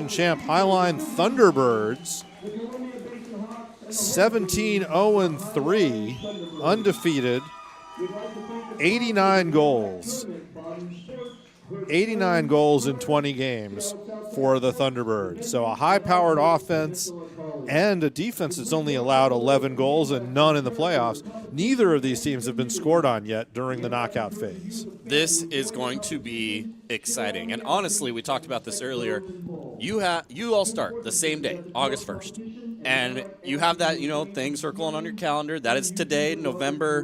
champ Highline Thunderbirds, 17-0-3, undefeated, 89 goals. 89 goals in 20 games for the Thunderbirds. So a high-powered offense and a defense that's only allowed 11 goals and none in the playoffs. Neither of these teams have been scored on yet during the knockout phase. This is going to be exciting. And honestly, we talked about this earlier. You all start the same day, August 1st. And you have that, thing circling on your calendar. That is today, November.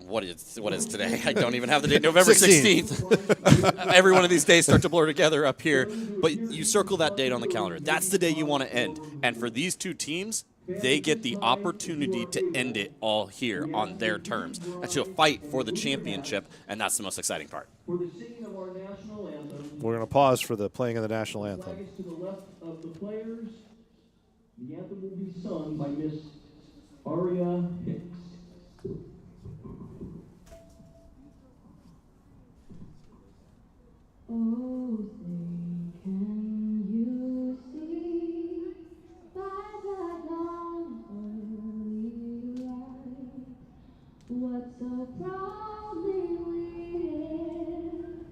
What is today? I don't even have the date. November 16th. Every one of these days start to blur together up here. But you circle that date on the calendar. That's the day you want to end. And for these two teams, they get the opportunity to end it all here on their terms. And to fight for the championship, and that's the most exciting part. We're going to pause for the playing of the national anthem. To the left of the players, the anthem will be sung by Miss Aria Hicks. Oh, say, can you see by the dawn's early light what so proudly waited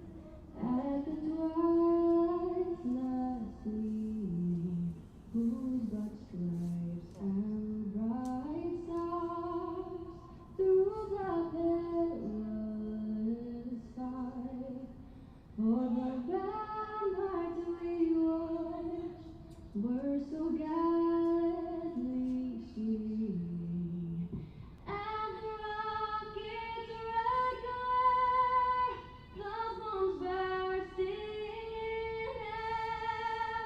at the twilight's last gleam, whose broad stripes and bright stars through the perilous fight. For the ramparts we watched were so gallantly streaming, and the rocket's red glare, the bombs bursting in air,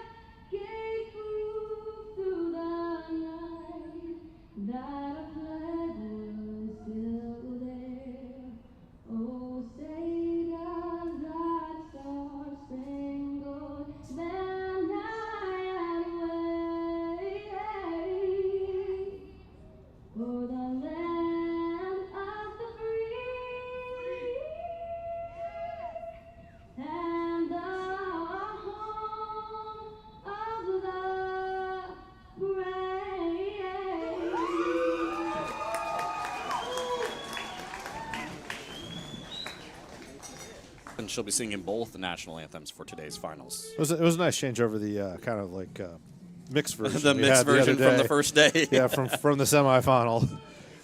gave proof through the night that a flag was still there. Oh, say does that star-spangled banner wave for the land of the free and the home of the brave. And she'll be singing both the national anthems for today's finals. It was a nice change over the kind of like mixed version. The mixed version from the first day. Yeah, from the semifinal,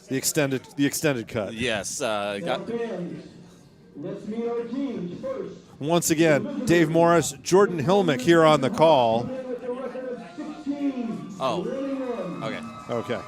the extended cut. Yes. Let's meet our teams first. Once again, Dave Morris, Jordan Hilmick here on the call. With a record of 16. Oh, okay. Okay.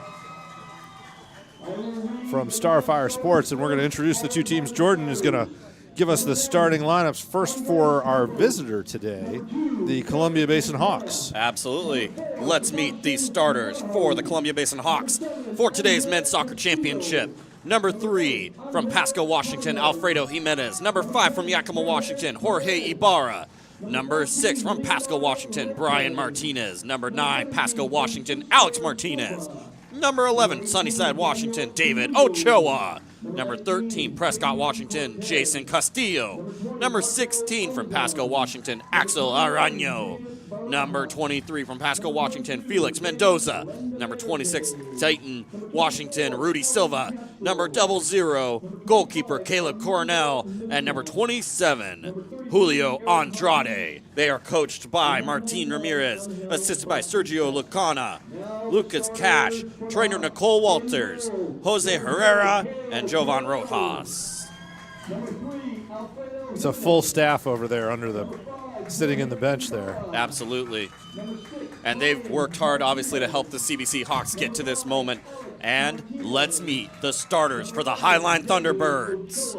From Starfire Sports, and we're going to introduce the two teams. Jordan is going to give us the starting lineups first for our visitor today, the Columbia Basin Hawks. Absolutely. Let's meet the starters for the Columbia Basin Hawks for today's men's soccer championship. Number 3 from Pasco, Washington, Alfredo Jimenez. Number 5 from Yakima, Washington, Jorge Ibarra. Number 6 from Pasco, Washington, Brian Martinez. Number 9, Pasco, Washington, Alex Martinez. Number 11, Sunnyside, Washington, David Ochoa. Number 13, Prescott, Washington, Jason Castillo. Number 16 from Pasco, Washington, Axel Araño. Number 23 from Pasco, Washington, Felix Mendoza. Number 26, Dayton, Washington, Rudy Silva. Number 00, goalkeeper Caleb Coronel. And number 27, Julio Andrade. They are coached by Martin Ramirez, assisted by Sergio Lucana, Lucas Cash, trainer Nicole Walters, Jose Herrera, and Jovan Rojas. It's a full staff over there sitting in the bench there. Absolutely. And they've worked hard, obviously, to help the CBC Hawks get to this moment. And let's meet the starters for the Highline Thunderbirds.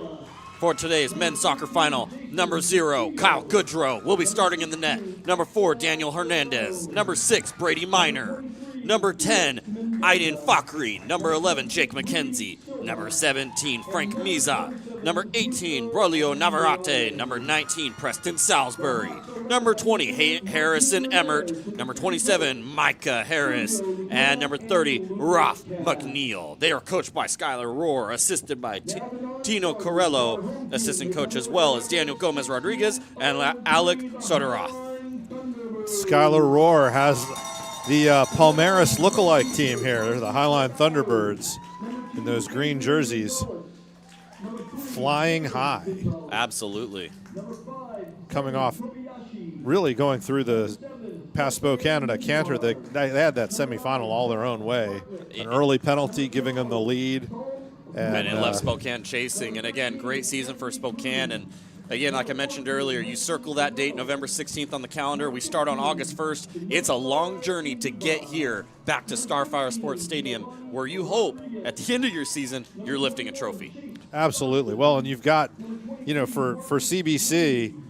For today's men's soccer final, number 0, Kyle Goodrow will be starting in the net. Number 4, Daniel Hernandez. Number 6, Brady Miner. Number 10, Aiden Fakri. Number 11, Jake McKenzie. Number 17, Frank Miza. Number 18, Braulio Navarrete. Number 19, Preston Salisbury. Number 20, Harrison Emmert. Number 27, Micah Harris. And number 30, Ralph McNeil. They are coached by Skylar Rohr, assisted by Tino Corello, assistant coach as well as Daniel Gomez Rodriguez and Alec Soderoth. Skylar Rohr has the Palmaris lookalike team here. They're the Highline Thunderbirds in those green jerseys, flying high. Absolutely. Coming off, really going through the past Spokane at a canter. They had that semifinal all their own way. An early penalty giving them the lead. And it left Spokane chasing. And again, great season for Spokane. And again, like I mentioned earlier, you circle that date, November 16th on the calendar. We start on August 1st. It's a long journey to get here back to Starfire Sports Stadium, where you hope at the end of your season, you're lifting a trophy. Absolutely. Well, and you've got, for CBC,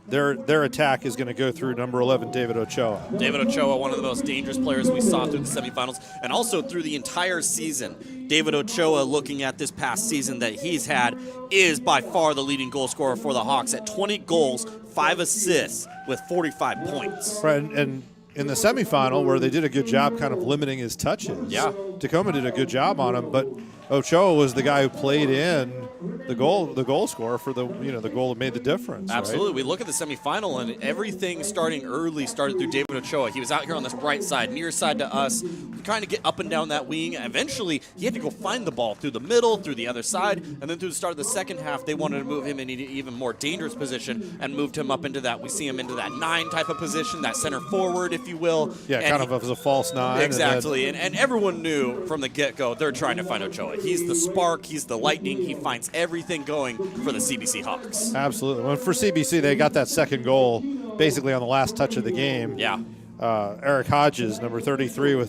their attack is going to go through number 11, David Ochoa. David Ochoa, one of the most dangerous players we saw through the semifinals, and also through the entire season. David Ochoa, looking at this past season that he's had, is by far the leading goal scorer for the Hawks at 20 goals, 5 assists with 45 points. Right, and in the semifinal, where they did a good job kind of limiting his touches, Tacoma did a good job on him, but Ochoa was the guy who played in the goal scorer for the goal that made the difference. Absolutely. Right? We look at the semifinal, and everything starting early started through David Ochoa. He was out here on this right side, near side to us, trying to get up and down that wing. Eventually, he had to go find the ball through the middle, through the other side, and then through the start of the second half, they wanted to move him in an even more dangerous position and moved him up into that. We see him into that 9 type of position, that center forward, if you will. Yeah, and kind of as a false 9. Exactly, and everyone knew from the get-go they're trying to find Ochoa. He's the spark, he's the lightning, he finds everything going for the CBC Hawks. Absolutely. Well, for CBC, they got that second goal basically on the last touch of the game. Yeah. Eric Hodges, number 33,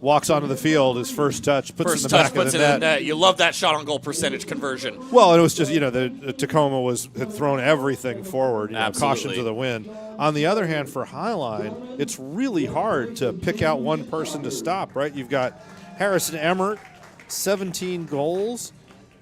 walks onto the field, his first touch, puts it in the back of the net. You love that shot on goal percentage conversion. Well, it was just, the Tacoma had thrown everything forward, caution to the wind. On the other hand, for Highline, it's really hard to pick out one person to stop, right? You've got Harrison Emmert, 17 goals.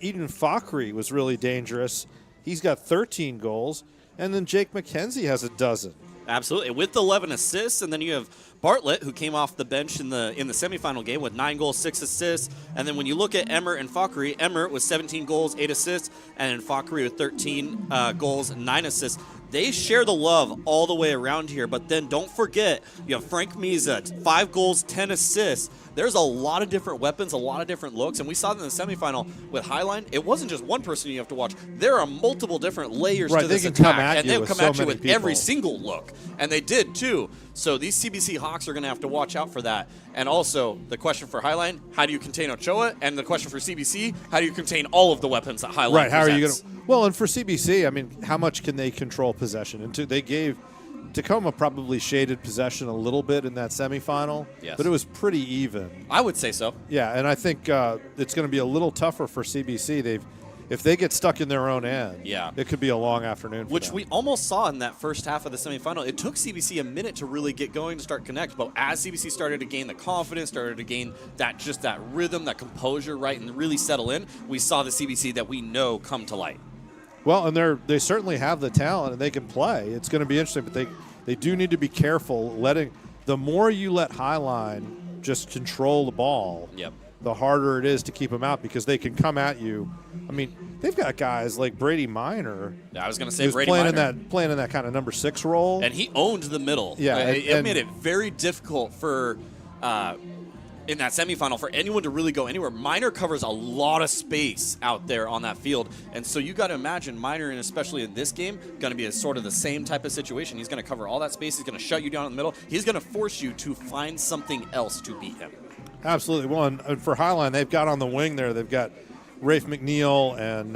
Eden Fakhri was really dangerous. He's got 13 goals. And then Jake McKenzie has a dozen. Absolutely, with 11 assists, and then you have Bartlett, who came off the bench in the semifinal game with 9 goals, 6 assists. And then when you look at Emmert and Fakhri, Emmert with 17 goals, 8 assists, and then Fakhri with 13 goals, 9 assists. They share the love all the way around here. But then don't forget, you have Frank Miza, 5 goals, 10 assists. There's a lot of different weapons, a lot of different looks, and we saw that in the semifinal with Highline. It wasn't just one person you have to watch. There are multiple different layers to this attack, and they'll come at you with every single look, and they did too. So these CBC Hawks are going to have to watch out for that. And also, the question for Highline, how do you contain Ochoa? And the question for CBC, how do you contain all of the weapons that Highline Right, how presents? are you going to... Well, and for CBC, how much can they control possession? And they gave... Tacoma probably shaded possession a little bit in that semifinal, but it was pretty even. I would say so. Yeah, and I think it's going to be a little tougher for CBC. If they get stuck in their own end, it could be a long afternoon for Which them. we almost saw in that first half of the semifinal. It took CBC a minute to really get going, to start connect, but as CBC started to gain the confidence, started to gain that rhythm, that composure, right, and really settle in, we saw the CBC that we know come to light. Well, and they certainly have the talent and they can play. It's going to be interesting, but they do need to be careful. The more you let Highline just control the ball, the harder it is to keep them out because they can come at you. They've got guys like Brady Minor. I was going to say Brady Minor. Playing in that kind of number 6 role. And he owned the middle. Yeah. It made it very difficult for in that semifinal for anyone to really go anywhere. Minor covers a lot of space out there on that field, and so you got to imagine Minor, and especially in this game, going to be sort of the same type of situation. He's going to cover all that space. He's going to shut you down in the middle. He's going to force you to find something else to beat him. Absolutely. Well, and for Highline, they've got on the wing there, they've got Rafe McNeil and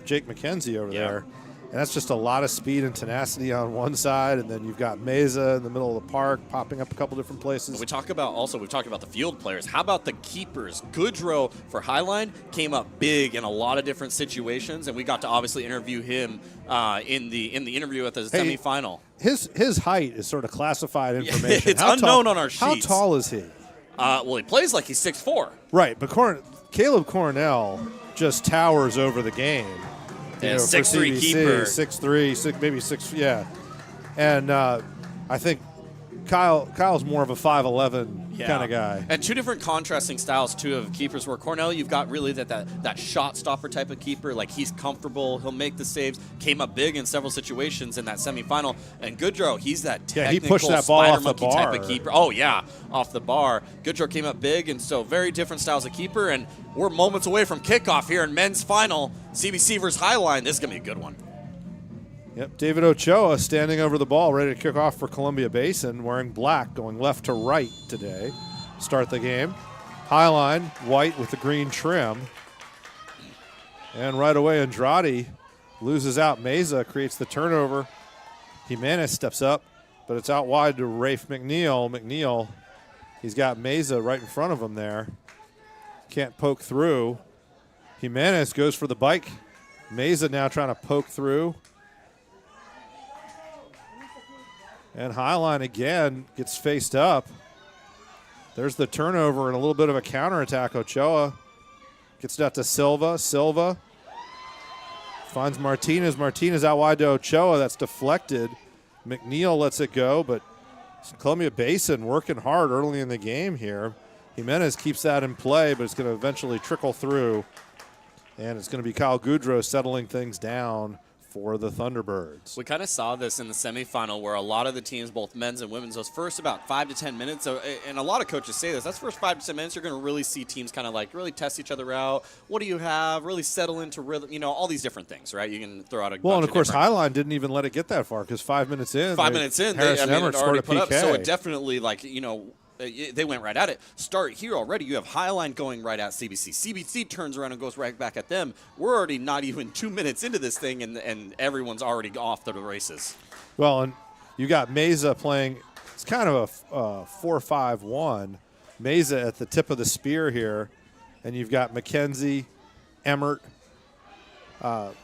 Jake McKenzie over there. And that's just a lot of speed and tenacity on one side, and then you've got Meza in the middle of the park popping up a couple different places. We've talked about the field players. How about the keepers? Goodrow for Highline came up big in a lot of different situations, and we got to obviously interview him in the interview at the semifinal. His height is sort of classified information. It's unknown on our sheets. How tall is he? Well, he plays like he's 6'4". Right, but Caleb Cornell just towers over the game. 6'3" keeper. 6'3", maybe 6, yeah. And I think Kyle's more of a 5'11" kind of guy. And two different contrasting styles, too, of keepers. Where Cornell, you've got really that shot stopper type of keeper. Like, he's comfortable. He'll make the saves. Came up big in several situations in that semifinal. And Goodrow, he's that technical he pushed that ball off the monkey bar. type of keeper. Oh, yeah, off the bar. Goodrow came up big, and so very different styles of keeper. And we're moments away from kickoff here in men's final. CBC versus Highline. This is going to be a good one. Yep, David Ochoa standing over the ball, ready to kick off for Columbia Basin, wearing black, going left to right today. Start the game. Highline, white with the green trim. And right away, Andrade loses out. Meza creates the turnover. Jimenez steps up, but it's out wide to Rafe McNeil. McNeil, he's got Meza right in front of him there. Can't poke through. Jimenez goes for the bike. Meza now trying to poke through. And Highline again gets faced up. There's the turnover and a little bit of a counterattack. Ochoa gets that to Silva. Silva finds Martinez. Martinez out wide to Ochoa. That's deflected. McNeil lets it go, but Columbia Basin working hard early in the game here. Jimenez keeps that in play, but it's going to eventually trickle through. And it's going to be Kyle Goodrow settling things down for the Thunderbirds. We kind of saw this in the semifinal where a lot of the teams, both men's and women's, those first about 5 to 10 minutes, and a lot of coaches say this, that's first 5 to 10 minutes, you're going to really see teams kind of like really test each other out. What do you have? Really settle into rhythm, all these different things, right? You can throw out a Well, and of course, different... Highline didn't even let it get that far because 5 minutes in. Harris Emmert scored a put up, PK. so it definitely, they went right at it. Start here already. You have Highline going right at CBC. CBC turns around and goes right back at them. We're already not even 2 minutes into this thing, and everyone's already off to the races. Well, and you got Meza playing. It's kind of a 4-5-1. Meza at the tip of the spear here, and you've got McKenzie, Emmert, and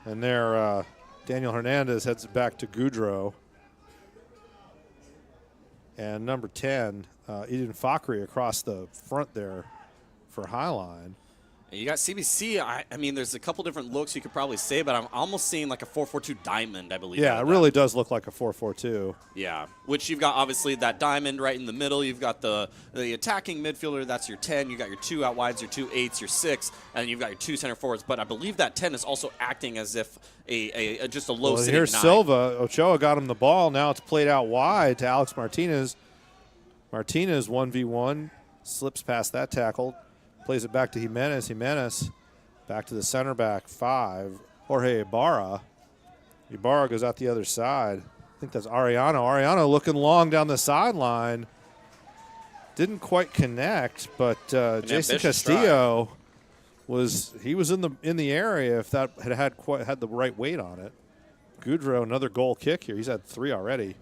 there Daniel Hernandez heads it back to Goodrow. And number 10, Eden Fakri across the front there for Highline. And you got CBC. I mean, there's a couple different looks you could probably say, but I'm almost seeing like a 4-4-2 diamond, I believe. Yeah, it really does look like a 4-4-2. Yeah, which you've got obviously that diamond right in the middle. You've got the attacking midfielder. That's your 10. You got your 2 out wides, your 2 8s, your 6, and you've got your 2 center forwards. But I believe that 10 is also acting as if just a low sitting 9. Here's Silva. Ochoa got him the ball. Now it's played out wide to Alex Martinez. Martinez 1v1 slips past that tackle. Plays it back to Jimenez. Jimenez back to the center back, 5. Jorge Ibarra. Ibarra goes out the other side. I think that's Arellano. Arellano looking long down the sideline. Didn't quite connect, but Jason Castillo was in the area if that had the right weight on it. Goodrow, another goal kick here. He's had 3 already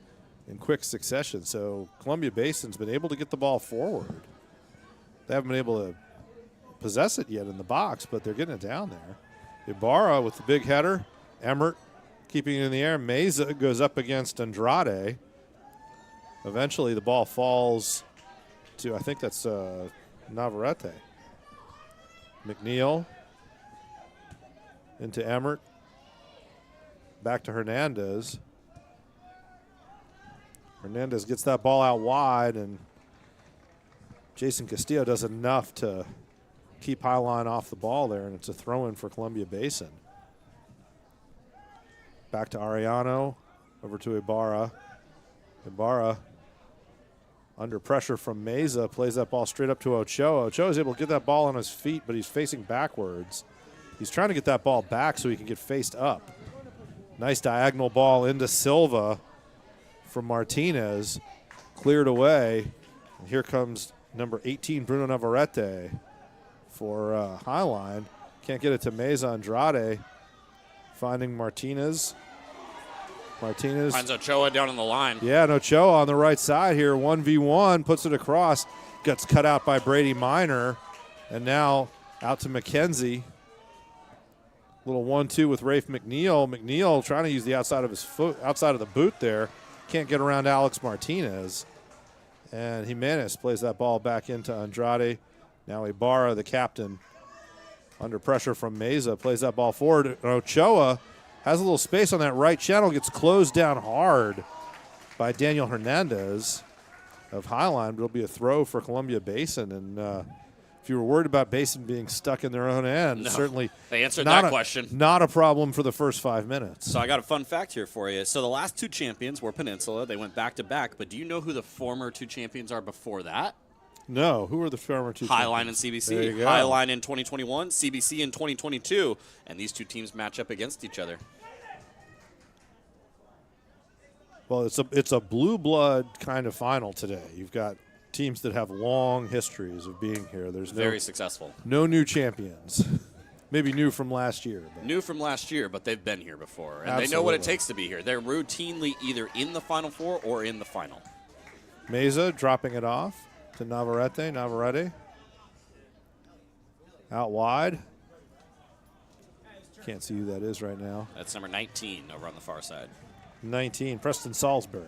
in quick succession. So Columbia Basin's been able to get the ball forward. They haven't been able to possess it yet in the box, but they're getting it down there. Ibarra with the big header. Emmert keeping it in the air. Meza goes up against Andrade. Eventually the ball falls to, I think that's Navarrete. McNeil into Emmert. Back to Hernandez. Hernandez gets that ball out wide, and Jason Castillo does enough to keep Highline off the ball there, and it's a throw-in for Columbia Basin. Back to Arellano, over to Ibarra. Ibarra, under pressure from Meza, plays that ball straight up to Ochoa. Ochoa is able to get that ball on his feet, but he's facing backwards. He's trying to get that ball back so he can get faced up. Nice diagonal ball into Silva from Martinez. Cleared away. And here comes number 18, Bruno Navarrete, for Highline. Can't get it to Meza. Andrade finding Martinez. Martinez finds Ochoa down on the line. Yeah, and Ochoa on the right side here, 1v1, puts it across. Gets cut out by Brady Minor. And now out to McKenzie. Little 1-2 with Rafe McNeil. McNeil trying to use the outside of his foot, outside of the boot there. Can't get around Alex Martinez. And Jimenez plays that ball back into Andrade. Now Ibarra, the captain, under pressure from Meza, plays that ball forward. And Ochoa has a little space on that right channel, gets closed down hard by Daniel Hernandez of Highline, but it'll be a throw for Columbia Basin. And if you were worried about Basin being stuck in their own end, certainly they answered not that question. Not a problem for the first 5 minutes. So I got a fun fact here for you. So the last 2 champions were Peninsula. They went back-to-back, but do you know who the former 2 champions are before that? No. Who are the former 2 Highline champions? and CBC. There you go. Highline in 2021, CBC in 2022, and these 2 teams match up against each other. Well, it's a blue blood kind of final today. You've got teams that have long histories of being here. There's very successful. No new champions. Maybe new from last year. New from last year, but they've been here before. And Absolutely. they know what it takes to be here. They're routinely either in the Final Four or in the final. Meza dropping it off to Navarrete. Navarrete out wide. Can't see who that is right now. That's number 19 over on the far side. 19, Preston Salisbury.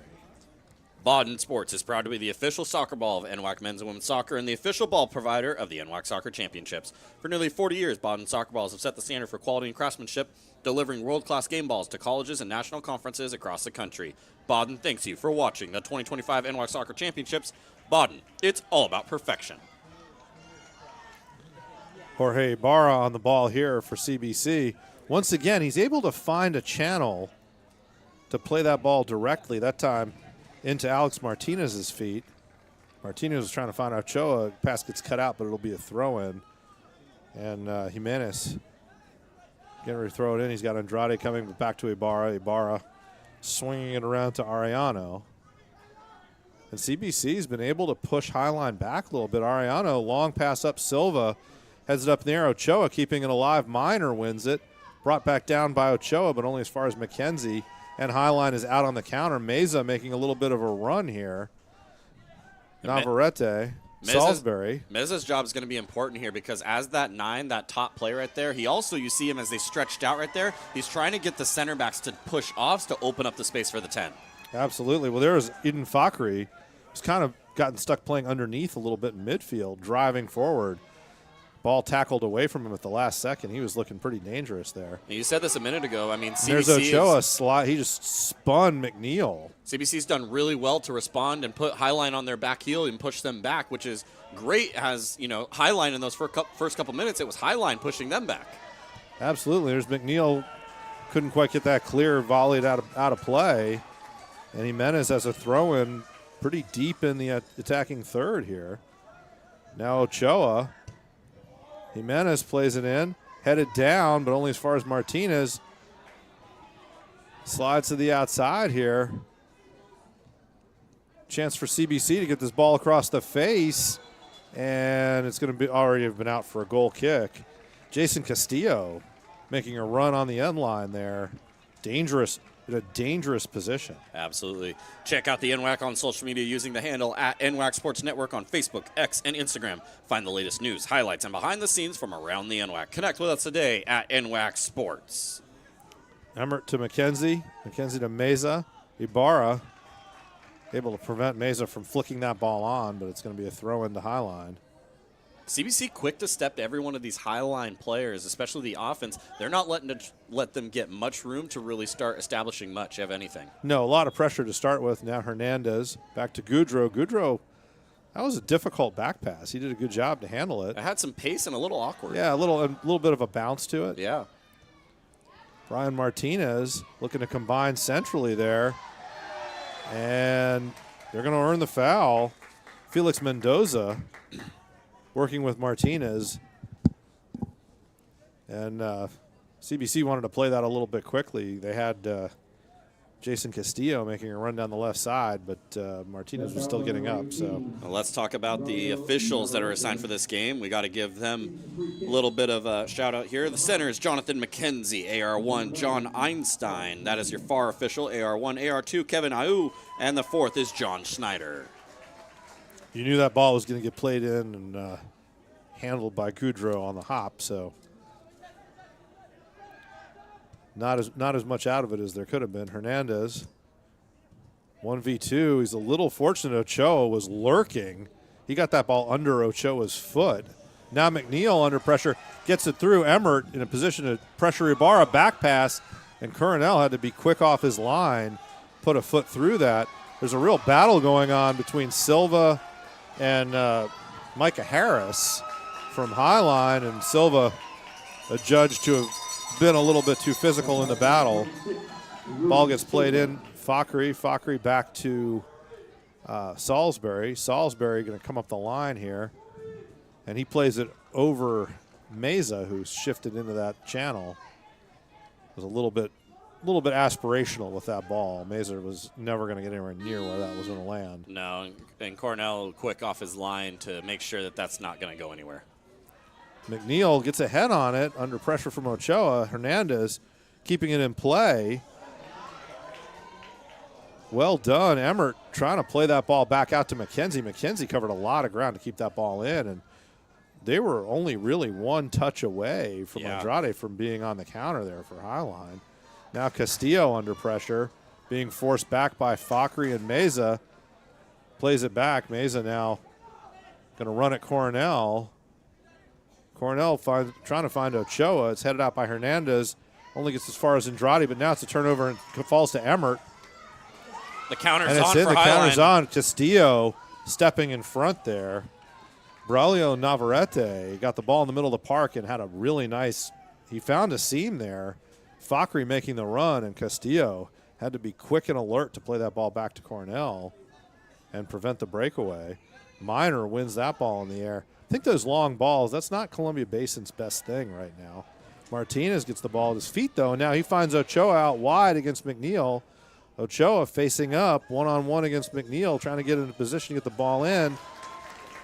Baden Sports is proud to be the official soccer ball of NWAC men's and women's soccer and the official ball provider of the NWAC Soccer Championships. For nearly 40 years, Baden soccer balls have set the standard for quality and craftsmanship, delivering world-class game balls to colleges and national conferences across the country. Baden thanks you for watching the 2025 NWAC Soccer Championships. Baden, it's all about perfection. Jorge Ibarra on the ball here for CBC. Once again, he's able to find a channel to play that ball directly, that time into Alex Martinez's feet. Martinez was trying to find Ochoa. Pass gets cut out, but it'll be a throw-in. And Jimenez getting ready to throw it in. He's got Andrade coming back to Ibarra. Ibarra swinging it around to Arellano. And CBC's been able to push Highline back a little bit. Arellano, long pass up Silva, heads it up in the air. Ochoa keeping it alive. Minor wins it. Brought back down by Ochoa, but only as far as McKenzie. And Highline is out on the counter. Meza making a little bit of a run here. Navarrete, Salisbury. Meza's job is going to be important here because as that 9, that top player right there, he also, you see him as they stretched out right there, he's trying to get the center backs to push offs to open up the space for the 10. Absolutely. Well, there's Eden Fakri. He's kind of gotten stuck playing underneath a little bit in midfield, driving forward. Ball tackled away from him at the last second. He was looking pretty dangerous there. You said this a minute ago. I mean, there's Ochoa slide. He just spun McNeil. CBC's done really well to respond and put Highline on their back heel and push them back, which is great. As you know, Highline in those first couple minutes, it was Highline pushing them back. Absolutely. There's McNeil. Couldn't quite get that clear, volleyed out of play. And Jimenez has a throw-in pretty deep in the attacking third here. Now Ochoa. Jimenez plays it in, headed down, but only as far as Martinez. Slides to the outside here. Chance for CBC to get this ball across the face, and it's going to be already have been out for a goal kick. Jason Castillo making a run on the end line there. Dangerous. In a dangerous position. Absolutely. Check out the NWAC on social media using the handle at NWAC Sports Network on Facebook, X, and Instagram. Find the latest news, highlights, and behind the scenes from around the NWAC. Connect with us today at NWAC Sports. Emmert to McKenzie. McKenzie to Meza. Ibarra able to prevent Meza from flicking that ball on, but it's going to be a throw into Highline. CBC quick to step to every one of these Highline players, especially the offense. They're not let them get much room to really start establishing much of anything. No, a lot of pressure to start with. Now Hernandez back to Goudreau. Goudreau, that was a difficult back pass. He did a good job to handle it. It had some pace and a little awkward. Yeah, a little bit of a bounce to it. Yeah. Brian Martinez looking to combine centrally there. And they're going to earn the foul. Felix Mendoza working with Martinez. And CBC wanted to play that a little bit quickly. They had Jason Castillo making a run down the left side, but Martinez was still getting up. So well, let's talk about the officials that are assigned for this game. We got to give them a little bit of a shout out here. The center is Jonathan McKenzie, AR1, John Einstein. That is your FAR official, AR1, AR2, Kevin Aou, and the fourth is John Schneider. You knew that ball was going to get played in and handled by Goudreau on the hop, so not as much out of it as there could have been. Hernandez, 1v2. He's a little fortunate Ochoa was lurking. He got that ball under Ochoa's foot. Now McNeil under pressure gets it through. Emmert in a position to pressure Ibarra, back pass, and Coronel had to be quick off his line, put a foot through that. there's a real battle going on between Silva and Micah Harris from Highline, and Silva adjudged to have been a little bit too physical in the battle. Ball gets played in. Fakhri back to Salisbury. Salisbury going to come up the line here, and he plays it over Meza, who's shifted into that channel. It was a little bit aspirational with that ball. Meza was never going to get anywhere near where that was going to land. No, and Cornell quick off his line to make sure that that's not going to go anywhere. McNeil gets ahead on it under pressure from Ochoa. Hernandez keeping it in play. Well done. Emmert trying to play that ball back out to McKenzie. McKenzie covered a lot of ground to keep that ball in, and they were only really one touch away from Andrade from being on the counter there for Highline. Now Castillo under pressure, being forced back by Fakhri and Meza. Plays it back. Meza now going to run at Cornell. Cornell trying to find Ochoa. It's headed out by Hernandez. Only gets as far as Andrade, but now it's a turnover and falls to Emmert. The counter's and it's on in. for The Highline. counter's on. Castillo stepping in front there. Braulio Navarrete got the ball in the middle of the park and had a really nice, he found a seam there. Fakhri making the run, and Castillo had to be quick and alert to play that ball back to Cornell and prevent the breakaway. Minor wins that ball in the air. I think those long balls, that's not Columbia Basin's best thing right now. Martinez gets the ball at his feet, though, and now he finds Ochoa out wide against McNeil. Ochoa facing up, one-on-one against McNeil, trying to get into position to get the ball in.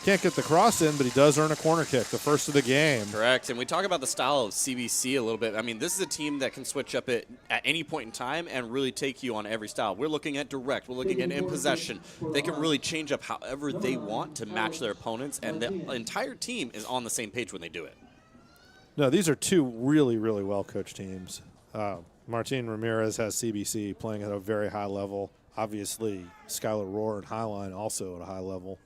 Can't get the cross in, but he does earn a corner kick, the first of the game. Correct, and we talk about the style of CBC a little bit. I mean, this is a team that can switch up at any point in time and really take you on every style. We're looking at direct. We're looking at in possession. They can really change up however they want to match their opponents, and the entire team is on the same page when they do it. No, these are two really, really well-coached teams. Martin Ramirez has CBC playing at a very high level. Obviously, Skylar Rohr and Highline also at a high level.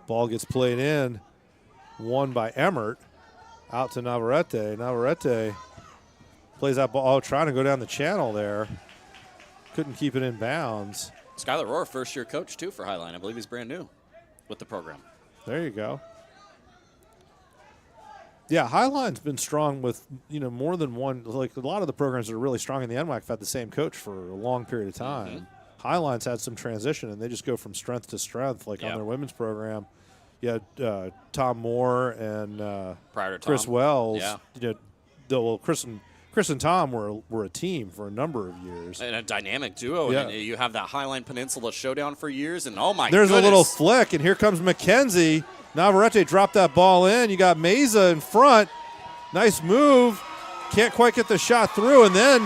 Ball gets played in, won by Emmert, out to Navarrete. Navarrete plays that ball, trying to go down the channel there. Couldn't keep it in bounds. Skylar Rohr, first-year coach, too, for Highline. I believe he's brand new with the program. There you go. Yeah, Highline's been strong with, more than one. Like a lot of the programs that are really strong in the NWAC have had the same coach for a long period of time. Mm-hmm. Highline's had some transition, and they just go from strength to strength. Like on their women's program, you had Tom Moore and prior to Chris Tom. Wells. Yeah. Chris and Tom were a team for a number of years. And a dynamic duo. Yeah. And you have that Highline Peninsula showdown for years, and oh my There's goodness. a little flick, and here comes McKenzie. Navarrete dropped that ball in. You got Meza in front. Nice move. Can't quite get the shot through, and then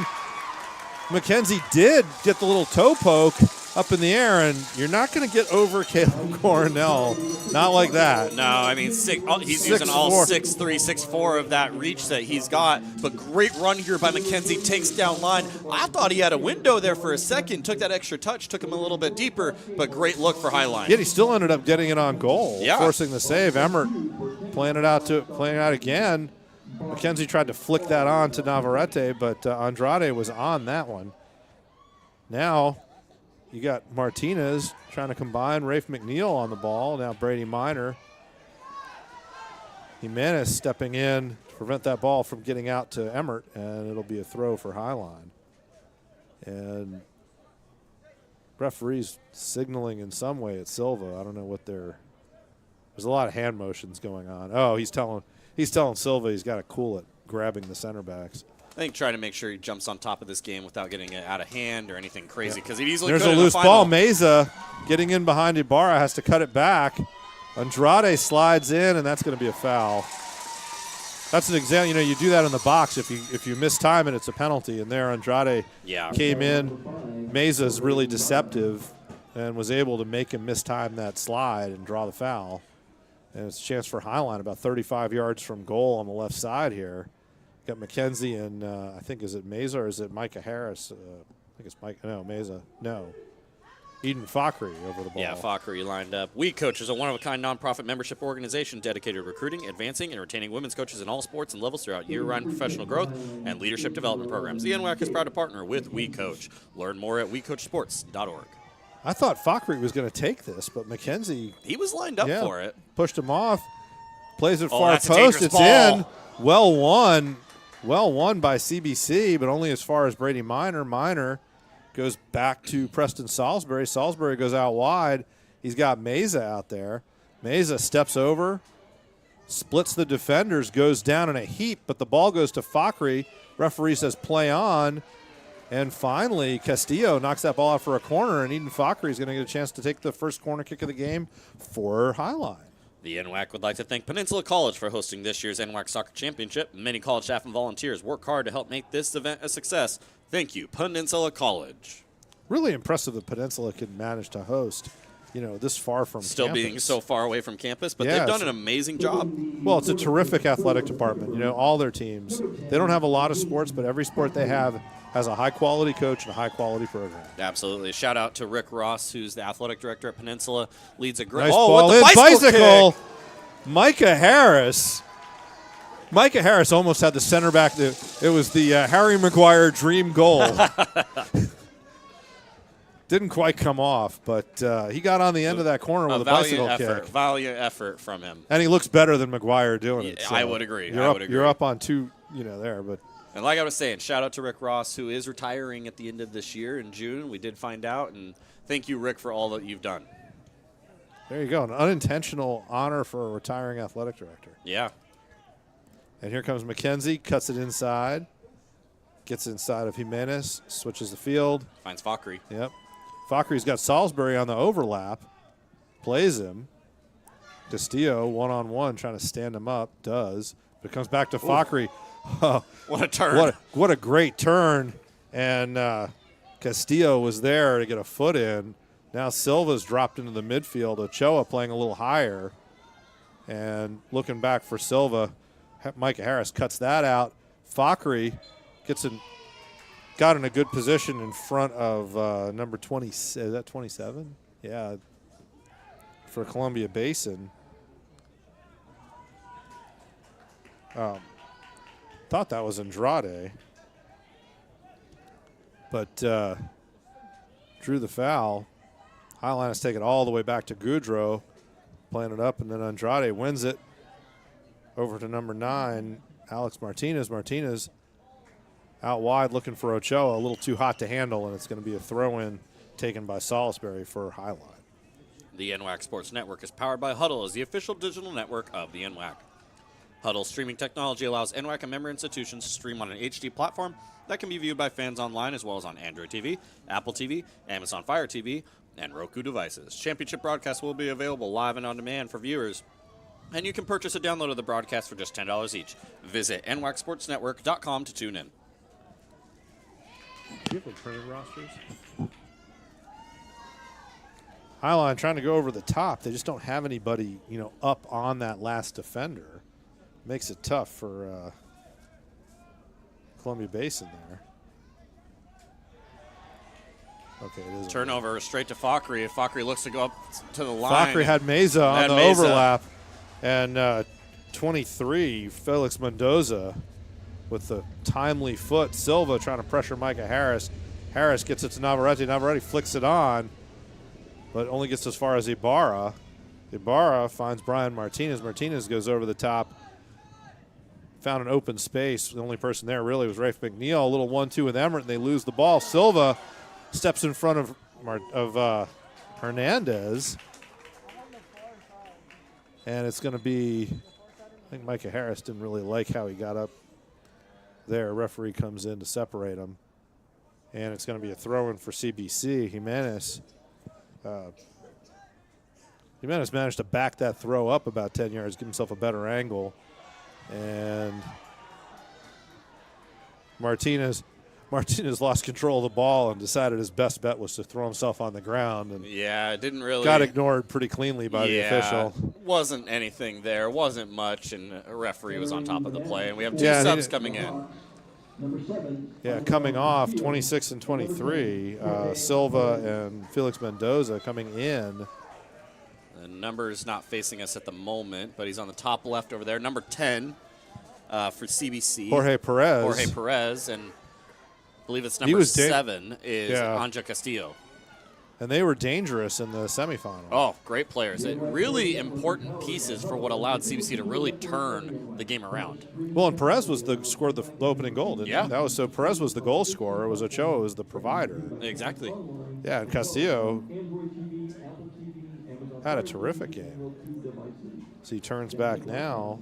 McKenzie did get the little toe poke up in the air, and you're not going to get over Caleb Cornell. Not like that. No, I mean, he's using all 6'3", 6'4" of that reach that he's got. But great run here by McKenzie, takes down line. I thought he had a window there for a second, took that extra touch, took him a little bit deeper, but great look for Highline. Yet he still ended up getting it on goal, Yeah. forcing the save. Emmert playing it out again. McKenzie tried to flick that on to Navarrete, but Andrade was on that one. Now you got Martinez trying to combine Rafe McNeil on the ball. Now Brady Minor. Jimenez stepping in to prevent that ball from getting out to Emmert, and it'll be a throw for Highline. And referees signaling in some way at Silva. I don't know what there's a lot of hand motions going on. Oh, he's telling Silva he's got to cool it, grabbing the center backs. I think trying to make sure he jumps on top of this game without getting it out of hand or anything crazy, because he easily There's could a in the loose final. ball. Meza getting in behind Ibarra, has to cut it back. Andrade slides in, and that's going to be a foul. That's an example. You do that in the box. If you miss time it, it's a penalty. And there Andrade came in. Meza's really deceptive and was able to make him mistime that slide and draw the foul. And it's a chance for Highline about 35 yards from goal on the left side here. Got McKenzie and I think, is it Meza or is it Micah Harris? I think it's Micah. No, Meza. No. Eden Fakhri over the ball. Yeah, Fakhri lined up. We Coach is a one-of-a-kind nonprofit membership organization dedicated to recruiting, advancing, and retaining women's coaches in all sports and levels throughout year-round professional growth and leadership development programs. The NWAC is proud to partner with We Coach. Learn more at WeCoachSports.org. I thought Fakri was going to take this, but McKenzie He was lined up for it. pushed him off. Plays it Oh, far that's a post. dangerous It's ball. in. Well won. Well won by CBC, but only as far as Brady Minor. Minor goes back to Preston Salisbury. Salisbury goes out wide. He's got Meza out there. Meza steps over, splits the defenders, goes down in a heap, but the ball goes to Fakri. Referee says play on. And finally, Castillo knocks that ball out for a corner, and Eden Fakri is going to get a chance to take the first corner kick of the game for Highline. The NWAC would like to thank Peninsula College for hosting this year's NWAC Soccer Championship. Many college staff and volunteers work hard to help make this event a success. Thank you, Peninsula College. Really impressive that Peninsula could manage to host, this far from Still campus. being so far away from campus, but Yeah, they've done it's- an amazing job. Well, it's a terrific athletic department. All their teams. They don't have a lot of sports, but every sport they have has a high-quality coach and a high-quality program. Absolutely. Shout out to Rick Ross, who's the athletic director at Peninsula. Leads a great Nice what ball the in. bicycle kick! Micah Harris. Micah Harris almost had the center back. It was the Harry Maguire dream goal. Didn't quite come off, but he got on the end of that corner with a bicycle kick. Valiant effort from him. And he looks better than Maguire doing it. I would agree. You're up on two, there, but And like I was saying, shout out to Rick Ross, who is retiring at the end of this year in June. We did find out, and thank you, Rick, for all that you've done. there you go. An unintentional honor for a retiring athletic director. Yeah. And here comes McKenzie, cuts it inside, gets inside of Jimenez, switches the field. Finds Fakri. Yep. Fakri's got Salisbury on the overlap, plays him. Castillo, one-on-one, trying to stand him up, does. But it comes back to Fakri. Oh, What a turn. what a great turn. And Castillo was there to get a foot in. Now Silva's dropped into the midfield. Ochoa playing a little higher. And looking back for Silva, Micah Harris cuts that out. Fakri got in a good position in front of number 20. Is that 27? Yeah, for Columbia Basin. Thought that was Andrade, but drew the foul. Highline has taken it all the way back to Goudreau, playing it up, and then Andrade wins it over to number 9, Alex Martinez. Martinez out wide looking for Ochoa, a little too hot to handle, and it's going to be a throw-in taken by Salisbury for Highline. The NWAC Sports Network is powered by Huddle as the official digital network of the NWAC. Huddle's streaming technology allows NWAC and member institutions to stream on an HD platform that can be viewed by fans online as well as on Android TV, Apple TV, Amazon Fire TV, and Roku devices. Championship broadcasts will be available live and on demand for viewers, and you can purchase a download of the broadcast for just $10 each. Visit nwacsportsnetwork.com to tune in. Do you have printed rosters? Highline trying to go over the top. They just don't have anybody, up on that last defender. Makes it tough for Columbia Basin there. Okay, it is Turnover straight to Fakri. Fakri looks to go up to the line. Fakri had Meza on the Meza. overlap. And 23, Felix Mendoza with the timely foot. Silva trying to pressure Micah Harris. Harris gets it to Navarrete. Navarrete flicks it on, but only gets as far as Ibarra. Ibarra finds Brian Martinez. Martinez goes over the top. Found an open space. The only person there really was Rafe McNeil. A little 1-2 with Emmerich, and they lose the ball. Silva steps in front of Hernandez. And it's going to be, I think Micah Harris didn't really like how he got up there. Referee comes in to separate him. And it's going to be a throw-in for CBC. Jimenez managed to back that throw up about 10 yards, give himself a better angle. And Martinez lost control of the ball and decided his best bet was to throw himself on the ground. And Yeah, it didn't really. got ignored pretty cleanly by the official. Wasn't anything there. Wasn't much, and a referee was on top of the play. And we have two Yeah, and subs coming in. Number 7. Yeah, coming off 26 and 23, Silva and Felix Mendoza coming in. The number is not facing us at the moment, but he's on the top left over there. Number 10 for CBC. Jorge Perez. And I believe it's He number was 7 is Yeah. Anja Castillo. And they were dangerous in the semifinal. Oh, great players. Really important pieces for what allowed CBC to really turn the game around. Well, and Perez scored the opening goal, didn't Yeah. he? So Perez was the goal scorer. It was Ochoa was the provider. Exactly. Yeah, and Castillo had a terrific game. So he turns back now.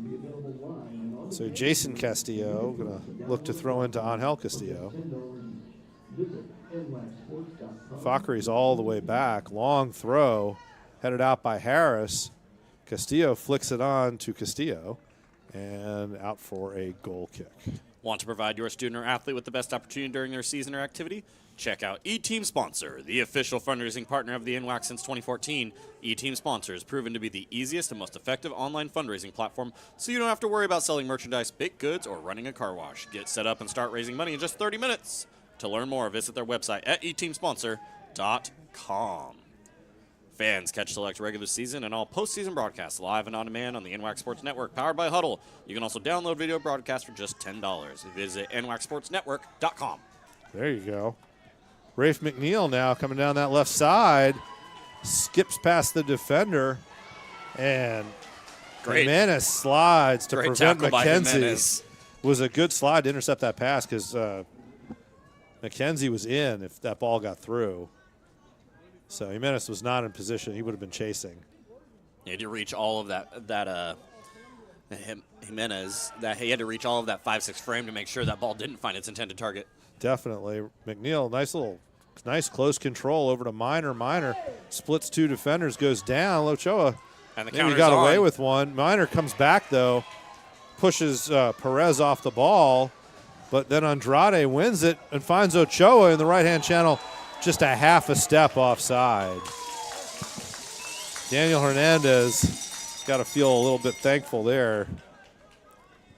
So Jason Castillo going to look to throw into Angel Castillo. Fakhri's all the way back. Long throw, headed out by Harris. Castillo flicks it on to Castillo, and out for a goal kick. Want to provide your student or athlete with the best opportunity during their season or activity? Check out eTeam Sponsor, the official fundraising partner of the NWAC since 2014. eTeam Sponsor has proven to be the easiest and most effective online fundraising platform, so you don't have to worry about selling merchandise, baked goods, or running a car wash. Get set up and start raising money in just 30 minutes. To learn more, visit their website at eteamsponsor.com. Fans catch select regular season and all postseason broadcasts live and on demand on the NWAC Sports Network, powered by Huddle. You can also download video broadcasts for just $10. Visit nwacsportsnetwork.com. There you go. Rafe McNeil now coming down that left side, skips past the defender, and Jimenez slides to prevent McKenzie. Was a good slide to intercept that pass because McKenzie was in if that ball got through. So Jimenez was not in position. He would have been chasing. He had to reach all of Jimenez, that he had to reach all of that 5-6 frame to make sure that ball didn't find its intended target. Definitely. McNeil, nice close control over to Minor. Minor splits two defenders, goes down. Ochoa And the maybe got away with one. Minor comes back, though, pushes Perez off the ball, but then Andrade wins it and finds Ochoa in the right-hand channel, just a half a step offside. Daniel Hernandez got to feel a little bit thankful there.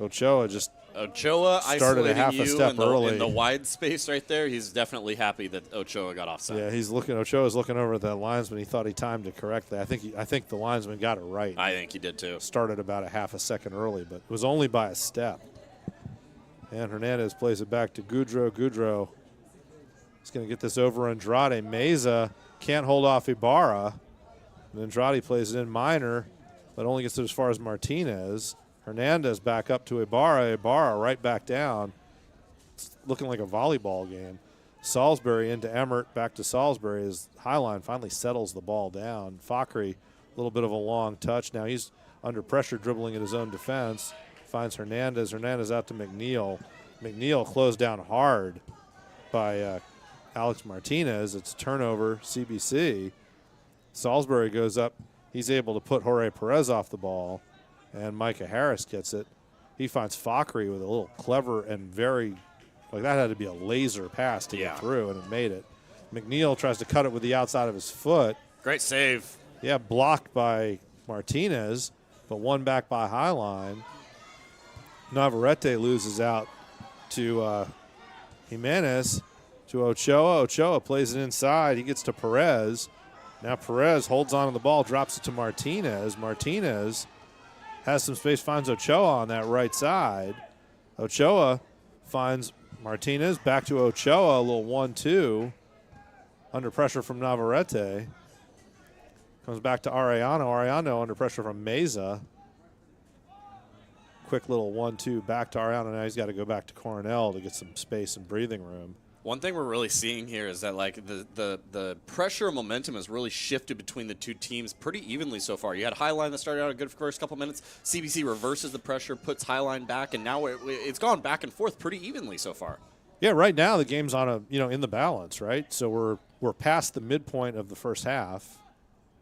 Ochoa started a half a step early in the wide space right there. He's definitely happy that Ochoa got offside. Yeah, Ochoa's looking over at that linesman. He thought he timed it correctly. I think the linesman got it right. I think he did too. Started about a half a second early, but it was only by a step. And Hernandez plays it back to Goudreau. Goudreau is going to get this over Andrade. Meza can't hold off Ibarra. And Andrade plays it in Minor, but only gets it as far as Martinez. Hernandez back up to Ibarra. Ibarra right back down. It's looking like a volleyball game. Salisbury into Emmert, back to Salisbury as Highline finally settles the ball down. Fakhri, a little bit of a long touch. Now he's under pressure dribbling at his own defense. Finds Hernandez. Hernandez out to McNeil. McNeil closed down hard by Alex Martinez. It's turnover, CBC. Salisbury goes up. He's able to put Jorge Perez off the ball, and Micah Harris gets it. He finds Fakhri with a little clever and very, that had to be a laser pass to get through, and it made it. McNeil tries to cut it with the outside of his foot. Great save. Yeah, blocked by Martinez, but won back by Highline. Navarrete loses out to Jimenez, to Ochoa. Ochoa plays it inside. He gets to Perez. Now Perez holds on to the ball, drops it to Martinez. Martinez has some space, finds Ochoa on that right side. Ochoa finds Martinez, back to Ochoa, a little 1-2. Under pressure from Navarrete. Comes back to Arellano. Arellano under pressure from Meza. Quick little 1-2 back to Arellano. Now he's got to go back to Coronel to get some space and breathing room. One thing we're really seeing here is that the pressure and momentum has really shifted between the two teams pretty evenly so far. You had Highline that started out a good first couple minutes. CBC reverses the pressure, puts Highline back, and now it's gone back and forth pretty evenly so far. Yeah, right now the game's on in the balance, right? So we're past the midpoint of the first half,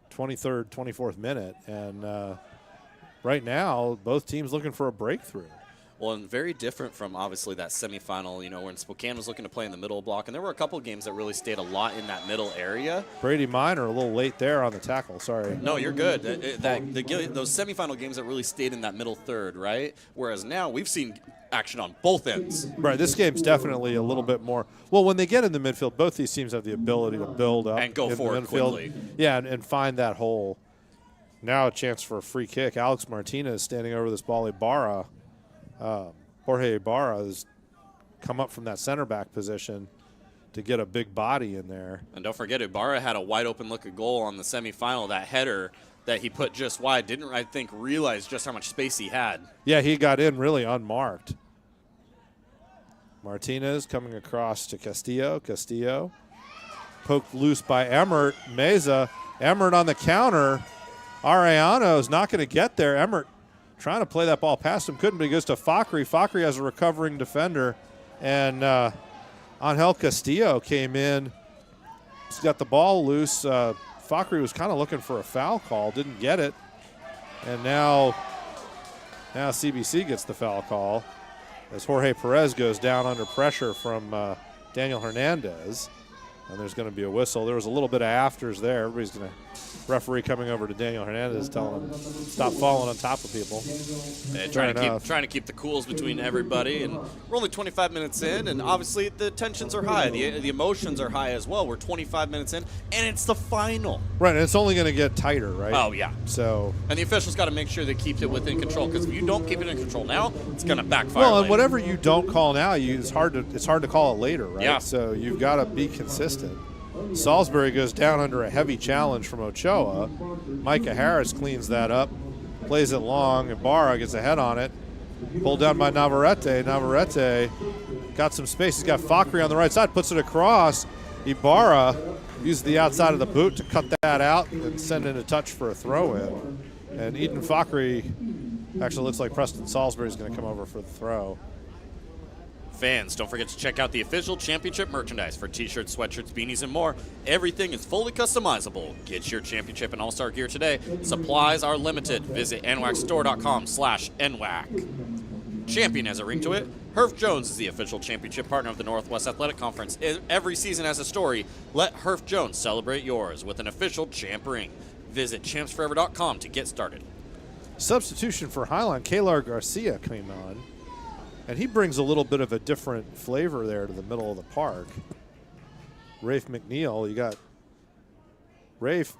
23rd, 24th minute, and right now both teams looking for a breakthrough. Well, and very different from obviously that semifinal, when Spokane was looking to play in the middle block, and there were a couple games that really stayed a lot in that middle area. Brady Minor a little late there on the tackle. Sorry. No, you're good. Those semifinal games that really stayed in that middle third, right? Whereas now we've seen action on both ends. Right. This game's definitely a little bit more. Well, when they get in the midfield, both these teams have the ability to build up and go forward quickly. Yeah, and find that hole. Now a chance for a free kick. Alex Martinez standing over this ball. Ibarra. Jorge Ibarra has come up from that center back position to get a big body in there. And don't forget, Ibarra had a wide open look at goal on the semifinal. That header that he put just wide didn't, I think, realize just how much space he had. Yeah, he got in really unmarked. Martinez coming across to Castillo. Castillo poked loose by Emmert. Meza. Emmert on the counter. Arellano's not going to get there. Emmert trying to play that ball past him. Couldn't, but he goes to Fakri. Fakri has a recovering defender. And Angel Castillo came in. He's got the ball loose. Fakri was kind of looking for a foul call. Didn't get it. And now CBC gets the foul call as Jorge Perez goes down under pressure from Daniel Hernandez. And there's going to be a whistle. There was a little bit of afters there. Everybody's going to referee coming over to Daniel Hernandez telling him stop falling on top of people. Trying to keep the cools between everybody. And we're only 25 minutes in, and obviously the tensions are high. The emotions are high as well. We're 25 minutes in, and it's the final. Right, and it's only going to get tighter, right? Oh, yeah. So, and the officials got to make sure they keep it within control, because if you don't keep it in control now, it's going to backfire. Well, and later. whatever you don't call now, it's hard to call it later, right? Yeah. So you've got to be consistent. Salisbury goes down under a heavy challenge from Ochoa. Micah Harris cleans that up, plays it long. Ibarra gets a head on it. Pulled down by Navarrete. Navarrete got some space. He's got Fakri on the right side, puts it across. Ibarra uses the outside of the boot to cut that out and send in a touch for a throw-in. And Eden Fakri actually looks like Preston Salisbury is going to come over for the throw. Fans, don't forget to check out the official championship merchandise for t-shirts, sweatshirts, beanies, and more. Everything is fully customizable. Get your championship and all-star gear today. Supplies are limited. Visit nwacstore.com/nwac. Champion has a ring to it. Herf Jones is the official championship partner of the Northwest Athletic Conference. Every season has a story. Let Herf Jones celebrate yours with an official champ ring. Visit champsforever.com to get started. Substitution for Highline, Kalar Garcia came on. And he brings a little bit of a different flavor there to the middle of the park. Rafe McNeil, you got Rafe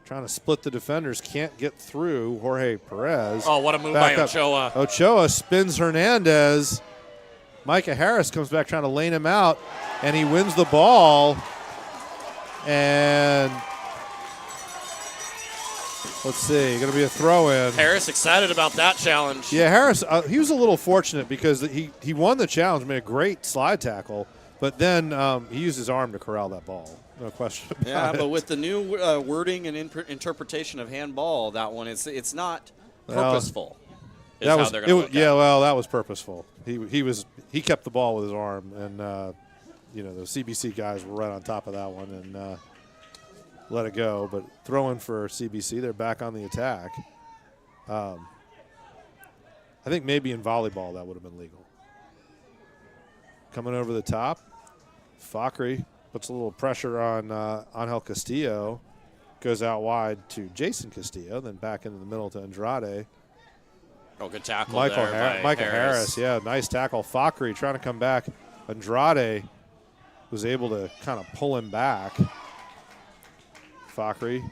trying to split the defenders, can't get through Jorge Perez. Oh, what a move by Ochoa. Ochoa spins Hernandez. Micah Harris comes back trying to lane him out, and he wins the ball. And let's see, going to be a throw-in. Harris excited about that challenge. Yeah, Harris, he was a little fortunate because he won the challenge, made a great slide tackle, but then he used his arm to corral that ball. No question about it. But with the new wording and interpretation of handball, that one, it's not purposeful. That was purposeful. He kept the ball with his arm, and the CBC guys were right on top of that one, and let it go, but throw in for CBC. They're back on the attack. I think maybe in volleyball that would have been legal. Coming over the top, Fakri puts a little pressure on Angel Castillo, goes out wide to Jason Castillo, then back into the middle to Andrade. Oh, good tackle Micah there by Harris, yeah, nice tackle. Fakri trying to come back. Andrade was able to kind of pull him back. Fakri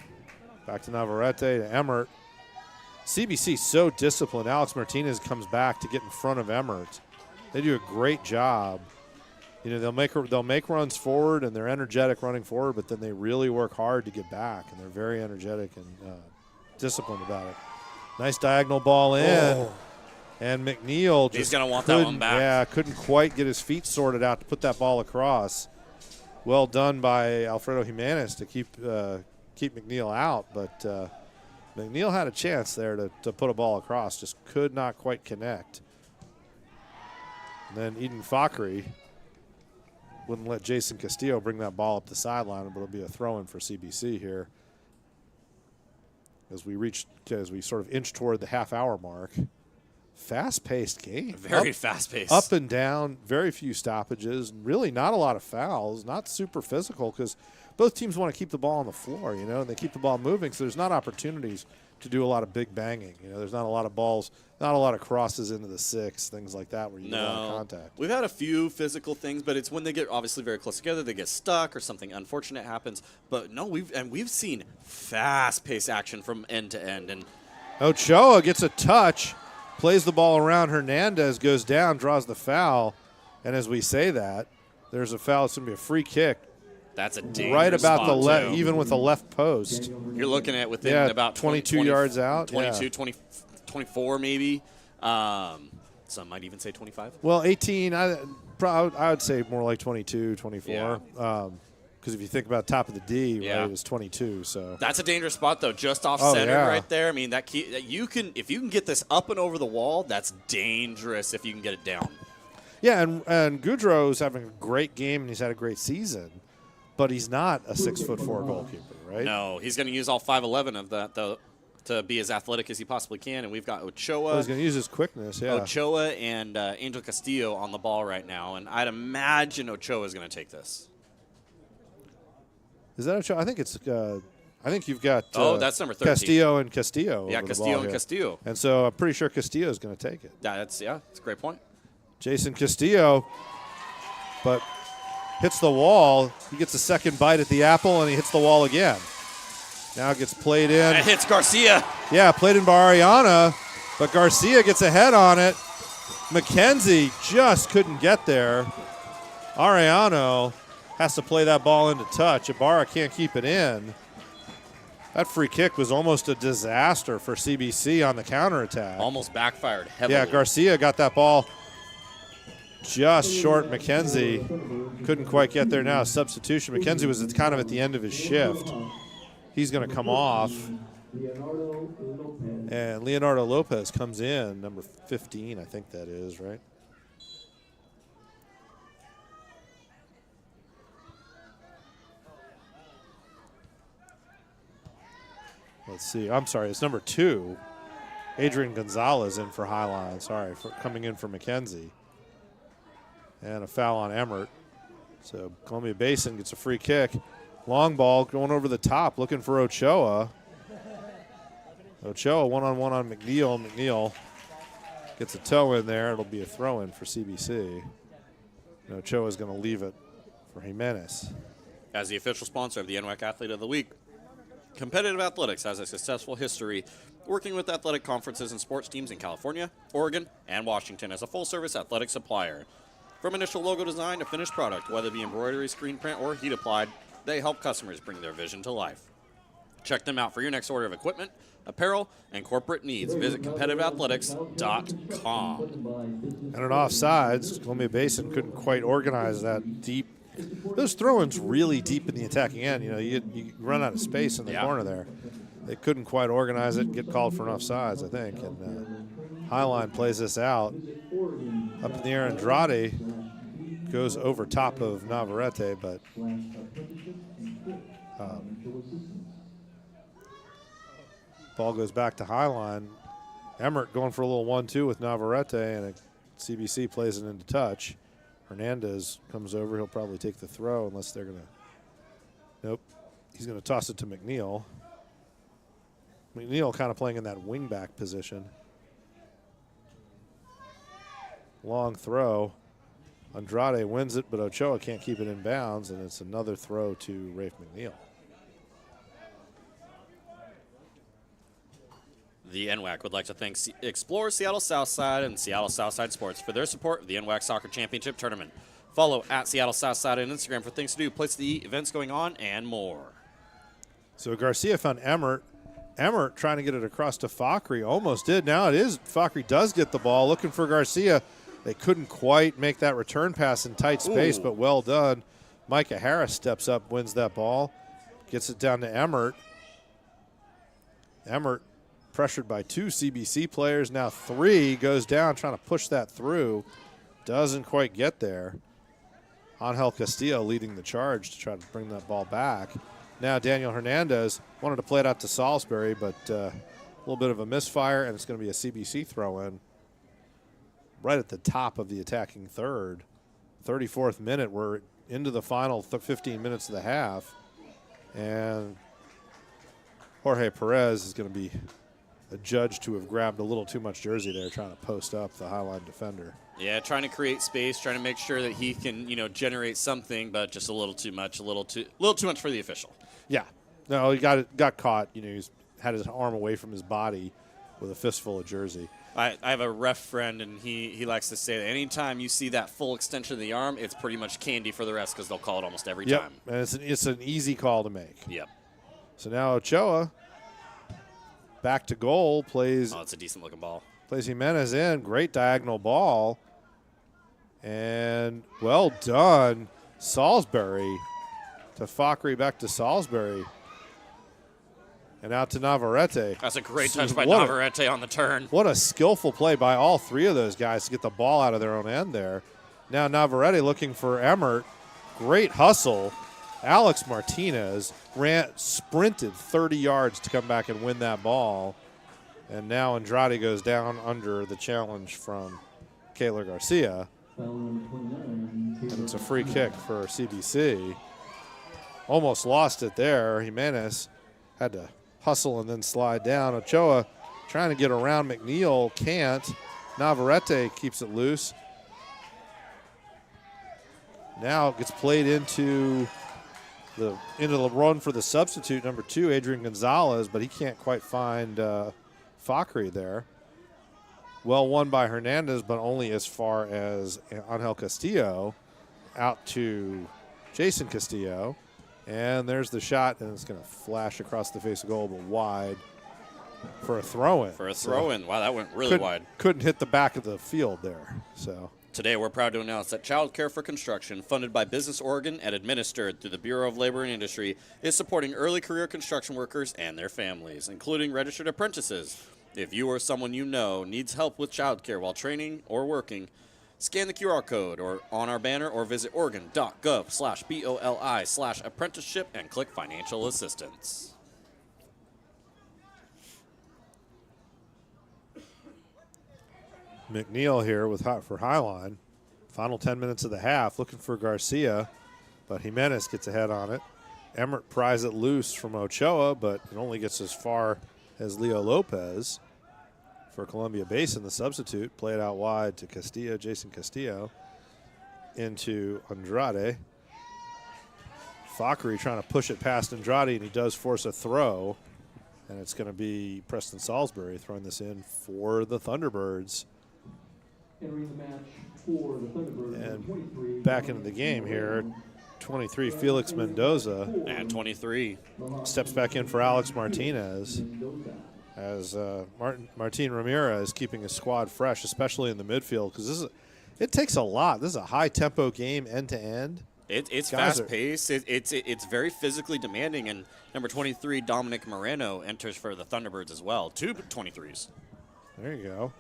back to Navarrete to Emmert. CBC so disciplined. Alex Martinez comes back to get in front of Emmert. They do a great job. They'll make runs forward and they're energetic running forward, but then they really work hard to get back, and they're very energetic and disciplined about it. Nice diagonal ball in, and McNeil he's going to want that one back. Yeah, couldn't quite get his feet sorted out to put that ball across. Well done by Alfredo Jimenez to keep McNeil out, but McNeil had a chance there to put a ball across, just could not quite connect. And then Eden Fakri wouldn't let Jason Castillo bring that ball up the sideline, but it'll be a throw-in for CBC here as we sort of inch toward the half-hour mark. Fast-paced game. Very fast-paced. Up and down, very few stoppages, really not a lot of fouls, not super physical because both teams want to keep the ball on the floor, and they keep the ball moving, so there's not opportunities to do a lot of big banging. There's not a lot of balls, not a lot of crosses into the six, things like that where you get a lot of contact. We've had a few physical things, but it's when they get obviously very close together, they get stuck or something unfortunate happens. But no, we've seen fast-paced action from end to end. And Ochoa gets a touch, plays the ball around. Hernandez goes down, draws the foul, and as we say that, There's a foul. It's going to be a free kick. That's a dangerous Right about the left, left, even with the left post. You're looking at within about 22 yards out. 22, 24 maybe. Some might even say 25. Well, 18, I would say more like 22, 24. Yeah. Because if you think about top of the D, Yeah. right, it was 22. So That's a dangerous spot, though, just off Oh, center yeah. right there. I mean, if you can get this up and over the wall, that's dangerous if you can get it down. yeah, and Goudreau's having a great game and he's had a great season, but he's not a 6'4" goalkeeper, right? No, he's going to use all 5'11" of that, though, to be as athletic as he possibly can. And we've got Ochoa. Well, he's going to use his quickness. Yeah. Ochoa and Angel Castillo on the ball right now, and I'd imagine Ochoa is going to take this. Is that Ochoa? I think it's. I think you've got. That's number 13. Castillo and Castillo. Yeah, over the Castillo ball and here. Castillo. And so I'm pretty sure Castillo is going to take it. That's a great point. Jason Castillo, but hits the wall. He gets a second bite at the apple, and he hits the wall again. Now it gets played in. It hits Garcia. Yeah, played in by Ariana, but Garcia gets a head on it. McKenzie just couldn't get there. Ariano has to play that ball into touch. Ibarra can't keep it in. That free kick was almost a disaster for CBC on the counterattack. Almost backfired heavily. Yeah, Garcia got that ball just short. McKenzie couldn't quite get there now. Substitution. McKenzie was kind of at the end of his shift. He's going to come off. And Leonardo Lopez comes in, number 15, I think that is, right? Let's see. I'm sorry. It's number 2. Adrian Gonzalez in for Highline. Sorry, for coming in for McKenzie. And a foul on Emmert. So Columbia Basin gets a free kick. Long ball going over the top, looking for Ochoa. Ochoa one-on-one on McNeil. McNeil gets a toe in there. It'll be a throw-in for CBC. And Ochoa's going to leave it for Jimenez. As the official sponsor of the NWAC Athlete of the Week, Competitive Athletics has a successful history working with athletic conferences and sports teams in California, Oregon, and Washington as a full-service athletic supplier. From initial logo design to finished product, whether it be embroidery, screen print, or heat applied, they help customers bring their vision to life. Check them out for your next order of equipment, apparel, and corporate needs. Visit competitiveathletics.com. And an offsides, Columbia Basin couldn't quite organize that deep. Those throw-ins really deep in the attacking end. You know, you run out of space in the corner there. They couldn't quite organize it and get called for an offsides, I think. And Highline plays this out. Up in the air, Andrade goes over top of Navarrete, but ball goes back to Highline. Emmert going for a little 1-2 with Navarrete, and CBC plays it into touch. Hernandez comes over. He'll probably take the throw unless they're going to. Nope. He's going to toss it to McNeil. McNeil kind of playing in that wing-back position. Long throw. Andrade wins it, but Ochoa can't keep it in bounds, and it's another throw to Rafe McNeil. The NWAC would like to thank Explore Seattle Southside and Seattle Southside Sports for their support of the NWAC Soccer Championship Tournament. Follow at Seattle Southside on Instagram for things to do, places to eat, events going on, and more. So Garcia found Emmert. Emmert trying to get it across to Fakri. Almost did. Now it is. Fakri does get the ball. Looking for Garcia. They couldn't quite make that return pass in tight space, but well done. Micah Harris steps up, wins that ball. Gets it down to Emmert. Emmert pressured by 2 CBC players. Now 3 goes down, trying to push that through. Doesn't quite get there. Angel Castillo leading the charge to try to bring that ball back. Now Daniel Hernandez wanted to play it out to Salisbury, but a little bit of a misfire, and it's going to be a CBC throw-in right at the top of the attacking third. 34th minute, we're into the final 15 minutes of the half, and Jorge Perez is going to be adjudged to have grabbed a little too much jersey there, trying to post up the Highline defender. Yeah, trying to create space, trying to make sure that he can, generate something, but just a little too much, a little too much for the official. Yeah, no, he got caught. He's had his arm away from his body with a fistful of jersey. I have a ref friend, and he likes to say that anytime you see that full extension of the arm, it's pretty much candy for the rest because they'll call it almost every time. And it's an easy call to make. Yep. So now Ochoa back to goal, plays. Oh, it's a decent looking ball. Plays Jimenez in. Great diagonal ball. And well done, Salisbury. To Fakri, back to Salisbury. And out to Navarrete. That's a great touch by Navarrete on the turn. What a skillful play by all three of those guys to get the ball out of their own end there. Now Navarrete looking for Emmert. Great hustle. Alex Martinez sprinted 30 yards to come back and win that ball. And now Andrade goes down under the challenge from Kayla Garcia. And it's a free kick for CBC. Almost lost it there. Jimenez had to hustle and then slide down. Ochoa trying to get around McNeil, can't. Navarrete keeps it loose. Now it gets played into the run for the substitute, number 2, Adrian Gonzalez, but he can't quite find Fakri there. Well won by Hernandez, but only as far as Angel Castillo, out to Jason Castillo. And there's the shot, and it's going to flash across the face of goal, but wide for a throw-in. Wow, that went really wide. Couldn't hit the back of the field there. So today, we're proud to announce that Child Care for Construction, funded by Business Oregon and administered through the Bureau of Labor and Industry, is supporting early career construction workers and their families, including registered apprentices. If you or someone you know needs help with child care while training or working, scan the QR code or on our banner or visit oregon.gov/BOLI/apprenticeship and click financial assistance. McNeil here for Highline. Final 10 minutes of the half, looking for Garcia, but Jimenez gets ahead on it. Emmert pries it loose from Ochoa, but it only gets as far as Leo Lopez for Columbia Basin, the substitute. Play it out wide to Castillo, Jason Castillo, into Andrade. Fakri trying to push it past Andrade, and he does force a throw, and it's going to be Preston Salisbury throwing this in for the Thunderbirds. Entering the match for the Thunderbirds. And back into the game here, 23, Felix Mendoza. And 23. Steps back in for Alex Martinez. As Martin Ramirez is keeping his squad fresh, especially in the midfield, because it takes a lot. This is a high-tempo game end-to-end. It's fast-paced. It's very physically demanding, and number 23, Dominic Moreno, enters for the Thunderbirds as well. 2 23s. There you go.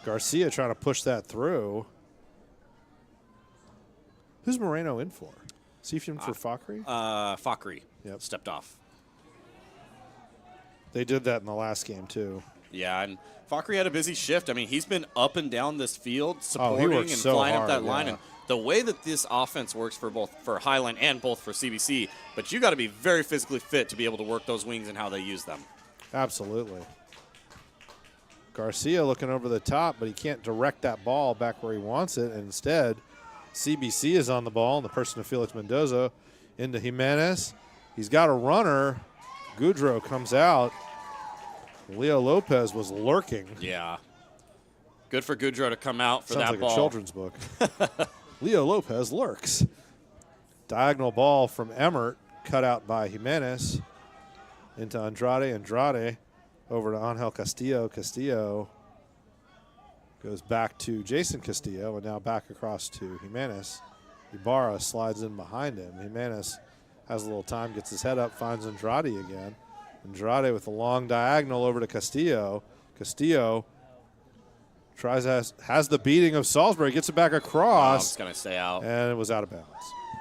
Garcia trying to push that through. Who's Moreno in for? Is he in for Fakri? Fakri. Yep. Stepped off. They did that in the last game, too. Yeah, and Fakri had a busy shift. I mean, he's been up and down this field, supporting and so flying hard, up that yeah. line. And the way that this offense works for Highline and both for CBC, but you got to be very physically fit to be able to work those wings and how they use them. Absolutely. Garcia looking over the top, but he can't direct that ball back where he wants it. And instead, CBC is on the ball in the person of Felix Mendoza into Jimenez. He's got a runner. Goudreau comes out. Leo Lopez was lurking. Yeah. Good for Goudreau to come out for Sounds that like ball. a children's book. Leo Lopez lurks. Diagonal ball from Emmert, cut out by Jimenez into Andrade. Andrade over to Angel Castillo. Castillo goes back to Jason Castillo, and now back across to Jimenez. Ibarra slides in behind him. Jimenez has a little time, gets his head up, finds Andrade again. Andrade with a long diagonal over to Castillo. Castillo has the beating of Salisbury, gets it back across. It's going to stay out. And it was out of bounds.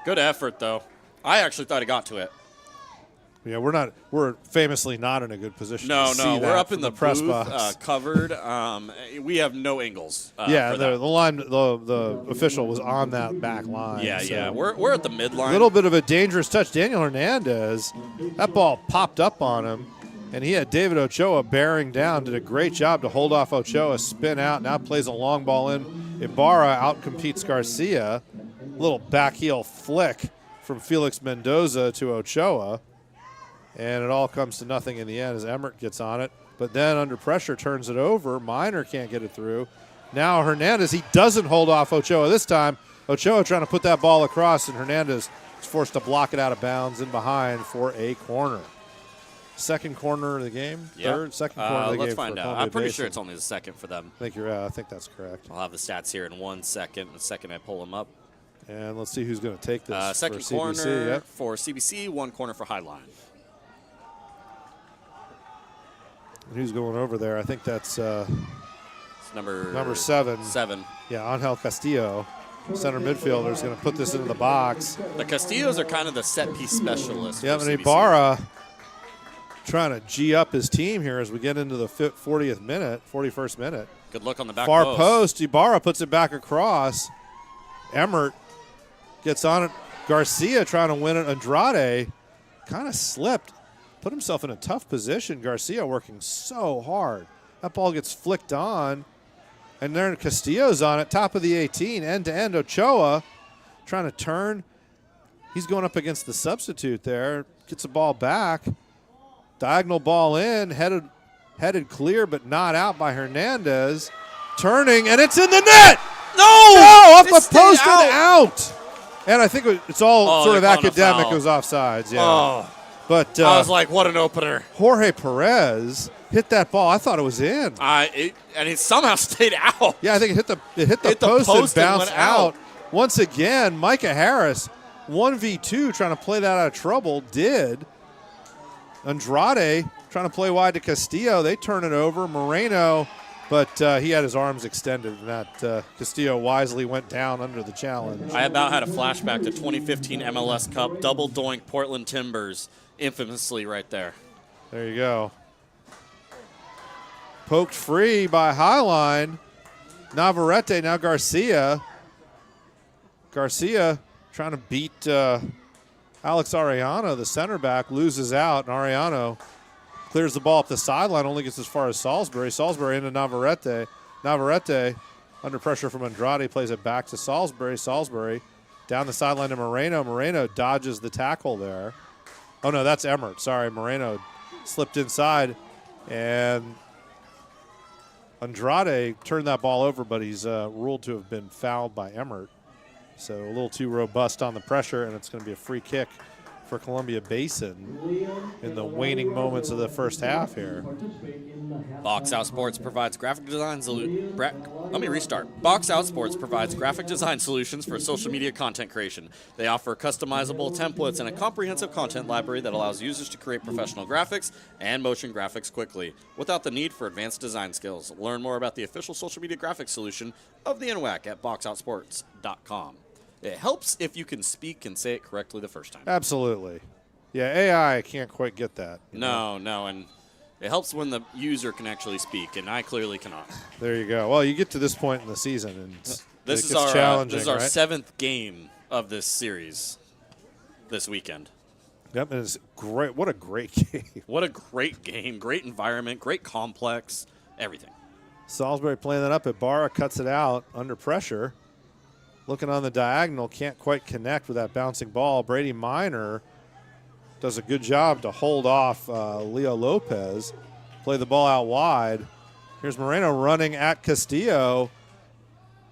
Good effort, though. I actually thought he got to it. Yeah, we're famously not in a good position. No, to see we're that up in from the press booth, box. covered. We have no angles. Yeah, for the that. line, the official was on that back line. Yeah, so. yeah. We're at the midline. A little bit of a dangerous touch. Daniel Hernandez, that ball popped up on him, and he had David Ochoa bearing down. Did a great job to hold off Ochoa, spin out, now plays a long ball in. Ibarra outcompetes Garcia. Little back heel flick from Felix Mendoza to Ochoa. And it all comes to nothing in the end as Emmert gets on it. but then under pressure turns it over. Minor can't get it through. Now Hernandez, he doesn't hold off Ochoa this time. Ochoa trying to put that ball across, and Hernandez is forced to block it out of bounds and behind for a corner. Second corner of the game? Second corner of the game. Let's find out. Columbia I'm pretty Basin. sure it's only the second for them. I think that's correct. I'll have the stats here in 1 second. The second I pull them up. And let's see who's going to take this. Second for CBC. corner Yep. for CBC, 1 corner for Highline. And who's going over there? I think that's It's number 7. 7. Yeah, Angel Castillo, center midfielder, is going to put this into the box. The Castillos are kind of the set piece specialists. Yeah, for and CBC. Ibarra trying to G up his team here as we get into the 41st minute. Good look on the back Far post. post. Ibarra puts it back across. Emmert gets on it. Garcia trying to win it. Andrade kind of slipped. Put himself in a tough position. Garcia working so hard. That ball gets flicked on. And there Castillo's on it. Top of the 18. End to end. Ochoa trying to turn. He's going up against the substitute there. Gets the ball back. Diagonal ball in. Headed clear but not out by Hernandez. Turning, and it's in the net! No! Off It the stayed post and out. And I think it's all sort of they're calling a academic. foul. It was offsides, yeah. Oh, But I was like, what an opener. Jorge Perez hit that ball. I thought it was in. And it somehow stayed out. Yeah, I think it hit the post and bounced out. Once again, Micah Harris, 1v2, trying to play that out of trouble, did. Andrade trying to play wide to Castillo. They turn it over. Moreno, but he had his arms extended, and that Castillo wisely went down under the challenge. I about had a flashback to 2015 MLS Cup, double doink Portland Timbers, infamously right there. There you go. Poked free by Highline. Navarrete, now Garcia. Garcia trying to beat Alex Arellano, the center back, loses out, and Arellano clears the ball up the sideline, only gets as far as Salisbury. Salisbury into Navarrete. Navarrete, under pressure from Andrade, plays it back to Salisbury. Salisbury down the sideline to Moreno. Moreno dodges the tackle there. Oh, no, that's Emmert. Sorry, Moreno slipped inside, and Andrade turned that ball over, but he's ruled to have been fouled by Emmert. So a little too robust on the pressure, and it's going to be a free kick for Columbia Basin in the waning moments of the first half here. Box Out Sports provides graphic design Let me restart. Box Out Sports provides graphic design solutions for social media content creation. They offer customizable templates and a comprehensive content library that allows users to create professional graphics and motion graphics quickly without the need for advanced design skills. Learn more about the official social media graphics solution of the NWAC at boxoutsports.com. It helps if you can speak and say it correctly the first time. Absolutely. Yeah, AI can't quite get that. No, and it helps when the user can actually speak, and I clearly cannot. There you go. Well, you get to this point in the season, and This it is gets challenging, this is our right? 7th game of this series this weekend. Yep, and it's great. What a great game. What a great game, great environment, great complex, everything. Salisbury playing that up. Ibarra cuts it out under pressure. Looking on the diagonal, can't quite connect with that bouncing ball. Brady Minor does a good job to hold off Leo Lopez. Play the ball out wide. Here's Moreno running at Castillo,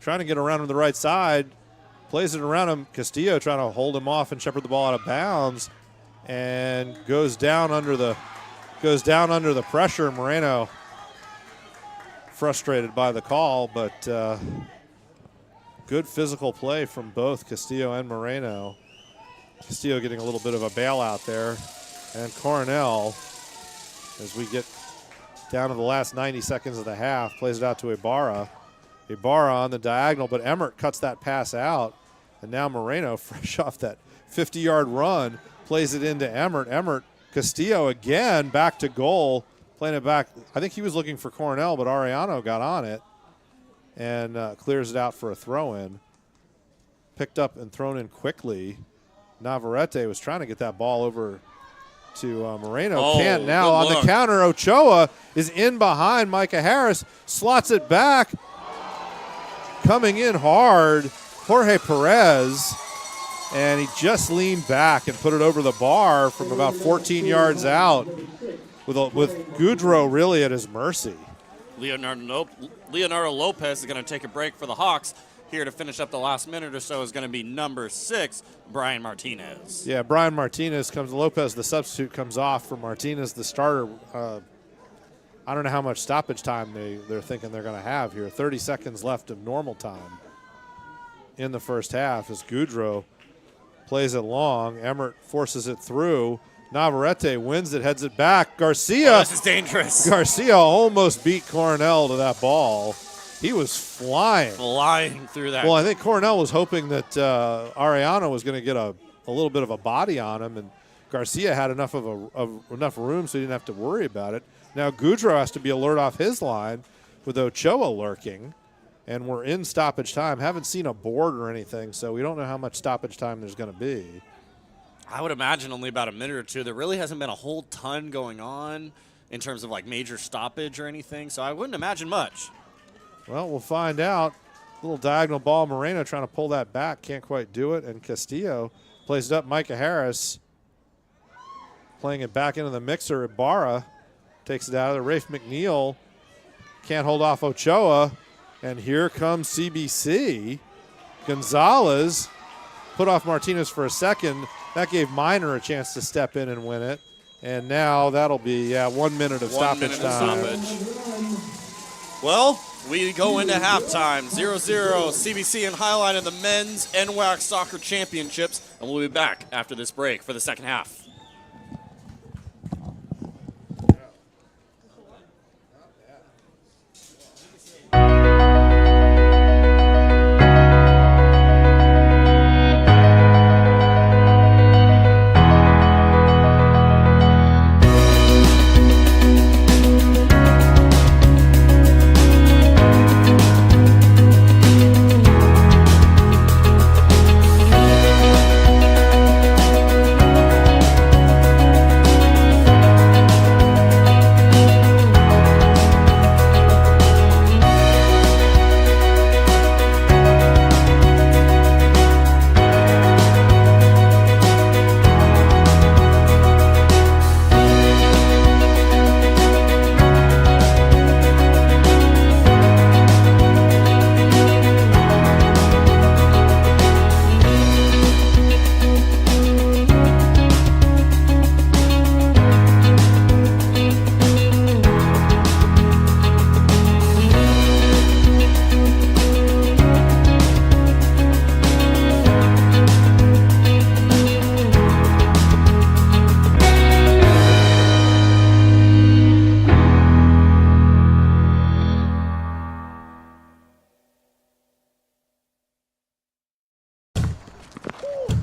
trying to get around him the right side. Plays it around him. Castillo trying to hold him off and shepherd the ball out of bounds, and goes down under the pressure. Moreno frustrated by the call, but good physical play from both Castillo and Moreno. Castillo getting a little bit of a bailout there. And Coronel, as we get down to the last 90 seconds of the half, plays it out to Ibarra. Ibarra on the diagonal, but Emmert cuts that pass out. And now Moreno, fresh off that 50-yard run, plays it into Emmert. Emmert, Castillo again, back to goal, playing it back. I think he was looking for Coronel, but Arellano got on it and clears it out for a throw-in. Picked up and thrown in quickly. Navarrete was trying to get that ball over to Moreno. Can't now. On the counter, Ochoa is in behind Micah Harris. Slots it back. Coming in hard, Jorge Perez. And he just leaned back and put it over the bar from about 14 yards out. with Goudreau really at his mercy. Leonardo Lopez is going to take a break for the Hawks. Here to finish up the last minute or so is going to be number 6, Brian Martinez. Yeah, Brian Martinez comes. Lopez, the substitute, comes off for Martinez, the starter. I don't know how much stoppage time they're thinking they're going to have here. 30 seconds left of normal time in the first half as Goudreau plays it long. Emmert forces it through. Navarrete wins it, heads it back. Garcia. Oh, this is dangerous. Garcia almost beat Cornell to that ball. He was flying Through that. Well, I think Cornell was hoping that Ariano was going to get a little bit of a body on him, and Garcia had enough enough room so he didn't have to worry about it. Now Goudreau has to be alert off his line with Ochoa lurking, and we're in stoppage time. Haven't seen a board or anything, so we don't know how much stoppage time there's going to be. I would imagine only about a minute or two. There really hasn't been a whole ton going on in terms of like major stoppage or anything, so I wouldn't imagine much. Well, we'll find out. Little diagonal ball. Moreno trying to pull that back. Can't quite do it. And Castillo plays it up. Micah Harris playing it back into the mixer. Ibarra takes it out of there. Rafe McNeil can't hold off Ochoa. And here comes CBC. Gonzalez put off Martinez for a second. That gave Minor a chance to step in and win it. And now that'll be, 1 minute of stoppage time. Well, we go into halftime. 0-0, CBC and Highline in the men's NWAC Soccer Championships. And we'll be back after this break for the second half.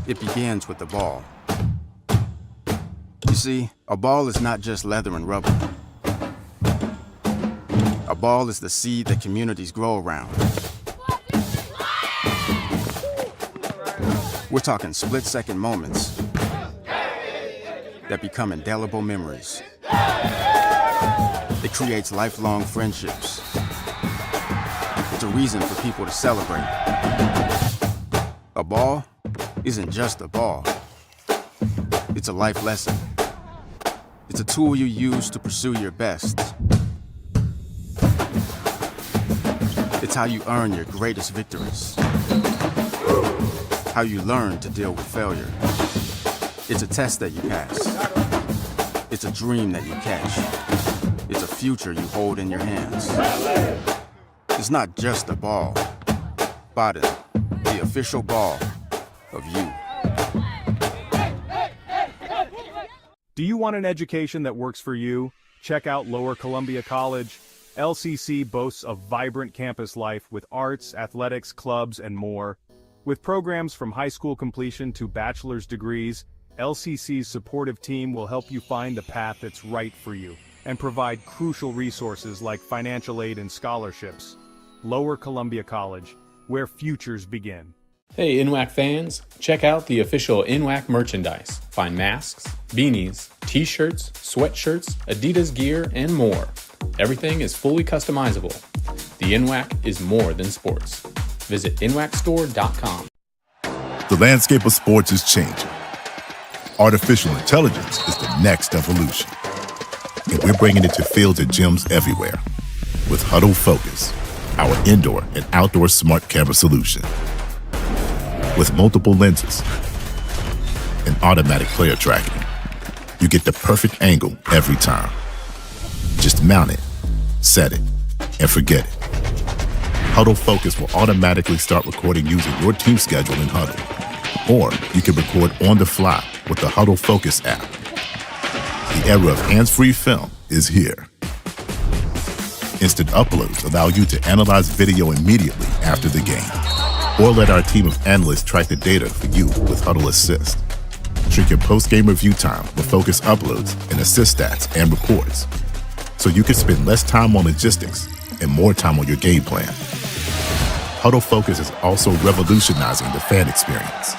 It begins with the ball. You see, a ball is not just leather and rubber. A ball is the seed that communities grow around. We're talking split-second moments that become indelible memories. It creates lifelong friendships. It's a reason for people to celebrate. A ball isn't just a ball. It's a life lesson. It's a tool you use to pursue your best. It's how you earn your greatest victories. How you learn to deal with failure. It's a test that you pass. It's a dream that you catch. It's a future you hold in your hands. It's not just a ball. Basin, the official ball of you. Do you want an education that works for you? Check out Lower Columbia College. LCC boasts a vibrant campus life with arts, athletics, clubs, and more. With programs from high school completion to bachelor's degrees, LCC's supportive team will help you find the path that's right for you and provide crucial resources like financial aid and scholarships. Lower Columbia College, where futures begin. Hey NWAC fans, check out the official NWAC merchandise. Find masks, beanies, t-shirts, sweatshirts, Adidas gear, and more. Everything is fully customizable. The NWAC is more than sports. Visit NWACstore.com. The landscape of sports is changing. Artificial intelligence is the next evolution. and we're bringing it to fields and gyms everywhere. With Huddle Focus, our indoor and outdoor smart camera solution. With multiple lenses and automatic player tracking, you get the perfect angle every time. Just mount it, set it, and forget it. Huddle Focus will automatically start recording using your team schedule in Huddle. Or you can record on the fly with the Huddle Focus app. The era of hands-free film is here. Instant uploads allow you to analyze video immediately after the game. Or let our team of analysts track the data for you with Huddle Assist. Shrink your post-game review time with Focus uploads and assist stats and reports, so you can spend less time on logistics and more time on your game plan. Huddle Focus is also revolutionizing the fan experience.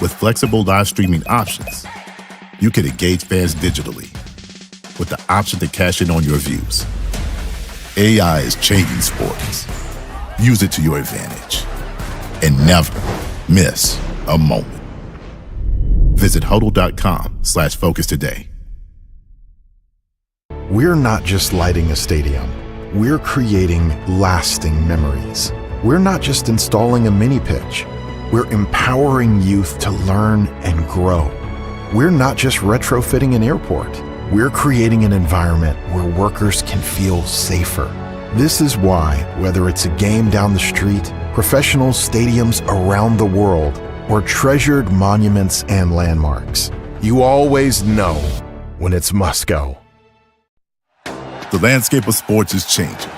With flexible live streaming options, you can engage fans digitally with the option to cash in on your views. AI is changing sports. Use it to your advantage and never miss a moment. Visit huddle.com/focus today. We're not just lighting a stadium. We're creating lasting memories. We're not just installing a mini pitch. We're empowering youth to learn and grow. We're not just retrofitting an airport. We're creating an environment where workers can feel safer. This is why, whether it's a game down the street, professional stadiums around the world, or treasured monuments and landmarks, you always know when it's must go. The landscape of sports is changing.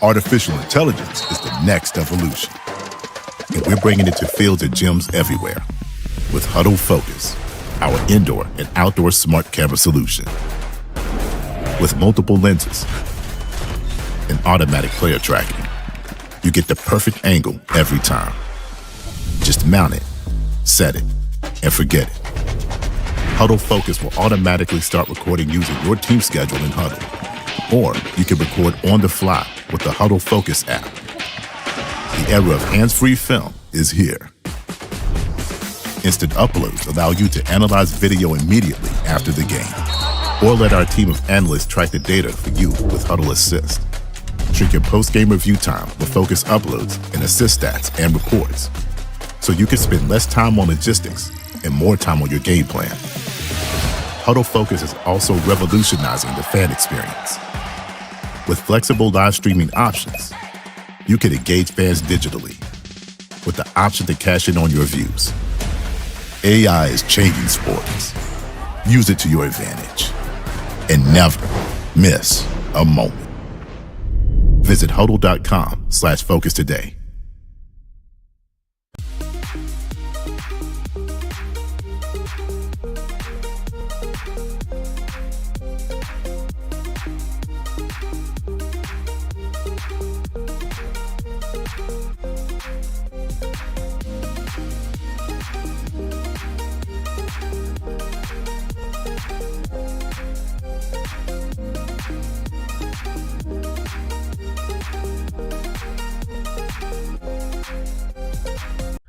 Artificial intelligence is the next evolution. And we're bringing it to fields and gyms everywhere. With Huddle Focus, our indoor and outdoor smart camera solution. With multiple lenses and automatic player tracking, you get the perfect angle every time. Just mount it, set it, and forget it. Huddle Focus will automatically start recording using your team schedule in Huddle. Or you can record on the fly with the Huddle Focus app. The era of hands-free film is here. Instant uploads allow you to analyze video immediately after the game. Or let our team of analysts track the data for you with Huddle Assist. Shrink your post-game review time with Focus uploads and assist stats and reports, so you can spend less time on logistics and more time on your game plan. Huddle Focus is also revolutionizing the fan experience. With flexible live streaming options, you can engage fans digitally with the option to cash in on your views. AI is changing sports. Use it to your advantage and never miss a moment. Visit huddle.com/focus today.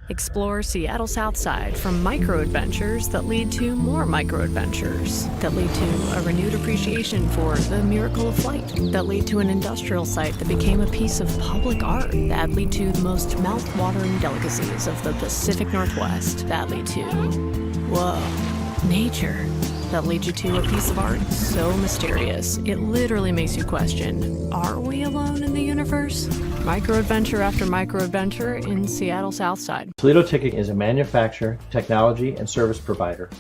Explore Seattle Southside from micro-adventures that lead to more micro-adventures, that lead to a renewed appreciation for the miracle of flight, that lead to an industrial site that became a piece of public art, that lead to the most mouth-watering delicacies of the Pacific Northwest, that lead to, whoa, nature, that lead you to a piece of art so mysterious, it literally makes you question, are we alone in the universe? Micro-adventure after micro-adventure in Seattle Southside. Toledo Ticketing is a manufacturer, technology, and service provider,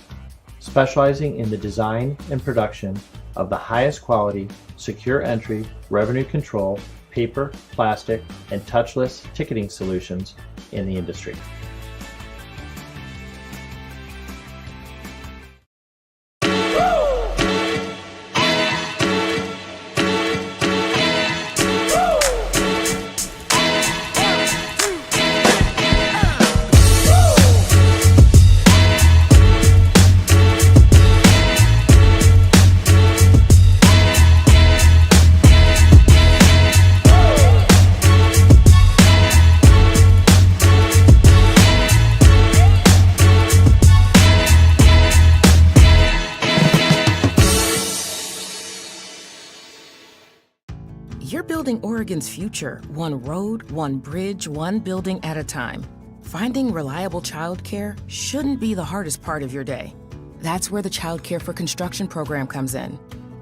specializing in the design and production of the highest quality, secure entry, revenue control, paper, plastic, and touchless ticketing solutions in the industry. You're building Oregon's future, one road, one bridge, one building at a time. Finding reliable childcare shouldn't be the hardest part of your day. That's where the Child Care for Construction program comes in.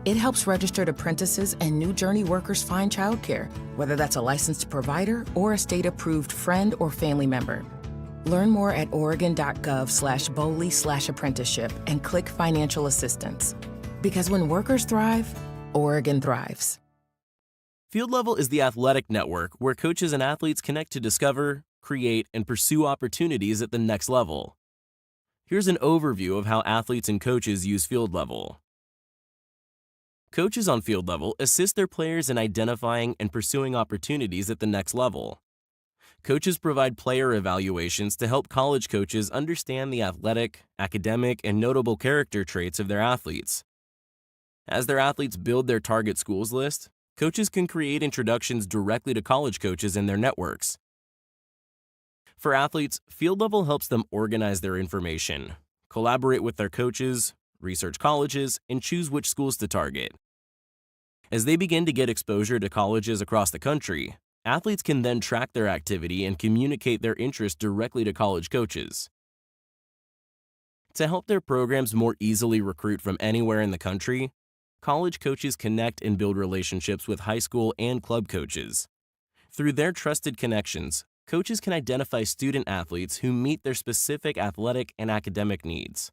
It helps registered apprentices and New Journey workers find childcare, whether that's a licensed provider or a state-approved friend or family member. Learn more at oregon.gov/BOLI/apprenticeship and click financial assistance. Because when workers thrive, Oregon thrives. Field Level is the athletic network where coaches and athletes connect to discover, create, and pursue opportunities at the next level. Here's an overview of how athletes and coaches use Field Level. Coaches on Field Level assist their players in identifying and pursuing opportunities at the next level. Coaches provide player evaluations to help college coaches understand the athletic, academic, and notable character traits of their athletes. As their athletes build their target schools list, coaches can create introductions directly to college coaches in their networks. For athletes, Field Level helps them organize their information, collaborate with their coaches, research colleges, and choose which schools to target. As they begin to get exposure to colleges across the country, athletes can then track their activity and communicate their interest directly to college coaches. To help their programs more easily recruit from anywhere in the country, college coaches connect and build relationships with high school and club coaches. Through their trusted connections, coaches can identify student athletes who meet their specific athletic and academic needs.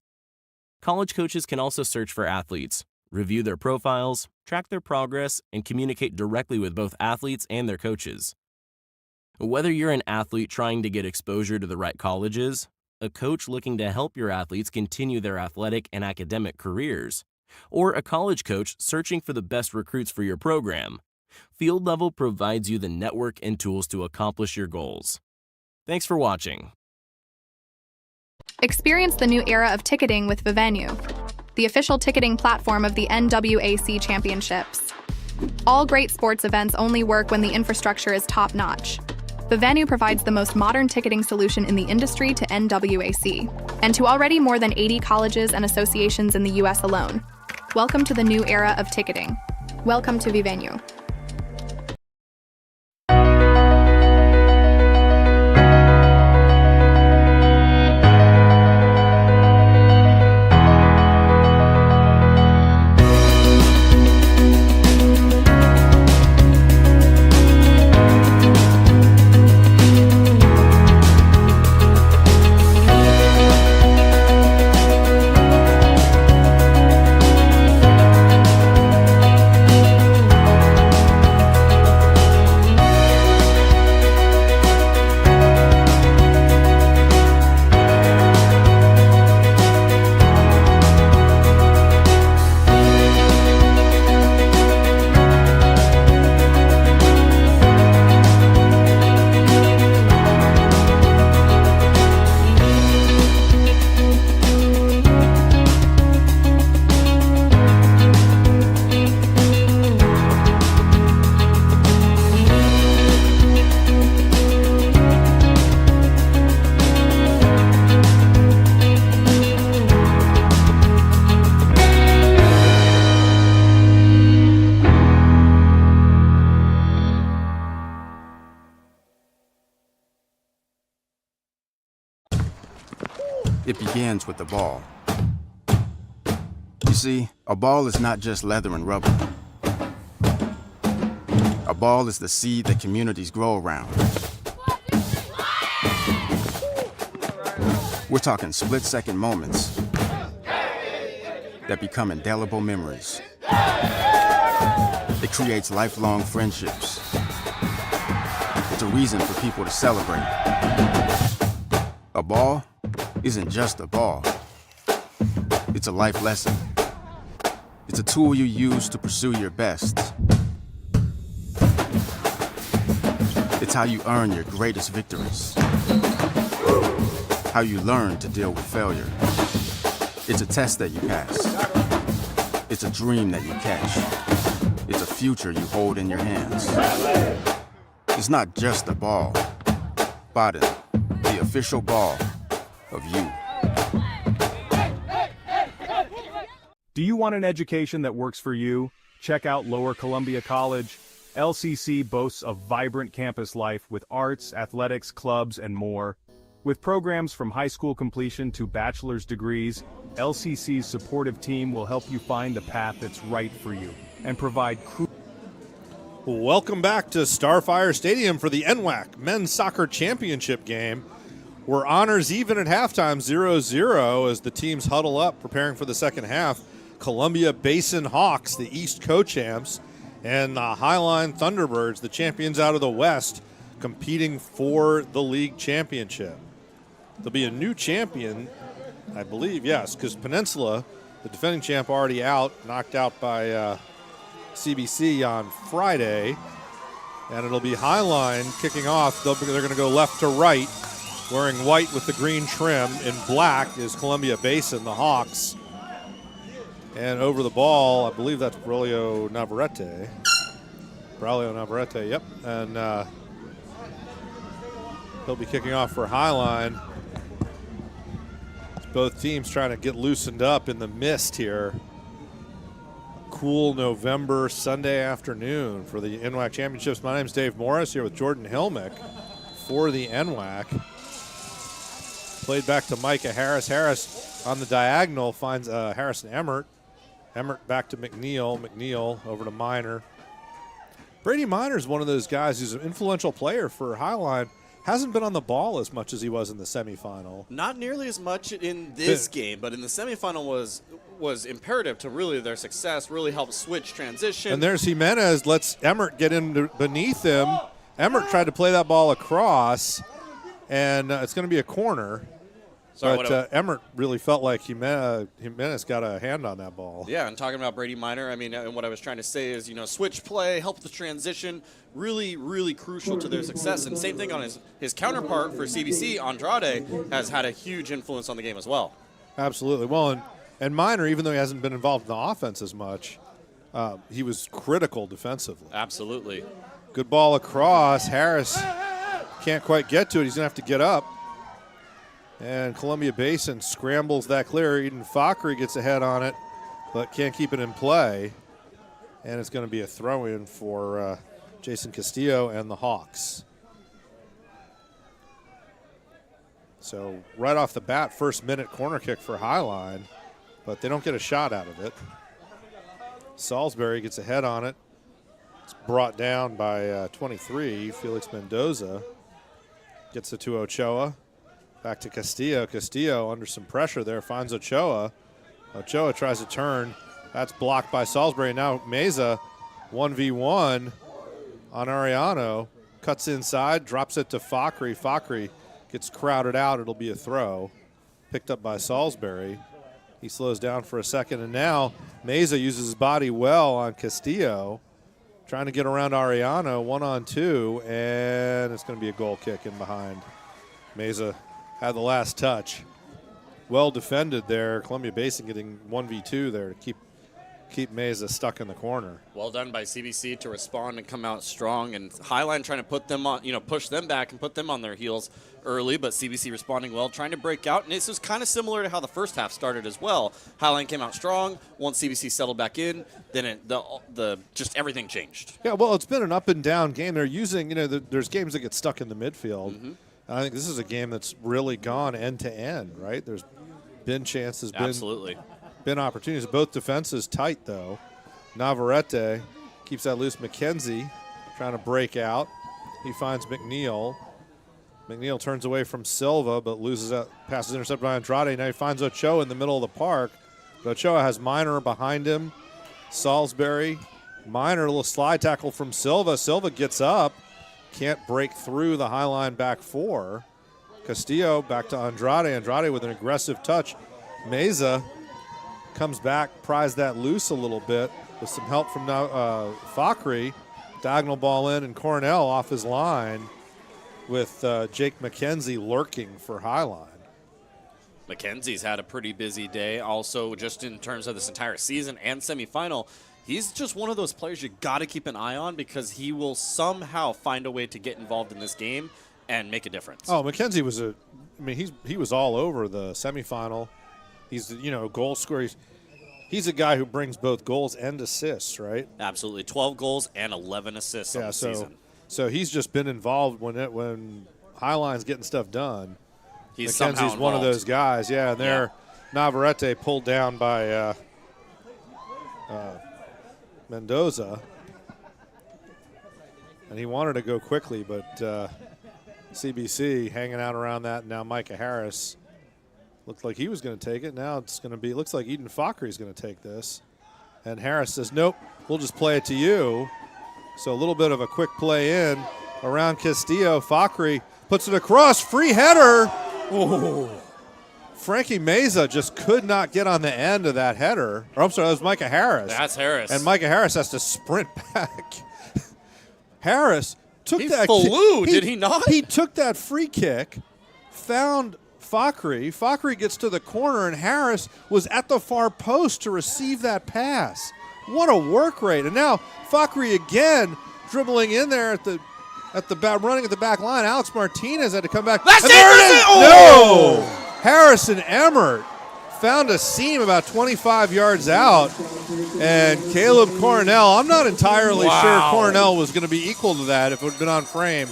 College coaches can also search for athletes, review their profiles, track their progress, and communicate directly with both athletes and their coaches. Whether you're an athlete trying to get exposure to the right colleges, a coach looking to help your athletes continue their athletic and academic careers, or a college coach searching for the best recruits for your program, Field Level provides you the network and tools to accomplish your goals. Thanks for watching. Experience the new era of ticketing with Vivenue, the official ticketing platform of the NWAC Championships. All great sports events only work when the infrastructure is top-notch. Vivenue provides the most modern ticketing solution in the industry to NWAC, and to already more than 80 colleges and associations in the U.S. alone. Welcome to the new era of ticketing. Welcome to Vivenue. It begins with the ball. You see, a ball is not just leather and rubber. A ball is the seed that communities grow around. We're talking split-second moments that become indelible memories. It creates lifelong friendships. It's a reason for people to celebrate. A ball isn't just a ball. It's a life lesson. It's a tool you use to pursue your best. It's how you earn your greatest victories. How you learn to deal with failure. It's a test that you pass. It's a dream that you catch. It's a future you hold in your hands. It's not just a ball. Basin, the official ball of you. Do you want an education that works for you? Check out Lower Columbia College. LCC boasts a vibrant campus life with arts, athletics, clubs, and more. With programs from high school completion to bachelor's degrees, LCC's supportive team will help you find the path that's right for you and provide Welcome back to Starfire Stadium for the NWAC Men's Soccer Championship game. Where honors even at halftime, 0-0 as the teams huddle up preparing for the second half. Columbia Basin Hawks, the East co-champs, and the Highline Thunderbirds, the champions out of the West, competing for the league championship. There'll be a new champion, I believe, yes, because Peninsula, the defending champ, already out, knocked out by CBC on Friday. And it'll be Highline kicking off. They're going to go left to right, wearing white with the green trim. In black is Columbia Basin, the Hawks. And over the ball, I believe that's Braulio Navarrete. Yep. And he'll be kicking off for Highline. Both teams trying to get loosened up in the mist here. Cool November Sunday afternoon for the NWAC Championships. My name's Dave Morris here with Jordan Hilmick for the NWAC. Played back to Micah Harris. Harris on the diagonal finds Harrison Emmert. Emmert back to McNeil. McNeil over to Minor. Brady Minor's one of those guys who's an influential player for Highline. Hasn't been on the ball as much as he was in the semifinal. Not nearly as much in this game, but in the semifinal was imperative to really their success, really help switch transition. And there's Jimenez, lets Emmert get in beneath him. Emmert tried to play that ball across, and it's going to be a corner. But Emmert really felt like Jimenez got a hand on that ball. Yeah, and talking about Brady Minor, I mean, what I was trying to say is, switch play, help the transition, really, really crucial to their success. And same thing on his counterpart for CBC, Andrade, has had a huge influence on the game as well. Absolutely. Well, and Minor, even though he hasn't been involved in the offense as much, he was critical defensively. Absolutely. Good ball across. Harris can't quite get to it. He's going to have to get up. And Columbia Basin scrambles that clear. Eden Fakri gets ahead on it, but can't keep it in play. And it's going to be a throw-in for Jason Castillo and the Hawks. So right off the bat, first minute corner kick for Highline, but they don't get a shot out of it. Salisbury gets ahead on it. It's brought down by 23, Felix Mendoza. Gets it to Ochoa. Back to Castillo. Castillo under some pressure there, finds Ochoa. Ochoa tries to turn. That's blocked by Salisbury. Now Meza, 1v1 on Ariano. Cuts inside, drops it to Fakri. Fakri gets crowded out. It'll be a throw. Picked up by Salisbury. He slows down for a second, and now Meza uses his body well on Castillo. Trying to get around Ariano, 1-on-2, and it's going to be a goal kick in behind. Meza had the last touch. Well defended there. Columbia Basin getting 1v2 there to keep Meza stuck in the corner. Well done by CBC to respond and come out strong, and Highline trying to put them on, push them back and put them on their heels early, but CBC responding well, trying to break out, and this was kind of similar to how the first half started as well. Highline came out strong. Once CBC settled back in, then just everything changed. Yeah, well, it's been an up and down game. They're using, there's games that get stuck in the midfield. Mm-hmm. I think this is a game that's really gone end to end, right? There's been chances, been opportunities. Both defenses tight, though. Navarrete keeps that loose. McKenzie trying to break out. He finds McNeil. McNeil turns away from Silva, but loses out. Passes intercepted by Andrade. Now he finds Ochoa in the middle of the park. But Ochoa has Minor behind him. Salisbury. Minor, a little slide tackle from Silva. Silva gets up. Can't break through the Highline back four. Castillo back to Andrade. Andrade with an aggressive touch. Meza comes back, pries that loose a little bit with some help from Fakri. Diagonal ball in, and Cornell off his line with Jake McKenzie lurking for Highline. McKenzie's had a pretty busy day also just in terms of this entire season and semifinal. He's just one of those players you got to keep an eye on because he will somehow find a way to get involved in this game and make a difference. Oh, McKenzie was he was all over the semifinal. He's goal scorer. he's a guy who brings both goals and assists, right? Absolutely. 12 goals and 11 assists on the season. So he's just been involved when Highline's getting stuff done. He's Mackenzie's somehow one of involved. those guys. Yeah, and there, Navarrete pulled down by Mendoza. And he wanted to go quickly, but CBC hanging out around that. Now Micah Harris looked like he was going to take it. Now it's going to be, looks like Eden Fakhri is going to take this. And Harris says, nope, we'll just play it to you. So a little bit of a quick play in around Castillo. Fakhri puts it across, free header. Ooh. Frankie Meza just could not get on the end of that header. Or I'm sorry, that was Micah Harris. That's Harris. And Micah Harris has to sprint back. Harris took He that. flew, did he not? He took that free kick, found Fakhri. Fakhri gets to the corner, and Harris was at the far post to receive that pass. What a work rate! And now Fakhri again dribbling in there running at the back line. Alex Martinez had to come back. That's and there it is. Oh! No, Harrison Emmert found a seam about 25 yards out, and Caleb Coronel, I'm not entirely sure Coronel was going to be equal to that if it had been on frame.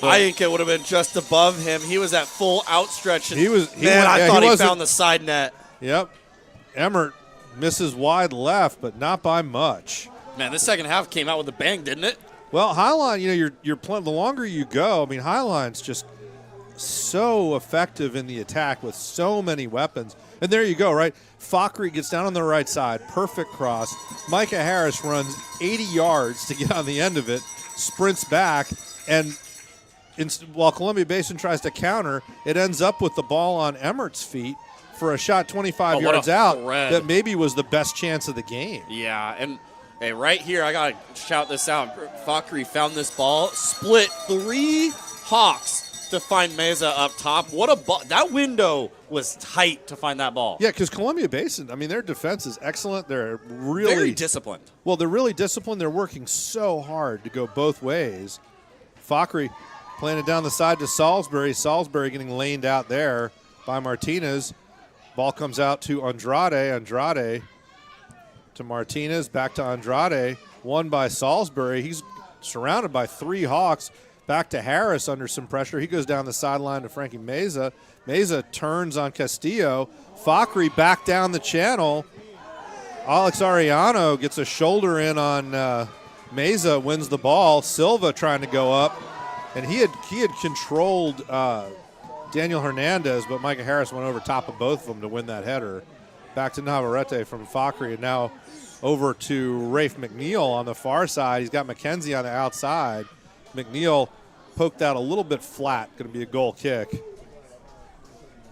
I think it would have been just above him. He was at full outstretch. And I thought he found the side net. Yep. Emmert misses wide left, but not by much. Man, the second half came out with a bang, didn't it? Well, Highline, you're playing. The longer you go, I mean, Highline's just so effective in the attack with so many weapons. And there you go, right? Fakhri gets down on the right side, perfect cross. Micah Harris runs 80 yards to get on the end of it, sprints back, and while Columbia Basin tries to counter, it ends up with the ball on Emmert's feet for a shot 25 yards out that maybe was the best chance of the game. Yeah, and hey, right here, I got to shout this out. Fakhri found this ball, split 3 Hawks to find Meza up top. What a ball. That window was tight to find that ball. Yeah, because Columbia Basin, I mean, their defense is excellent. They're really very disciplined. Well, they're really disciplined. They're working so hard to go both ways. Fakhri playing it down the side to Salisbury. Salisbury getting laned out there by Martinez. Ball comes out to Andrade. Andrade to Martinez. Back to Andrade. Won by Salisbury. He's surrounded by 3 Hawks. Back to Harris under some pressure. He goes down the sideline to Frankie Meza. Meza turns on Castillo. Fakhri back down the channel. Alex Arellano gets a shoulder in on Meza, wins the ball. Silva trying to go up. And he had controlled Daniel Hernandez, but Micah Harris went over top of both of them to win that header. Back to Navarrete from Fakhri, and now over to Rafe McNeil on the far side. He's got Mackenzie on the outside. McNeil poked out a little bit flat, going to be a goal kick.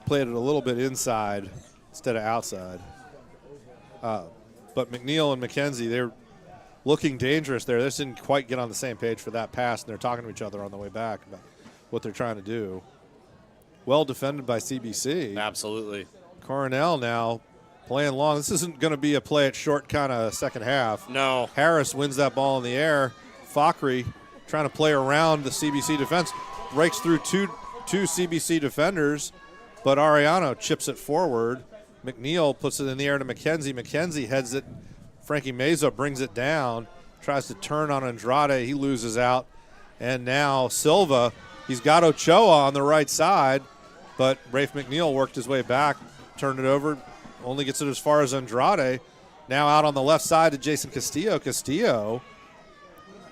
Played it a little bit inside instead of outside. But McNeil and Mackenzie, they're looking dangerous there. They just didn't quite get on the same page for that pass, and they're talking to each other on the way back about what they're trying to do. Well defended by CBC. Absolutely. Coronel now playing long. This isn't going to be a play it short kind of second half. No. Harris wins that ball in the air. Fakhri trying to play around the CBC defense. Breaks through two CBC defenders, but Arellano chips it forward. McNeil puts it in the air to Mackenzie. Mackenzie heads it. Frankie Meza brings it down. Tries to turn on Andrade. He loses out. And now Silva, he's got Ochoa on the right side, but Rafe McNeil worked his way back, turned it over, only gets it as far as Andrade. Now out on the left side to Jason Castillo. Castillo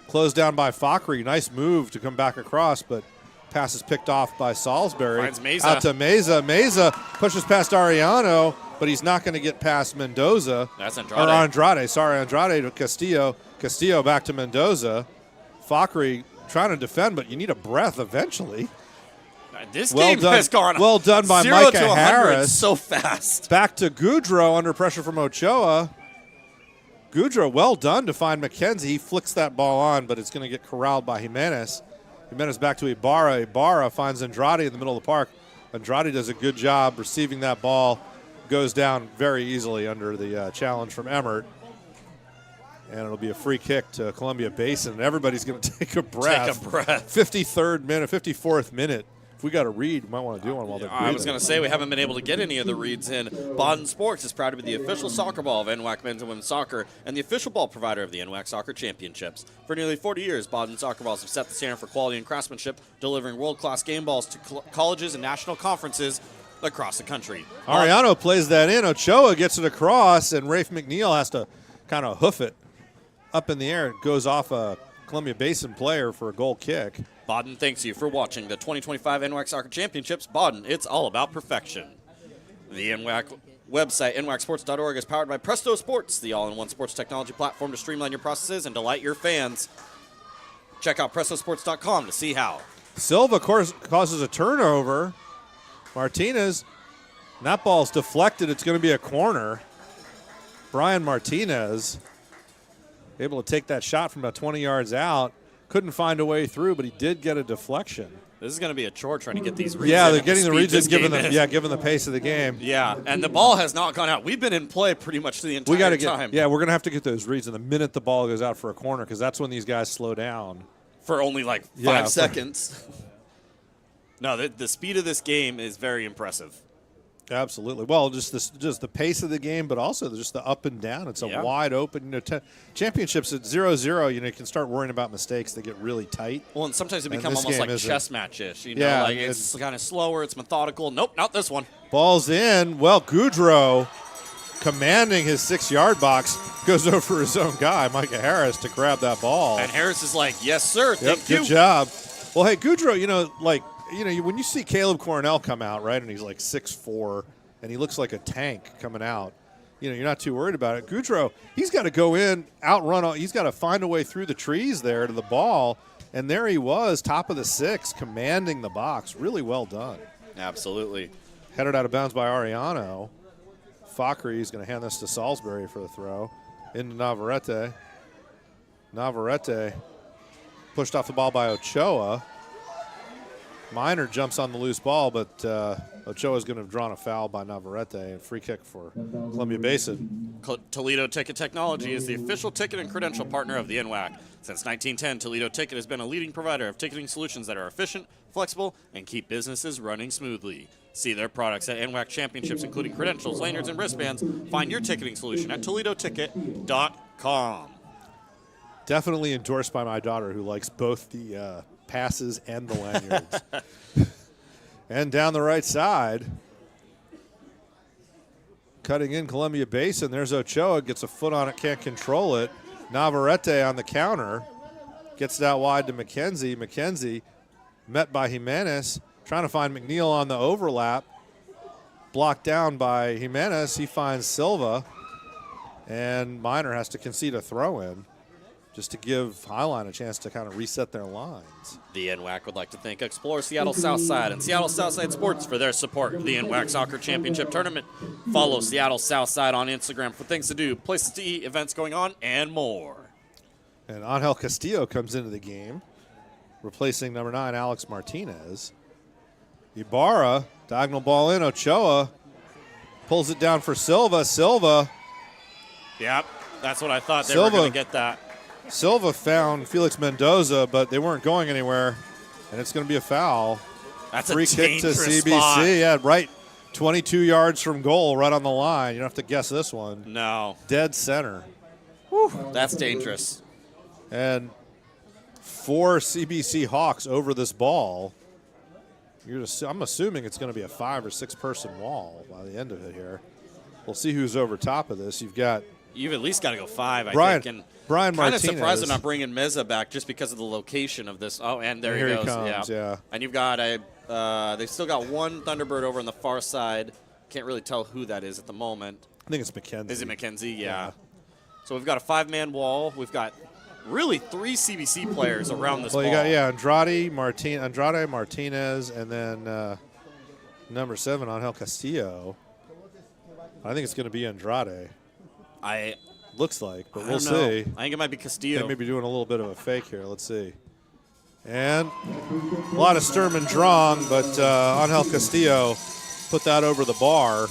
closed down by Fakhri. Nice move to come back across, but pass is picked off by Salisbury. Finds Meza. Out to Meza. Meza pushes past Arellano, but he's not going to get past Mendoza. That's Andrade. Or Andrade. Sorry, Andrade to Castillo. Castillo back to Mendoza. Fakhri trying to defend, but you need a breath eventually. This game has gone well done by 0 Micah to 100 Harris. so fast. Back to Goudreau under pressure from Ochoa. Goudreau, well done to find Mackenzie. He flicks that ball on, but it's going to get corralled by Jimenez. Jimenez back to Ibarra. Ibarra finds Andrade in the middle of the park. Andrade does a good job receiving that ball. Goes down very easily under the challenge from Emmert. And it'll be a free kick to Columbia Basin. And everybody's going to take a breath. Take a breath. 54th minute. we got a read, we might want to do one while they're breathing. I was going to say we haven't been able to get any of the reads in. Baden Sports is proud to be the official soccer ball of NWAC men's and women's soccer and the official ball provider of the NWAC Soccer Championships. For nearly 40 years, Baden soccer balls have set the standard for quality and craftsmanship, delivering world-class game balls to colleges and national conferences across the country. Ariano plays that in. Ochoa gets it across, and Rafe McNeil has to kind of hoof it up in the air. It goes off a Columbia Basin player for a goal kick. Baden thanks you for watching the 2025 NWAC Soccer Championships. Baden, it's all about perfection. The NWAC website, nwacsports.org, is powered by Presto Sports, the all-in-one sports technology platform to streamline your processes and delight your fans. Check out prestosports.com to see how. Silva, of course, causes a turnover. Martinez, and that ball's deflected. It's going to be a corner. Brian Martinez able to take that shot from about 20 yards out. Couldn't find a way through, but he did get a deflection. This is going to be a chore trying to get these reads. Yeah, they're getting the reads in, given the pace of the game. Yeah, and the ball has not gone out. We've been in play pretty much the entire time. Yeah, we're going to have to get those reads in the minute the ball goes out for a corner, because that's when these guys slow down. For only like 5 seconds. No, the speed of this game is very impressive. Absolutely. Well, just the pace of the game, but also just the up and down. It's a wide open. Championships at 0-0. You can start worrying about mistakes. They get really tight. Well, and sometimes it becomes almost like chess match-ish. Like it's kind of slower. It's methodical. Nope, not this one. Ball's in. Well, Goudreau, commanding his 6-yard box, goes over his own guy, Micah Harris, to grab that ball. And Harris is like, "Yes, sir. Thank you." Good job. Well, hey, Goudreau, when you see Caleb Cornell come out, right, and he's like 6'4", and he looks like a tank coming out, you're not too worried about it. Goudreau, he's got to go in, outrun, he's got to find a way through the trees there to the ball, and there he was, top of the 6, commanding the box. Really well done. Absolutely. Headed out of bounds by Ariano. Fakri is going to hand this to Salisbury for the throw. Into Navarrete. Navarrete pushed off the ball by Ochoa. Minor jumps on the loose ball, but Ochoa is going to have drawn a foul by Navarrete. And free kick for Columbia Basin. Toledo Ticket Technology is the official ticket and credential partner of the NWAC. Since 1910, Toledo Ticket has been a leading provider of ticketing solutions that are efficient, flexible, and keep businesses running smoothly. See their products at NWAC Championships, including credentials, lanyards, and wristbands. Find your ticketing solution at ToledoTicket.com. Definitely endorsed by my daughter, who likes both the passes and the lanyards. And down the right side, cutting in Columbia Basin, there's Ochoa, gets a foot on it, can't control it. Navarrete on the counter, gets it out wide to McKenzie. McKenzie met by Jimenez, trying to find McNeil on the overlap. Blocked down by Jimenez. He finds Silva, and Minor has to concede a throw-in, just to give Highline a chance to kind of reset their lines. The NWAC would like to thank Explore Seattle Southside and Seattle Southside Sports for their support of the NWAC Soccer Championship Tournament. Follow Seattle Southside on Instagram for things to do, places to eat, events going on, and more. And Angel Castillo comes into the game, replacing number 9, Alex Martinez. Ibarra, diagonal ball in. Ochoa pulls it down for Silva. Silva. Yep, that's what I thought. They were going to get that. Silva found Felix Mendoza, but they weren't going anywhere, and it's going to be a foul. That's free a kick to dangerous CBC. spot. Yeah, right, 22 yards from goal, right on the line. You don't have to guess this one. No. Dead center. Whew, that's dangerous. And 4 CBC Hawks over this ball. I'm assuming it's going to be a 5 or 6 person wall by the end of it here. We'll see who's over top of this. You've at least got to go 5, I think. And Brian Martinez. Kind of surprised they're not bringing Meza back just because of the location of this. Oh, and there he goes. Comes, yeah. And you've got they've still got one Thunderbird over on the far side. Can't really tell who that is at the moment. I think it's McKenzie. Is it McKenzie? Yeah. So we've got a 5-man wall. We've got really 3 CBC players around this ball. You got, Andrade, Martinez, and then number 7, Angel Castillo. I think it's going to be Andrade. Looks like, but we'll see. I think it might be Castillo. They may be doing a little bit of a fake here. Let's see. And a lot of Sturm and Drang, but Angel Castillo put that over the bar.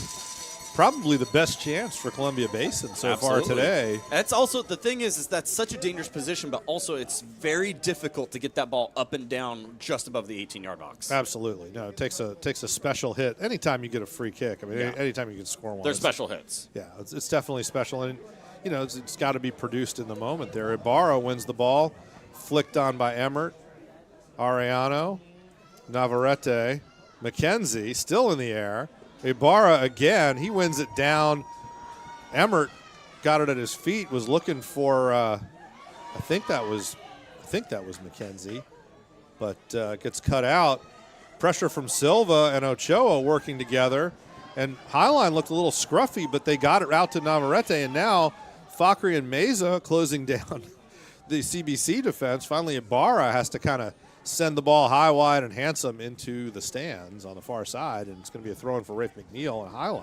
probably the best chance for Columbia Basin so far today. That's also the thing is that's such a dangerous position, but also it's very difficult to get that ball up and down just above the 18-yard box. Absolutely. No, it takes a special hit. Anytime you get a free kick, I mean, anytime you can score one. They're special hits. Yeah, it's definitely special. And, you know, it's got to be produced in the moment there. Ibarra wins the ball, flicked on by Emmert, Arellano, Navarrete, McKenzie still in the air. Ibarra again, he wins it down. Emmert got it at his feet, was looking for I think that was McKenzie, but gets cut out. Pressure from Silva and Ochoa working together, and Highline looked a little scruffy, but they got it out to Navarrete, and now Fakri and Meza closing down the CBC defense. Finally, Ibarra has to kind of send the ball high, wide, and handsome into the stands on the far side, and it's going to be a throw-in for Rafe McNeil and Highline.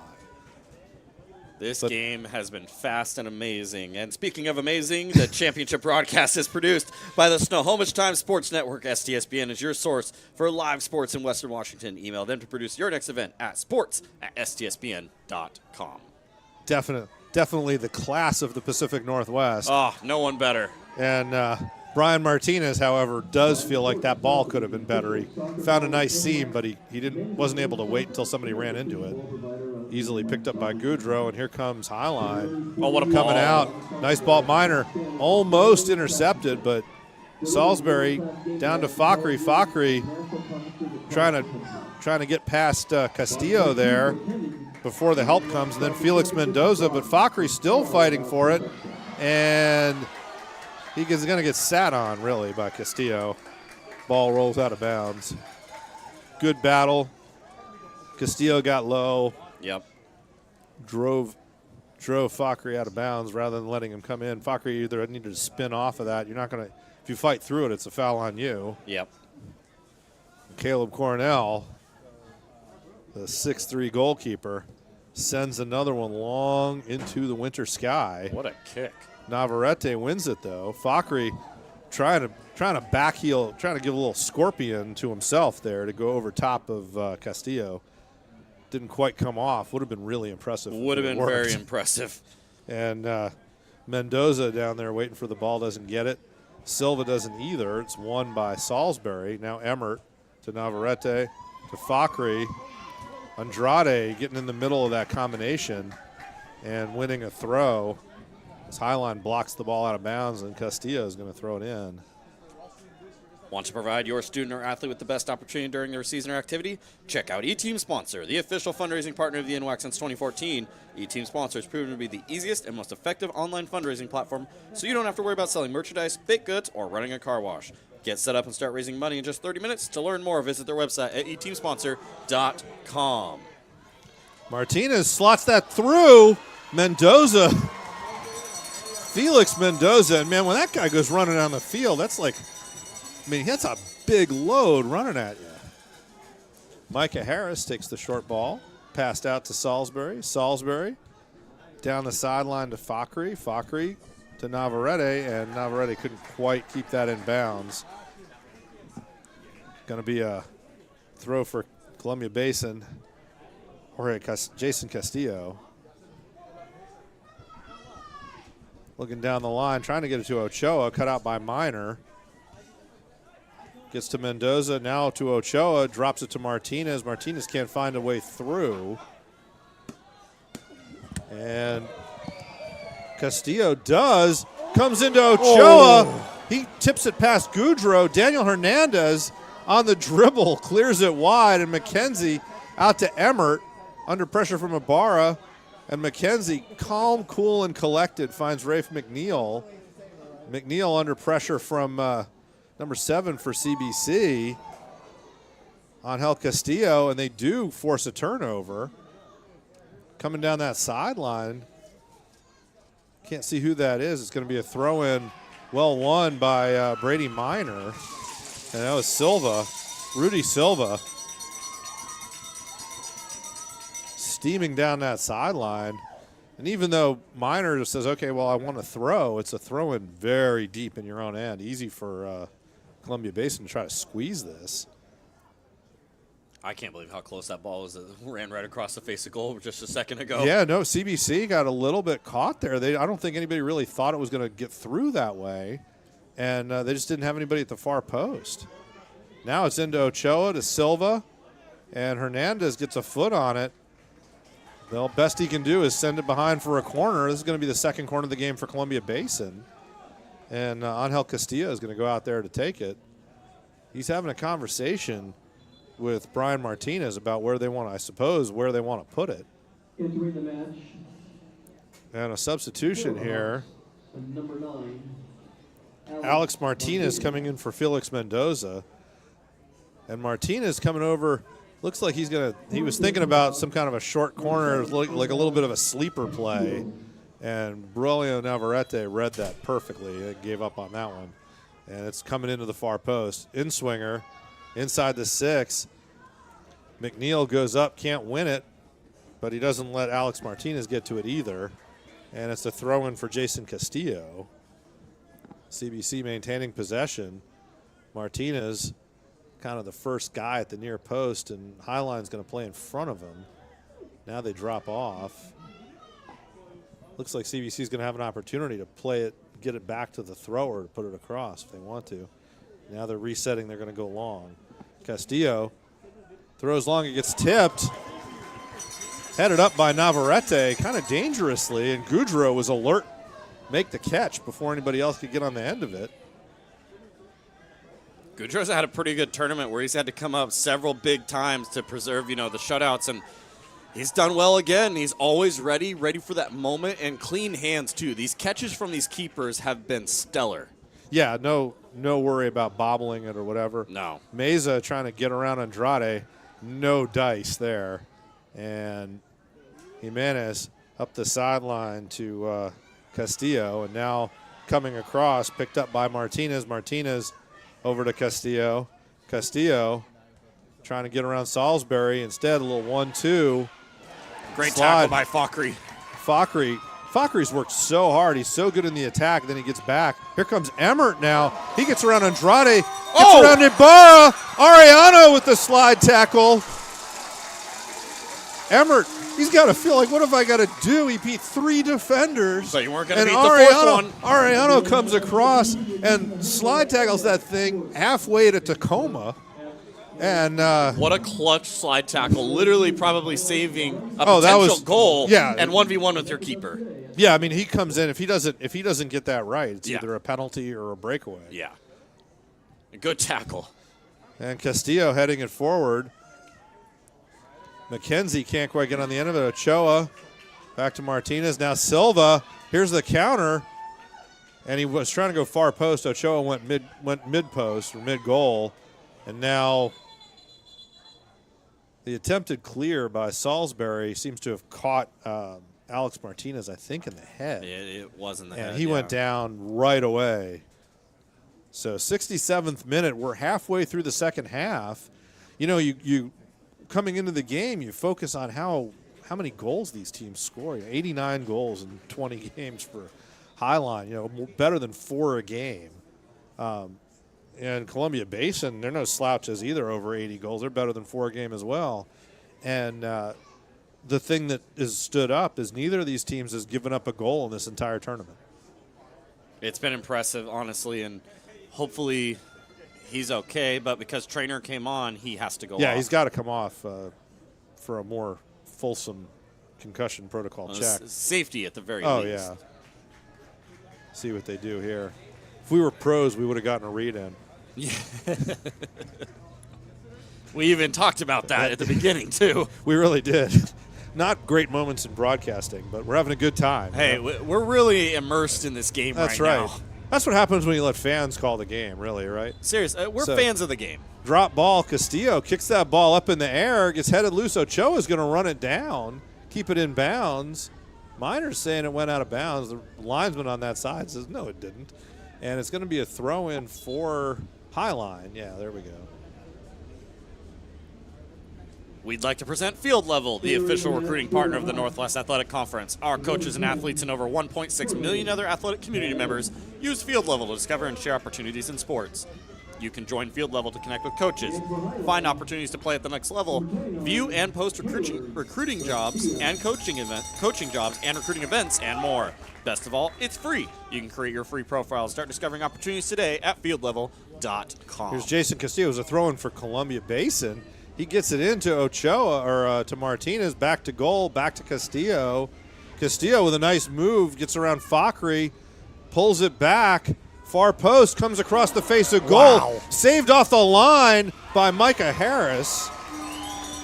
This game has been fast and amazing. And speaking of amazing, the championship broadcast is produced by the Snohomish Times Sports Network. STSPN is your source for live sports in Western Washington. Email them to produce your next event at sports@stspn.com. Definitely the class of the Pacific Northwest. Oh, no one better. And Brian Martinez, however, does feel like that ball could have been better. He found a nice seam, but he wasn't able to wait until somebody ran into it. Easily picked up by Goudreau, and here comes Highline. Oh, what a coming ball. out. Nice ball. Minor almost intercepted, but Salisbury down to Fakri. Fakri trying to get past Castillo there before the help comes, and then Felix Mendoza, but Fakri still fighting for it, and he's going to get sat on, really, by Castillo. Ball rolls out of bounds. Good battle. Castillo got low. Yep. Drove Fakri out of bounds rather than letting him come in. Fakri either needed to spin off of that. You're not going to, if you fight through it, it's a foul on you. Yep. Caleb Cornell, the 6'3" goalkeeper, sends another one long into the winter sky. What a kick. Navarrete wins it, though. Fakri trying to backheel, trying to give a little scorpion to himself there to go over top of Castillo. Didn't quite come off. Would have been really impressive. Would have been very impressive. And Mendoza down there waiting for the ball, doesn't get it. Silva doesn't either. It's won by Salisbury. Now Emmert to Navarrete to Fakri. Andrade getting in the middle of that combination and winning a throw. As Highline blocks the ball out of bounds, and Castillo is going to throw it in. Want to provide your student or athlete with the best opportunity during their season or activity? Check out eTeam Sponsor, the official fundraising partner of the NWAC since 2014. eTeam Sponsor has proven to be the easiest and most effective online fundraising platform, so you don't have to worry about selling merchandise, baked goods, or running a car wash. Get set up and start raising money in just 30 minutes. To learn more, visit their website at eteamsponsor.com. Martinez slots that through. Mendoza. Felix Mendoza. And, man, when that guy goes running down the field, that's like, I mean, that's a big load running at you. Micah Harris takes the short ball. Passed out to Salisbury. Salisbury down the sideline to Fakri. Fakri to Navarrete, and Navarrete couldn't quite keep that in bounds. Going to be a throw for Columbia Basin. Jason Castillo. Looking down the line, trying to get it to Ochoa, cut out by Minor. Gets to Mendoza, now to Ochoa, drops it to Martinez. Martinez can't find a way through. And Castillo does, comes into Ochoa. Oh. He tips it past Goudreau. Daniel Hernandez on the dribble, clears it wide, and McKenzie out to Emmert. Under pressure from Ibarra, and McKenzie, calm, cool, and collected, finds Rafe McNeil. McNeil under pressure from number 7 for CBC, Angel Castillo, and they do force a turnover. Coming down that sideline, can't see who that is. It's going to be a throw-in, well won by Brady Minor, and that was Silva, Rudy Silva. Steaming down that sideline. And even though Minor just says, okay, well, I want to throw, it's a throw in very deep in your own end. Easy for Columbia Basin to try to squeeze this. I can't believe how close that ball was. It ran right across the face of goal just a second ago. Yeah, no, CBC got a little bit caught there. I don't think anybody really thought it was going to get through that way, and they just didn't have anybody at the far post. Now it's into Ochoa to Silva, and Hernandez gets a foot on it. The best he can do is send it behind for a corner. This is going to be the second corner of the game for Columbia Basin, and Angel Castillo is going to go out there to take it. He's having a conversation with Brian Martinez about where they want to put it. Entering the match. And a substitution here. Number 9. Alex Martinez coming in for Felix Mendoza. And Martinez coming over, looks like he was thinking about some kind of a short corner, like a little bit of a sleeper play. And Braulio Navarrete read that perfectly. It gave up on that one. And it's coming into the far post. In-swinger, inside the 6. McNeil goes up, can't win it, but he doesn't let Alex Martinez get to it either. And it's a throw-in for Jason Castillo. CBC maintaining possession. Martinez, kind of the first guy at the near post, and Highline's going to play in front of him. Now they drop off. Looks like CBC's going to have an opportunity to play it, get it back to the thrower to put it across if they want to. Now they're resetting. They're going to go long. Castillo throws long. It gets tipped. Headed up by Navarrete kind of dangerously, and Goudreau was alert, make the catch before anybody else could get on the end of it. Goudreau's had a pretty good tournament where he's had to come up several big times to preserve, the shutouts, and he's done well again. He's always ready for that moment, and clean hands too. These catches from these keepers have been stellar. Yeah, no worry about bobbling it or whatever. No. Meza trying to get around Andrade, no dice there. And Jimenez up the sideline to Castillo, and now coming across, picked up by Martinez. Martinez over to Castillo. Castillo trying to get around Salisbury. Instead, a little 1-2. Great slide. tackle by Fakri. Fakri's worked so hard. He's so good in the attack. Then he gets back. Here comes Emmert now. He gets around Andrade. Gets around Ibarra. Arellano with the slide tackle. Emmert, he's got to feel like, what have I got to do? He beat 3 defenders. So you weren't going to beat the fourth one. Arellano comes across and slide tackles that thing halfway to Tacoma. And what a clutch slide tackle! Literally, probably saving a potential goal. Yeah, and 1v1 with your keeper. Yeah, I mean, he comes in if he doesn't get that right, it's either a penalty or a breakaway. Yeah, a good tackle. And Castillo heading it forward. McKenzie can't quite get on the end of it. Ochoa back to Martinez. Now Silva. Here's the counter, and he was trying to go far post. Ochoa went mid post or mid goal, and now. The attempted clear by Salisbury seems to have caught Alex Martinez, I think, in the head. It was in the head. And he went down right away. So 67th minute, we're halfway through the second half. You coming into the game, you focus on how many goals these teams score. 89 goals in 20 games for Highline. Better than 4 a game. And Columbia Basin, they're no slouches either, over 80 goals. They're better than 4 a game as well. And the thing that has stood up is neither of these teams has given up a goal in this entire tournament. It's been impressive, honestly, and hopefully he's okay. But because Trainer came on, he has to go off. Yeah, he's got to come off for a more fulsome concussion protocol check. Safety at the very Oh, least. yeah. See what they do here. If we were pros, we would have gotten a read in. Yeah. We even talked about that at the beginning, too. We really did. Not great moments in broadcasting, but we're having a good time. Hey, we're really immersed in this game That's right right. now. That's what happens when you let fans call the game, really, right? Seriously, we're fans of the game. Drop ball. Castillo kicks that ball up in the air, gets headed loose. Ochoa's going to run it down, keep it in bounds. Miner's saying it went out of bounds. The linesman on that side says, no, it didn't. And it's going to be a throw-in for Highline. Yeah, there we go. We'd like to present Field Level, the official recruiting partner of the Northwest Athletic Conference. Our coaches and athletes and over 1.6 million other athletic community members use Field Level to discover and share opportunities in sports. You can join Field Level to connect with coaches, find opportunities to play at the next level, view and post recruiting jobs and coaching jobs and recruiting events, and more. Best of all, it's free. You can create your free profile and start discovering opportunities today at fieldlevel.com. Here's Jason Castillo, who's a throw-in for Columbia Basin. He gets it into Ochoa, or to Martinez, back to goal, back to Castillo. Castillo with a nice move, gets around Fakri, pulls it back. Far post, comes across the face of goal. Wow. Saved off the line by Micah Harris.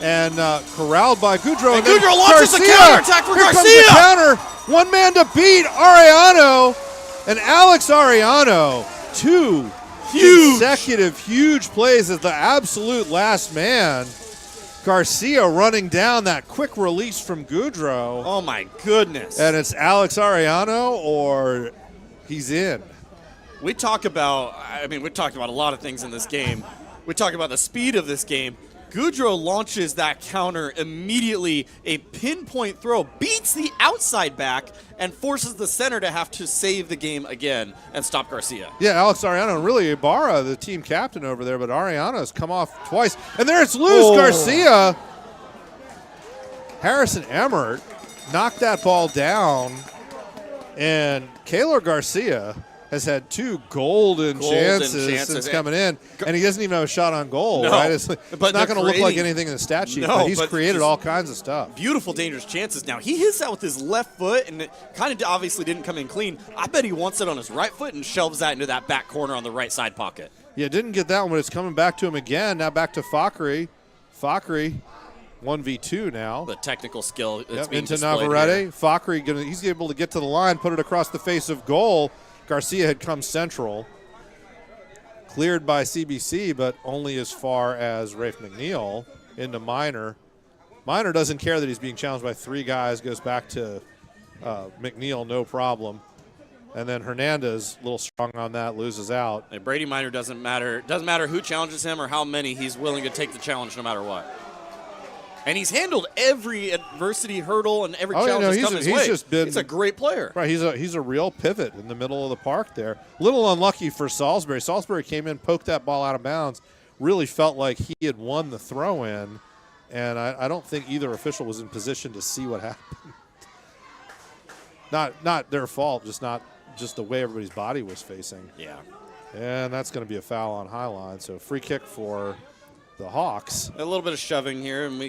And corralled by Goudreau. And Goudreau launches the counterattack for Here Garcia. comes the counter. One man to beat. Arellano and Alex Arellano. Two consecutive huge plays as the absolute last man. Garcia running down that quick release from Goudreau. Oh, my goodness. And it's Alex Arellano or he's in. We talked about a lot of things in this game. We talk about the speed of this game. Goudreau launches that counter immediately. A pinpoint throw beats the outside back and forces the center to have to save the game again and stop Garcia. Yeah, Alex Arellano and really Ibarra, the team captain over there, but Arellano's come off twice. And there it's loose. Garcia. Harrison Emmert knocked that ball down. And Kaylor Garcia has had two golden chances since coming in, and he doesn't even have a shot on goal, right? It's not going to look like anything in the stat sheet, but he's created all kinds of stuff. Beautiful, dangerous chances. Now, he hits that with his left foot, and it kind of obviously didn't come in clean. I bet he wants it on his right foot and shelves that into that back corner on the right side pocket. Yeah, didn't get that one, but it's coming back to him again. Now back to Fakri. Fakri, 1v2 now. The technical skill that's being into displayed Navarrete. here. Fakri, he's able to get to the line, put it across the face of goal. Garcia had come central, cleared by CBC, but only as far as Rafe McNeil into Minor. Minor doesn't care that he's being challenged by three guys, goes back to McNeil, no problem. And then Hernandez, a little strong on that, loses out. And Brady Minor doesn't matter who challenges him or how many, he's willing to take the challenge no matter what. And he's handled every adversity hurdle and every challenge that's come his way. He's a great player. Right, he's a real pivot in the middle of the park there. A little unlucky for Salisbury. Salisbury came in, poked that ball out of bounds, really felt like he had won the throw-in, and I don't think either official was in position to see what happened. Not their fault, just the way everybody's body was facing. Yeah. And that's going to be a foul on Highline, so free kick for the Hawks. A little bit of shoving here, and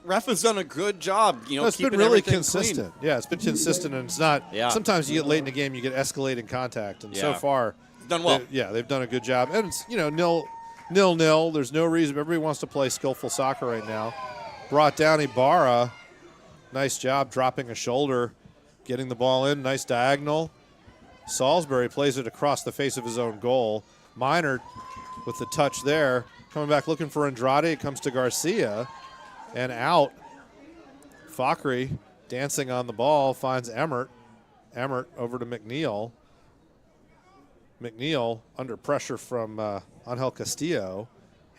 ref has done a good job. It's keeping been really everything consistent. clean. Yeah, it's been consistent, and it's not. Yeah. Sometimes you get late in the game, you get escalating contact, and so far, done well. They've done a good job, and it's 0-0. There's no reason. Everybody wants to play skillful soccer right now. Brought down Ibarra. Nice job dropping a shoulder, getting the ball in. Nice diagonal. Salisbury plays it across the face of his own goal. Minor with the touch there. Coming back looking for Andrade. It comes to Garcia. And out. Fakri dancing on the ball. Finds Emmert. Emmert over to McNeil. McNeil under pressure from Angel Castillo.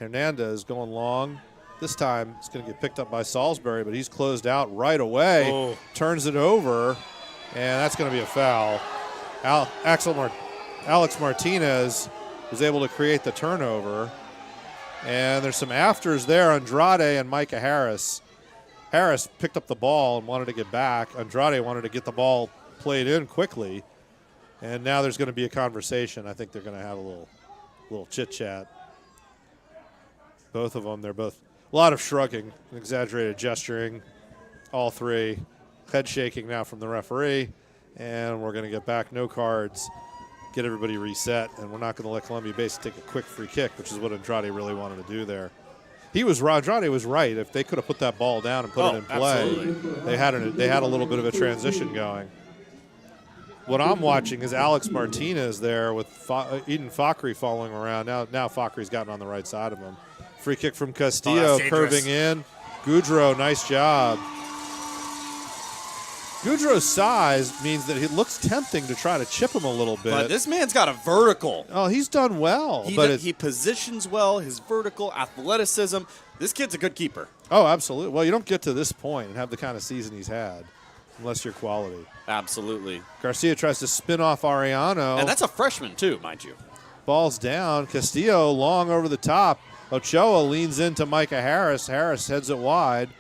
Hernandez going long. This time it's going to get picked up by Salisbury, but he's closed out right away. Turns it over. And that's going to be a foul. Alex Martinez was able to create the turnover. And there's some afters there. Andrade and Micah Harris. Harris picked up the ball and wanted to get back. Andrade wanted to get the ball played in quickly. And now there's going to be a conversation. I think they're going to have a little chit-chat. Both of them, they're both a lot of shrugging and exaggerated gesturing. All three. Head shaking now from the referee. And we're going to get back. No cards. Get everybody reset, and we're not going to let Columbia Basin take a quick free kick, which is what Andrade really wanted to do there. Andrade was right. If they could have put that ball down and put it in play, absolutely. they had a little bit of a transition going. What I'm watching is Alex Martinez there with Eden Fakri following around. Now Fakri's gotten on the right side of him. Free kick from Castillo, curving in. Goudreau, nice job. Goudreau's size means that it looks tempting to try to chip him a little bit. But this man's got a vertical. Oh, he's done well. He positions well, his vertical, athleticism. This kid's a good keeper. Oh, absolutely. Well, you don't get to this point and have the kind of season he's had unless you're quality. Absolutely. Garcia tries to spin off Arellano. And that's a freshman, too, mind you. Ball's down. Castillo long over the top. Ochoa leans into Micah Harris. Harris heads it wide.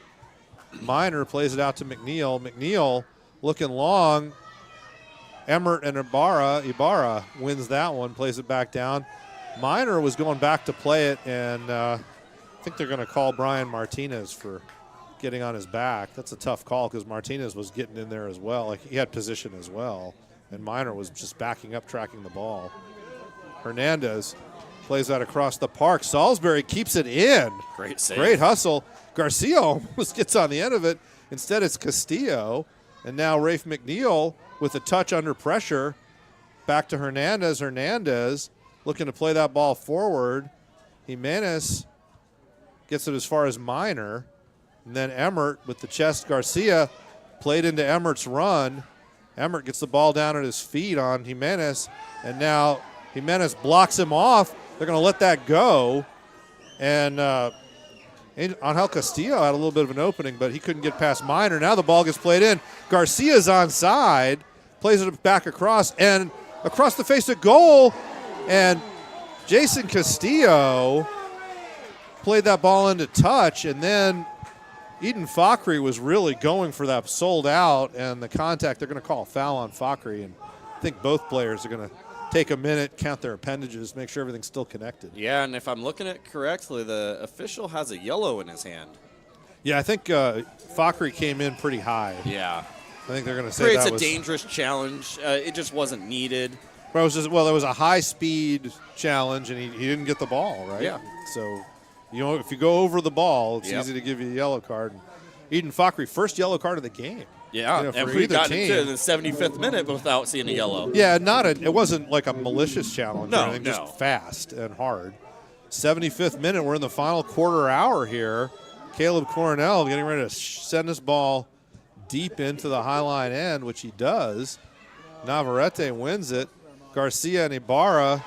Minor plays it out to McNeil. McNeil looking long. Emmert and Ibarra wins that one, plays it back down. Minor was going back to play it, and I think they're going to call Brian Martinez for getting on his back. That's a tough call because Martinez was getting in there as well. Like, he had position as well, and Minor was just backing up, tracking the ball. Hernandez plays that across the park. Salisbury keeps it in. Great save. Great hustle. Garcia almost gets on the end of it. Instead, it's Castillo. And now Rafe McNeil with a touch under pressure. Back to Hernandez. Hernandez looking to play that ball forward. Jimenez gets it as far as Minor. And then Emmert with the chest. Garcia played into Emmert's run. Emmert gets the ball down at his feet on Jimenez. And now Jimenez blocks him off. They're going to let that go. And Angel Castillo had a little bit of an opening, but he couldn't get past Minor. Now the ball gets played in. Garcia's onside, plays it back across, and across the face of goal. And Jason Castillo played that ball into touch, and then Eden Fakri was really going for that, sold out, and the contact, they're going to call a foul on Fakri, and I think both players are going to take a minute, count their appendages, make sure everything's still connected. Yeah, and if I'm looking at it correctly, the official has a yellow in his hand. Yeah, I think Fakri came in pretty high. Yeah. I think they're going to say it's that a was dangerous challenge. It just wasn't needed. But it was just, well, it was a high-speed challenge, and he didn't get the ball, right? Yeah. So, you know, if you go over the ball, it's easy to give you a yellow card. Eden Fakri, first yellow card of the game. Yeah, you know, and for we either got team. into the 75th minute without seeing a yellow. Yeah, it wasn't like a malicious challenge or No, anything, no. just fast and hard. 75th minute, we're in the final quarter hour here. Caleb Coronel getting ready to send this ball deep into the Highline end, which he does. Navarrete wins it. Garcia and Ibarra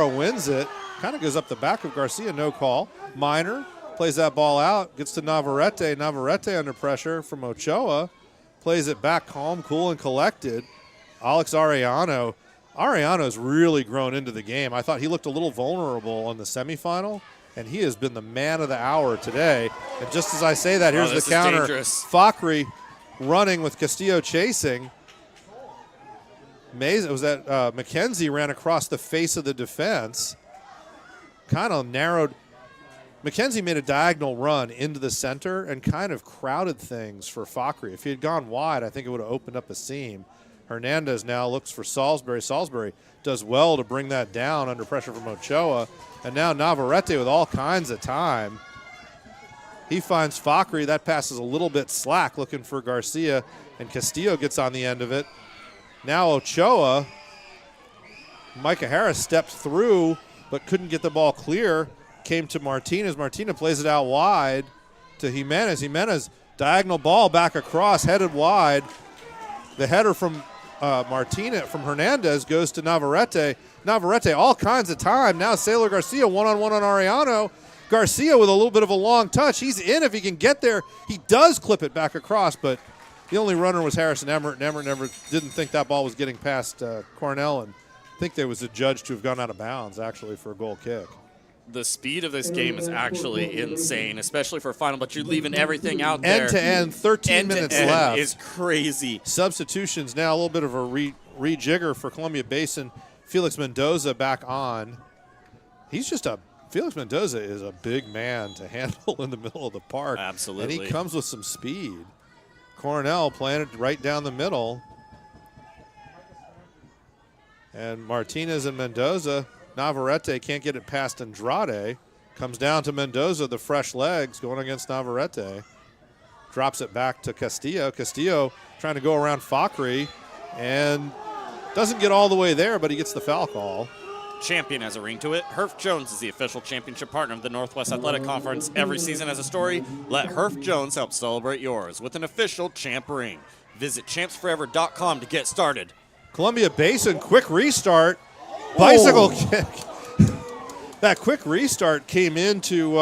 wins it. Kind of goes up the back of Garcia, no call. Minor plays that ball out, gets to Navarrete. Navarrete under pressure from Ochoa. Plays it back calm, cool, and collected. Alex Arellano's really grown into the game. I thought he looked a little vulnerable in the semifinal, and he has been the man of the hour today. And just as I say that, here's the counter. Fakri running with Castillo chasing. McKenzie ran across the face of the defense. Kind of narrowed. McKenzie made a diagonal run into the center and kind of crowded things for Fakri. If he had gone wide, I think it would have opened up a seam. Hernandez now looks for Salisbury. Salisbury does well to bring that down under pressure from Ochoa. And now Navarrete with all kinds of time. He finds Fakri. That pass is a little bit slack, looking for Garcia, and Castillo gets on the end of it. Now Ochoa. Micah Harris stepped through but couldn't get the ball clear. Came to Martinez. Martinez plays it out wide to Jimenez. Jimenez, diagonal ball back across, headed wide. The header from Hernandez goes to Navarrete. Navarrete, all kinds of time. Now Sailor Garcia, one-on-one on Arellano. Garcia with a little bit of a long touch. He's in if he can get there. He does clip it back across, but the only runner was Harrison Emmert, and Emmert never didn't think that ball was getting past Cornell, and I think there was a judge to have gone out of bounds, actually, for a goal kick. The speed of this game is actually insane, especially for a final, but you're leaving everything out there. End to end, 13 minutes left. Is crazy. Substitutions now, a little bit of a rejigger for Columbia Basin. Felix Mendoza back on. Felix Mendoza is a big man to handle in the middle of the park. Absolutely. And he comes with some speed. Cornell playing it right down the middle. And Martinez and Mendoza. Navarrete can't get it past Andrade. Comes down to Mendoza, the fresh legs going against Navarrete. Drops it back to Castillo. Castillo trying to go around Fakri and doesn't get all the way there, but he gets the foul call. Champion has a ring to it. Herff Jones is the official championship partner of the Northwest Athletic Conference. Every season has a story. Let Herff Jones help celebrate yours with an official champ ring. Visit champsforever.com to get started. Columbia Basin, quick restart. Bicycle kick. That quick restart came into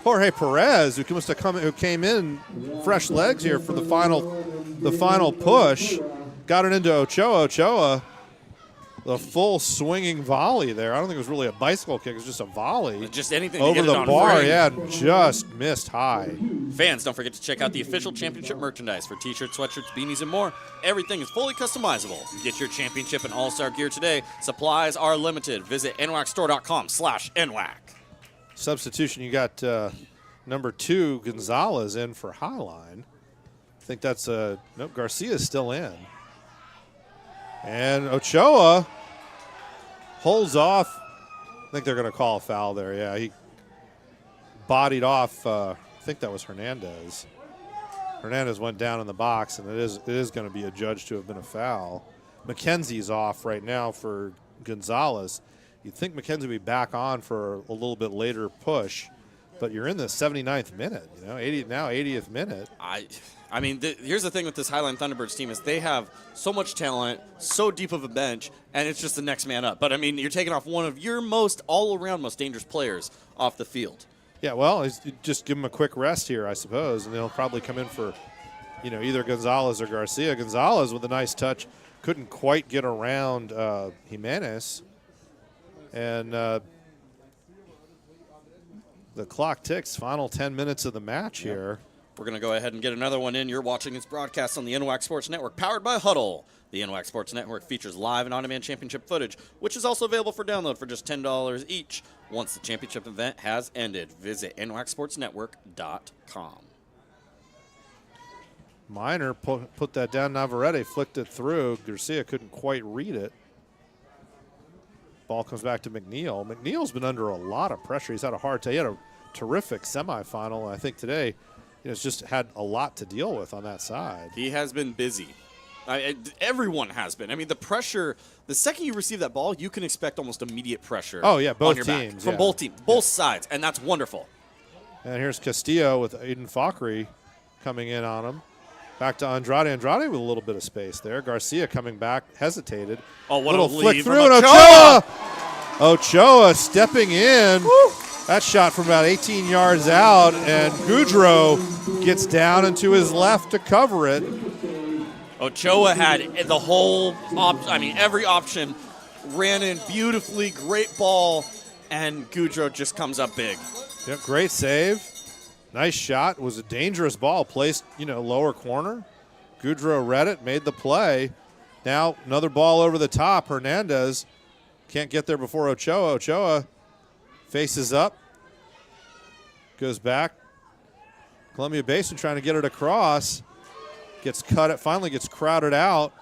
Jorge Perez, who came in fresh legs here for the final push. Got it into Ochoa. Ochoa the full swinging volley there. I don't think it was really a bicycle kick. It was just a volley. Just anything to over get it the on bar. frame. Yeah, and just missed high. Fans, don't forget to check out the official championship merchandise for t-shirts, sweatshirts, beanies, and more. Everything is fully customizable. Get your championship and all-star gear today. Supplies are limited. Visit nwacstore.com/NWAC. Substitution, you got number 2, Gonzalez, in for Highline. I think that's nope, Garcia's still in. And Ochoa holds off. I think they're going to call a foul there. Yeah, he bodied off. I think that was Hernandez. Hernandez went down in the box, and it is going to be adjudged to have been a foul. McKenzie's off right now for Gonzalez. You'd think McKenzie would be back on for a little bit later push, but you're in the 79th minute. 80th minute. I mean, here's the thing with this Highline Thunderbirds team is they have so much talent, so deep of a bench, and it's just the next man up. But, I mean, you're taking off one of your all-around most dangerous players off the field. Yeah, well, just give him a quick rest here, I suppose, and they'll probably come in for, either Gonzalez or Garcia. Gonzalez with a nice touch couldn't quite get around Jimenez, and the clock ticks. Final 10 minutes of the match here. We're going to go ahead and get another one in. You're watching this broadcast on the NWAC Sports Network, powered by Huddle. The NWAC Sports Network features live and on-demand championship footage, which is also available for download for just $10 each. Once the championship event has ended, visit nwacsportsnetwork.com. Minor put that down. Navarrete flicked it through. Garcia couldn't quite read it. Ball comes back to McNeil. McNeil's been under a lot of pressure. He's had a hard time. He had a terrific semifinal, and I think today has just had a lot to deal with on that side. He has been busy. Everyone has been. I mean, the pressure, the second you receive that ball, you can expect almost immediate pressure. Oh, yeah, both on your teams. Back, from both teams, both sides, and that's wonderful. And here's Castillo with Aiden Fakri coming in on him. Back to Andrade. Andrade with a little bit of space there. Garcia coming back, hesitated. Oh, what little a flick lead through, from and Ochoa! Ochoa stepping in. Woo! That shot from about 18 yards out, and Goudreau gets down into his left to cover it. Ochoa had the whole every option, ran in beautifully, great ball, and Goudreau just comes up big. Yep, great save. Nice shot. It was a dangerous ball placed, lower corner. Goudreau read it, made the play. Now another ball over the top. Hernandez can't get there before Ochoa. Ochoa faces up, goes back. Columbia Basin trying to get it across. Gets cut. It finally gets crowded out.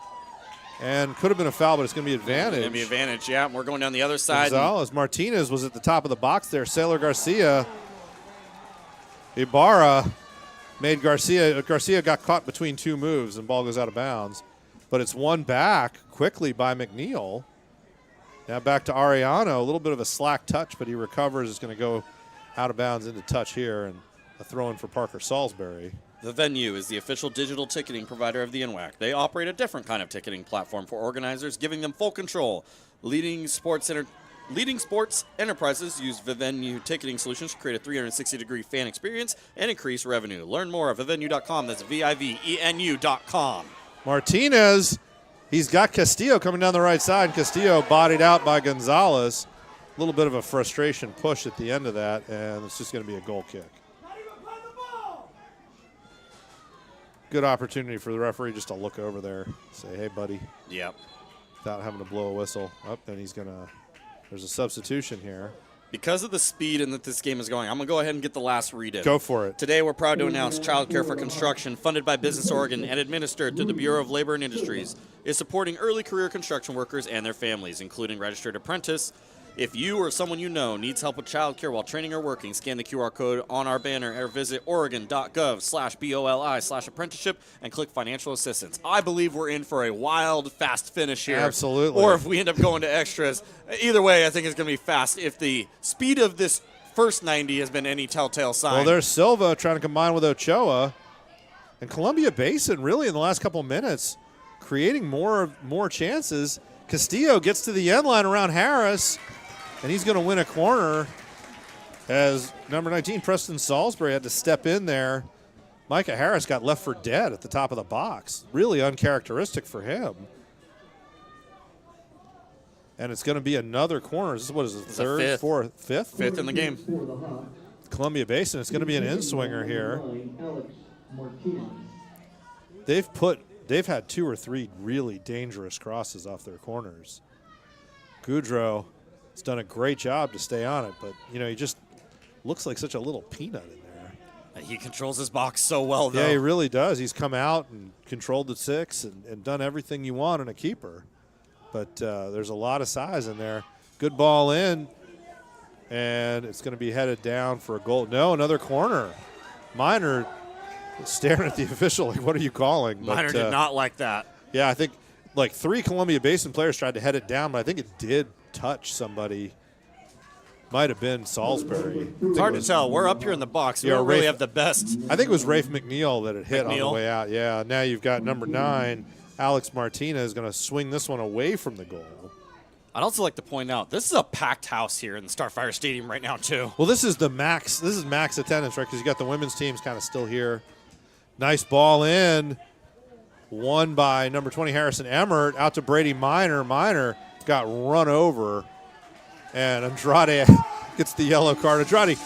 And could have been a foul, but it's going to be advantage. It's going to be advantage, yeah. We're going down the other side. Gonzalez. Martinez was at the top of the box there. Sailor Garcia. Ibarra made Garcia. Garcia got caught between two moves, and ball goes out of bounds. But it's won back quickly by McNeil. Now back to Ariano. A little bit of a slack touch, but he recovers. It's going to go out of bounds into touch here, and a throw-in for Parker Salisbury. The Venue is the official digital ticketing provider of the NWAC. They operate a different kind of ticketing platform for organizers, giving them full control. Leading sports enterprises use Venue ticketing solutions to create a 360-degree fan experience and increase revenue. Learn more at vivenue.com. That's VIVENU.com. Martinez, he's got Castillo coming down the right side. Castillo bodied out by Gonzalez. A little bit of a frustration push at the end of that, and it's just going to be a goal kick. Good opportunity for the referee just to look over there, say, hey, buddy. Yep. Without having to blow a whistle. Then he's going to – there's a substitution here. Because of the speed and that this game is going, I'm going to go ahead and get the last read in. Go for it. Today, we're proud to announce Child Care for Construction, funded by Business Oregon and administered through the Bureau of Labor and Industries, is supporting early career construction workers and their families, including registered apprentice. If you or someone you know needs help with child care while training or working, scan the QR code on our banner or visit oregon.gov/BOLI/apprenticeship and click financial assistance. I believe we're in for a wild, fast finish here. Absolutely. Or if we end up going to extras. Either way, I think it's going to be fast. If the speed of this first 90 has been any telltale sign. Well, there's Silva trying to combine with Ochoa. And Columbia Basin really in the last couple minutes creating more chances. Castillo gets to the end line around Harris. And he's going to win a corner as number 19, Preston Salisbury, had to step in there. Micah Harris got left for dead at the top of the box. Really uncharacteristic for him. And it's going to be another corner. What is it, third, fifth. fourth, fifth? Fifth in the game. Columbia Basin. It's going to be an in-swinger here. Alex Martinez. They've had 2 or 3 really dangerous crosses off their corners. Goudreau has done a great job to stay on it, but he just looks like such a little peanut in there. He controls his box so well, though. Yeah, he really does. He's come out and controlled the 6 and done everything you want in a keeper. But there's a lot of size in there. Good ball in, and it's going to be headed down for a goal. No, another corner. Minor staring at the official like, what are you calling? Minor did not like that. Yeah, I think like 3 Columbia Basin players tried to head it down, but I think it did touch somebody. Might have been Salisbury. It's hard to tell. We're up here in the box. We don't really have the best. I think it was Rafe McNeil that it hit on the way out. Yeah, now you've got number 9, Alex Martinez, going to swing this one away from the goal. I'd also like to point out, this is a packed house here in the Starfire Stadium right now, too. Well, this is max attendance, right? Because you got the women's teams kind of still here. Nice ball in. Won by number 20, Harrison Emmert, out to Brady Minor. Minor got run over, and Andrade gets the yellow card. Andrade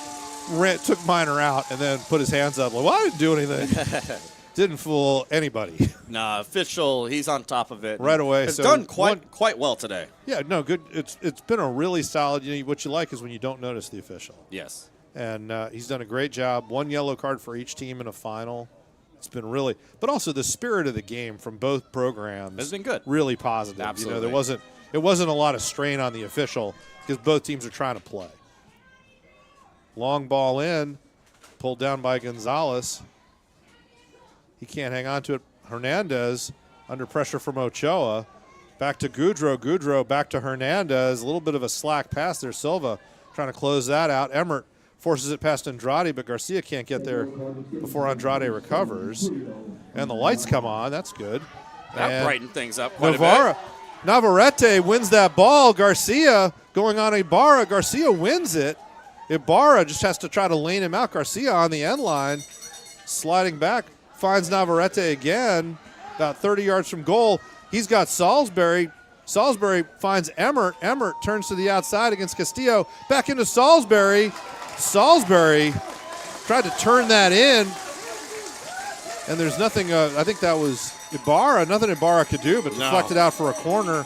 took Minor out and then put his hands up. Like, well, I didn't do anything. Didn't fool anybody. Nah, official, he's on top of it. Right away. It's so done quite well today. Yeah, no, good. It's been a really solid. What you like is when you don't notice the official. Yes. And he's done a great job. 1 yellow card for each team in a final. It's been really, but also the spirit of the game from both programs has been good. Really positive. Absolutely. It wasn't a lot of strain on the official because both teams are trying to play. Long ball in, pulled down by Gonzalez. He can't hang on to it. Hernandez under pressure from Ochoa. Back to Goudreau. Goudreau back to Hernandez. A little bit of a slack pass there. Silva trying to close that out. Emmert forces it past Andrade, but Garcia can't get there before Andrade recovers. And the lights come on. That's good. That brightened things up quite a bit. Navarrete wins that ball. Garcia going on Ibarra. Garcia wins it. Ibarra just has to try to lane him out. Garcia on the end line, sliding back. Finds Navarrete again, about 30 yards from goal. He's got Salisbury. Salisbury finds Emmert. Emmert turns to the outside against Castillo. Back into Salisbury. Salisbury tried to turn that in. And there's nothing, I think that was Ibarra. Nothing Ibarra could do but deflected out for a corner.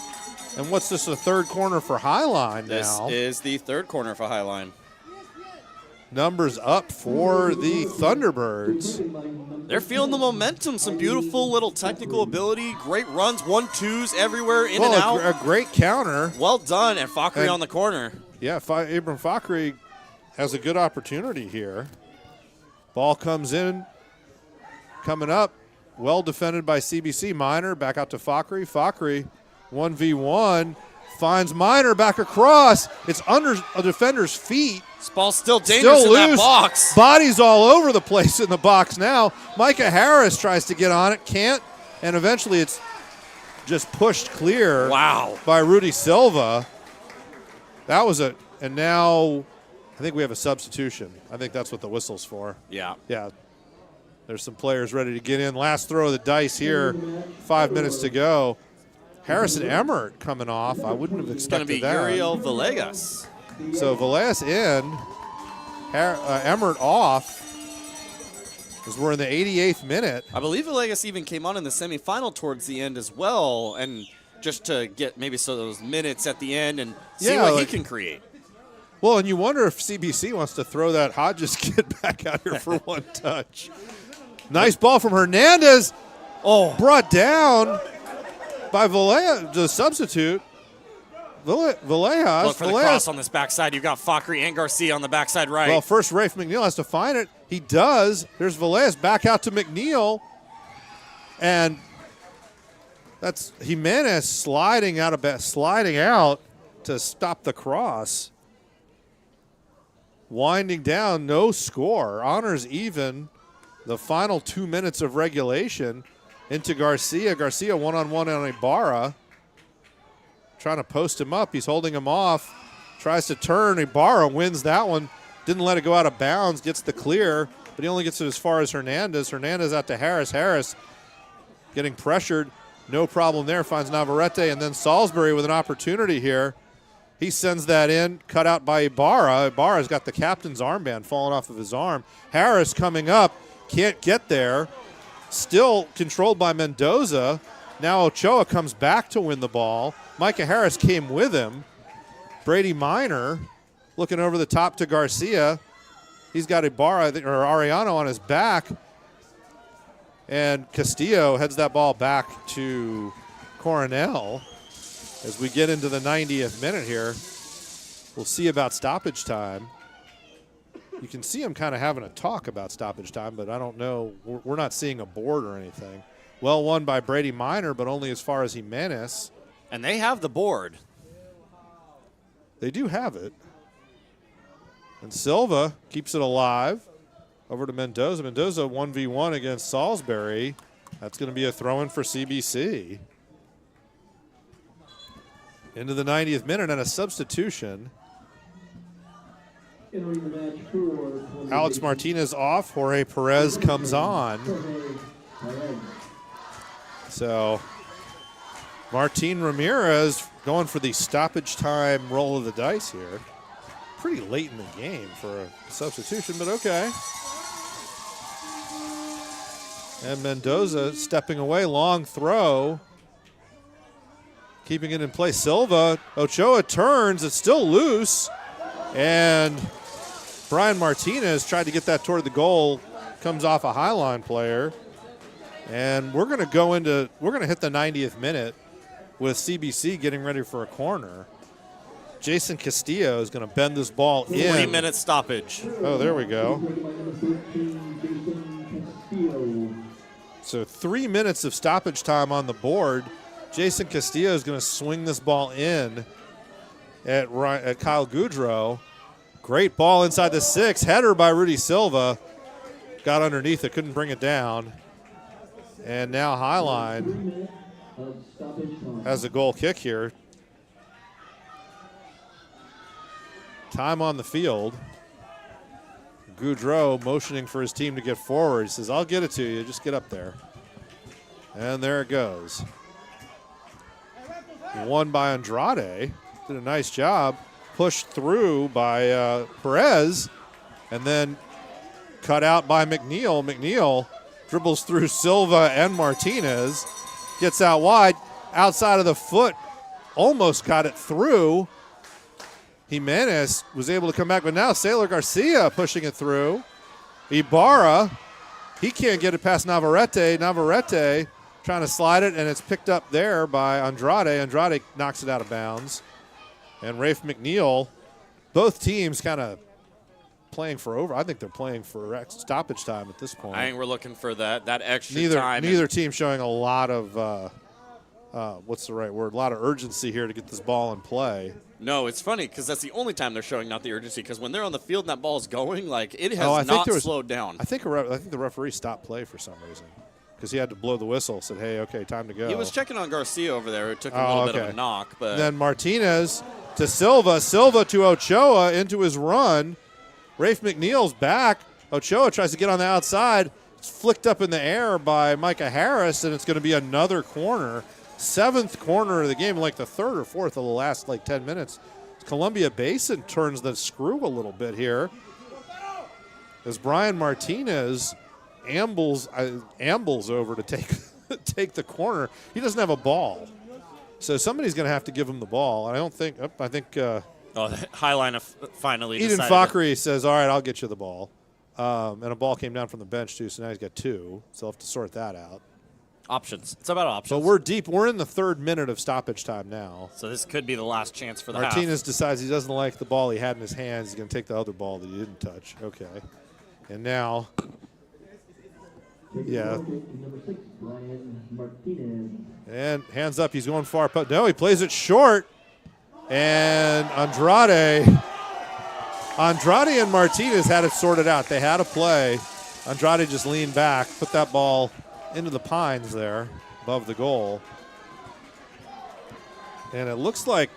And what's this, a third corner for Highline now? This is the third corner for Highline. Numbers up for the Thunderbirds. They're feeling the momentum. Some beautiful little technical ability. Great runs, 1-2s everywhere, in and out. A great counter. Well done, and Fakri on the corner. Yeah, Abram Fakri has a good opportunity here. Ball comes in, coming up. Well defended by CBC. Minor back out to Fakri. Fakri 1v1. Finds Minor back across. It's under a defender's feet. This ball's still dangerous in that box. Bodies all over the place in the box now. Micah Harris tries to get on it, can't, and eventually it's just pushed clear. Wow. By Rudy Silva. That was and now I think we have a substitution. I think that's what the whistle's for. Yeah. Yeah. There's some players ready to get in. Last throw of the dice here. 5 minutes to go. Harrison Emmert coming off. I wouldn't have expected that. It's going to be Uriel Villegas. So Villegas in, Emmert off, as we're in the 88th minute. I believe Villegas even came on in the semifinal towards the end as well, and just to get maybe those minutes at the end and see what he can create. Well, and you wonder if CBC wants to throw that Hodges kid back out here for one touch. Nice ball from Hernandez. Oh, brought down by Villegas, the substitute. Villegas. Look for the cross on this backside. You've got Fakri and Garcia on the backside right. Well, first Rafe McNeil has to find it. He does. There's Villegas back out to McNeil. And that's Jimenez sliding out to stop the cross. Winding down, no score. Honors even the final 2 minutes of regulation into Garcia. Garcia one-on-one on Ibarra. Trying to post him up. He's holding him off. Tries to turn. Ibarra wins that one. Didn't let it go out of bounds. Gets the clear, but he only gets it as far as Hernandez. Hernandez out to Harris. Harris getting pressured. No problem there. Finds Navarrete, and then Salisbury with an opportunity here. He sends that in, cut out by Ibarra. Ibarra's got the captain's armband falling off of his arm. Harris coming up, can't get there. Still controlled by Mendoza. Now Ochoa comes back to win the ball. Micah Harris came with him. Brady Minor looking over the top to Garcia. He's got Ibarra or Arellano on his back. And Castillo heads that ball back to Coronel. As we get into the 90th minute here, we'll see about stoppage time. You can see him kind of having a talk about stoppage time, but I don't know. We're not seeing a board or anything. Well won by Brady Minor, but only as far as Jimenez. And they have the board. They do have it. And Silva keeps it alive. Over to Mendoza. Mendoza 1v1 against Salisbury. That's going to be a throw-in for CBC. Into the 90th minute and a substitution. Alex Martinez off. Jorge Perez comes on. So Martin Ramirez going for the stoppage time roll of the dice here. Pretty late in the game for a substitution, but okay. And Mendoza stepping away, long throw. Keeping it in place. Silva, Ochoa turns, it's still loose. And Brian Martinez tried to get that toward the goal. Comes off a Highline player. And we're going to hit the 90th minute with CBC getting ready for a corner. Jason Castillo is going to bend this ball in. 3-minute stoppage. Oh, there we go. So 3 minutes of stoppage time on the board. Jason Castillo is going to swing this ball in at Kyle Goudreau. Great ball inside the 6. Header by Rudy Silva. Got underneath it, couldn't bring it down. And now Highline has a goal kick here. Time on the field. Goudreau motioning for his team to get forward. He says, I'll get it to you. Just get up there. And there it goes. Won by Andrade. Did a nice job. Pushed through by Perez. And then cut out by McNeil. McNeil dribbles through Silva and Martinez. Gets out wide. Outside of the foot. Almost got it through. Jimenez was able to come back, but now Sailor Garcia pushing it through. Ibarra, he can't get it past Navarrete. Navarrete trying to slide it, and it's picked up there by Andrade. Andrade knocks it out of bounds. And Rafe McNeil, both teams kind of playing for over. I think they're playing for stoppage time at this point. I think we're looking for that extra time. Neither team showing a lot of, what's the right word, a lot of urgency here to get this ball in play. No, it's funny because that's the only time they're showing not the urgency, because when they're on the field and that ball's going, like, it has not slowed down. I think the referee stopped play for some reason because he had to blow the whistle, said, hey, okay, time to go. He was checking on Garcia over there. It took a little bit of a knock. But then Martinez to Silva. Silva to Ochoa into his run. Rafe McNeil's back. Ochoa tries to get on the outside. It's flicked up in the air by Micah Harris, and it's going to be another corner. 7th corner of the game, like the 3rd or 4th of the last 10 minutes. Columbia Basin turns the screw a little bit here as Brian Martinez ambles over to take the corner. He doesn't have a ball, so somebody's going to have to give him the ball. I think Highline finally Eden Fakhri says, all right, I'll get you the ball. And a ball came down from the bench too, so now he's got 2, so he'll have to sort that out. Options. It's about options. But we're deep. We're in the 3rd minute of stoppage time now. So this could be the last chance for the half. Martinez decides he doesn't like the ball he had in his hands. He's going to take the other ball that he didn't touch. Okay. And now, yeah. And hands up. He's going far. No, he plays it short. And Andrade and Martinez had it sorted out. They had a play. Andrade just leaned back, put that ball into the pines there above the goal. And it looks like,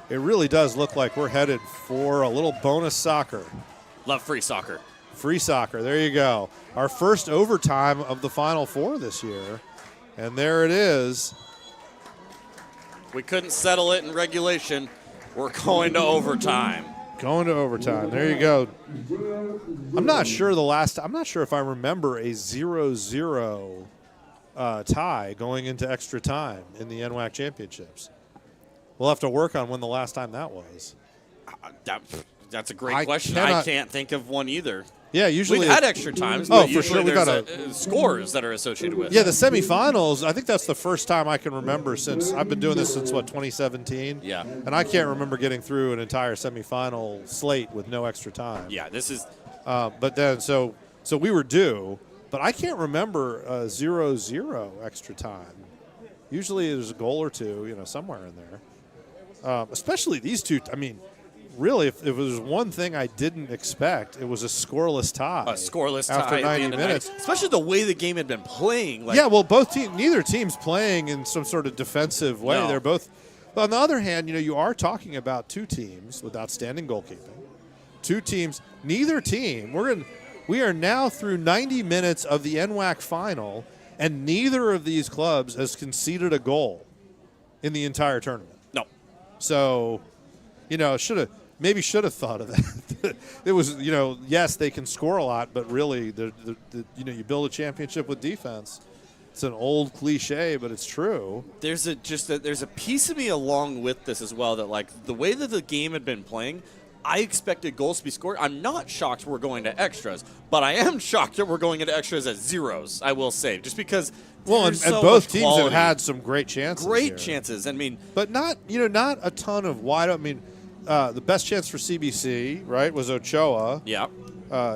it really does look like we're headed for a little bonus soccer. Love free soccer. Free soccer, there you go. Our first overtime of the Final Four this year. And there it is. We couldn't settle it in regulation. We're going to overtime. Going to overtime. There you go. I'm not sure if I remember a 0-0 tie going into extra time in the NWAC championships. We'll have to work on when the last time that was. That's a great question. I can't think of one either. Yeah, usually we've had extra times. But for sure. We got scores that are associated with. Yeah, the semifinals. I think that's the first time I can remember since I've been doing this since 2017. Yeah, and I can't remember getting through an entire semifinal slate with no extra time. Yeah, this is. But then so we were due, but I can't remember a 0-0 extra time. Usually there's a goal or two, somewhere in there. Especially these two. I mean. Really, if there was one thing I didn't expect, it was a scoreless tie. A scoreless tie after 90 minutes. Especially the way the game had been playing. Well, neither team's playing in some sort of defensive way. No. They're both. But on the other hand, you are talking about two teams with outstanding goalkeeping. Two teams, neither team. We are now through 90 minutes of the NWAC final, and neither of these clubs has conceded a goal in the entire tournament. No. So, maybe should have thought of that. It was, yes, they can score a lot, but really, you build a championship with defense. It's an old cliche, but it's true. There's a piece of me along with this as well that, like, the way that the game had been playing, I expected goals to be scored. I'm not shocked we're going to extras, but I am shocked that we're going into extras at zeros, I will say, just because. Well, and both teams have had some great chances. Great chances. But not a ton of wide. The best chance for CBC, right, was Ochoa. Yeah.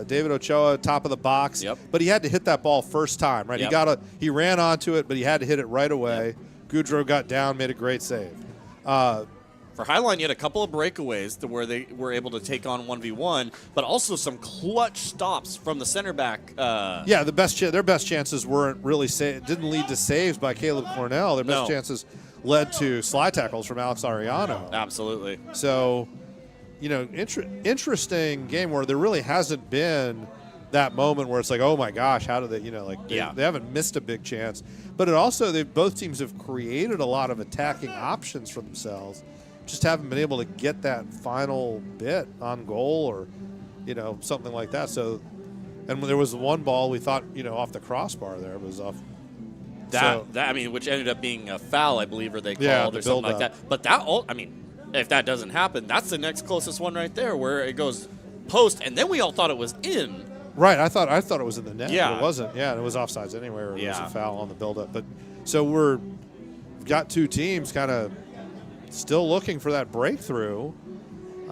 David Ochoa, top of the box. Yep. But he had to hit that ball first time, right? Yep. He ran onto it, but he had to hit it right away. Yep. Goudreau got down, made a great save. For Highline, you had a couple of breakaways to where they were able to take on 1v1, but also some clutch stops from the center back. Yeah, their best chances weren't really didn't lead to saves by Caleb Cornell. Their best chances led to slide tackles from Alex Ariano. Absolutely. So, interesting game where there really hasn't been that moment where it's like, oh my gosh, how do they, they haven't missed a big chance. But both teams have created a lot of attacking options for themselves. Just haven't been able to get that final bit on goal or, something like that. So, and when there was one ball we thought, off the crossbar there, it was off. Which ended up being a foul, I believe, or they called or something like that. But if that doesn't happen, that's the next closest one right there where it goes post, and then we all thought it was in. Right, I thought it was in the net. Yeah, but it wasn't. Yeah, and it was offsides anyway, or it was a foul on the build-up. But so we've got two teams kind of still looking for that breakthrough,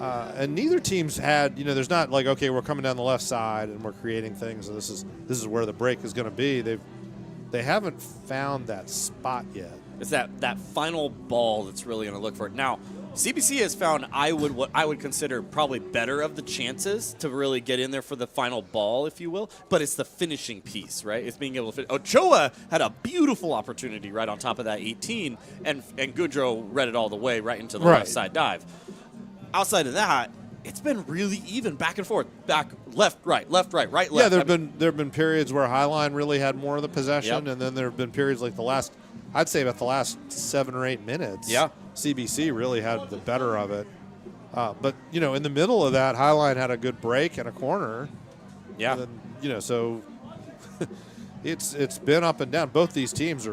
and neither team's had. There's not like, okay, we're coming down the left side and we're creating things, and this is where the break is going to be. They haven't found that spot yet. It's that final ball that's really going to look for it. Now, CBC has found what I would consider probably better of the chances to really get in there for the final ball, if you will. But it's the finishing piece, right? It's being able to Ochoa had a beautiful opportunity right on top of that 18, and Goudreau read it all the way right into the left side dive. Outside of that, it's been really even, back and forth, back, left, right, left, right, left. Yeah, there have been periods where Highline really had more of the possession, and then there have been periods like I'd say about the last 7 or 8 minutes. Yeah. CBC really had the better of it. But, in the middle of that, Highline had a good break and a corner. Yeah. And then, so it's been up and down. Both these teams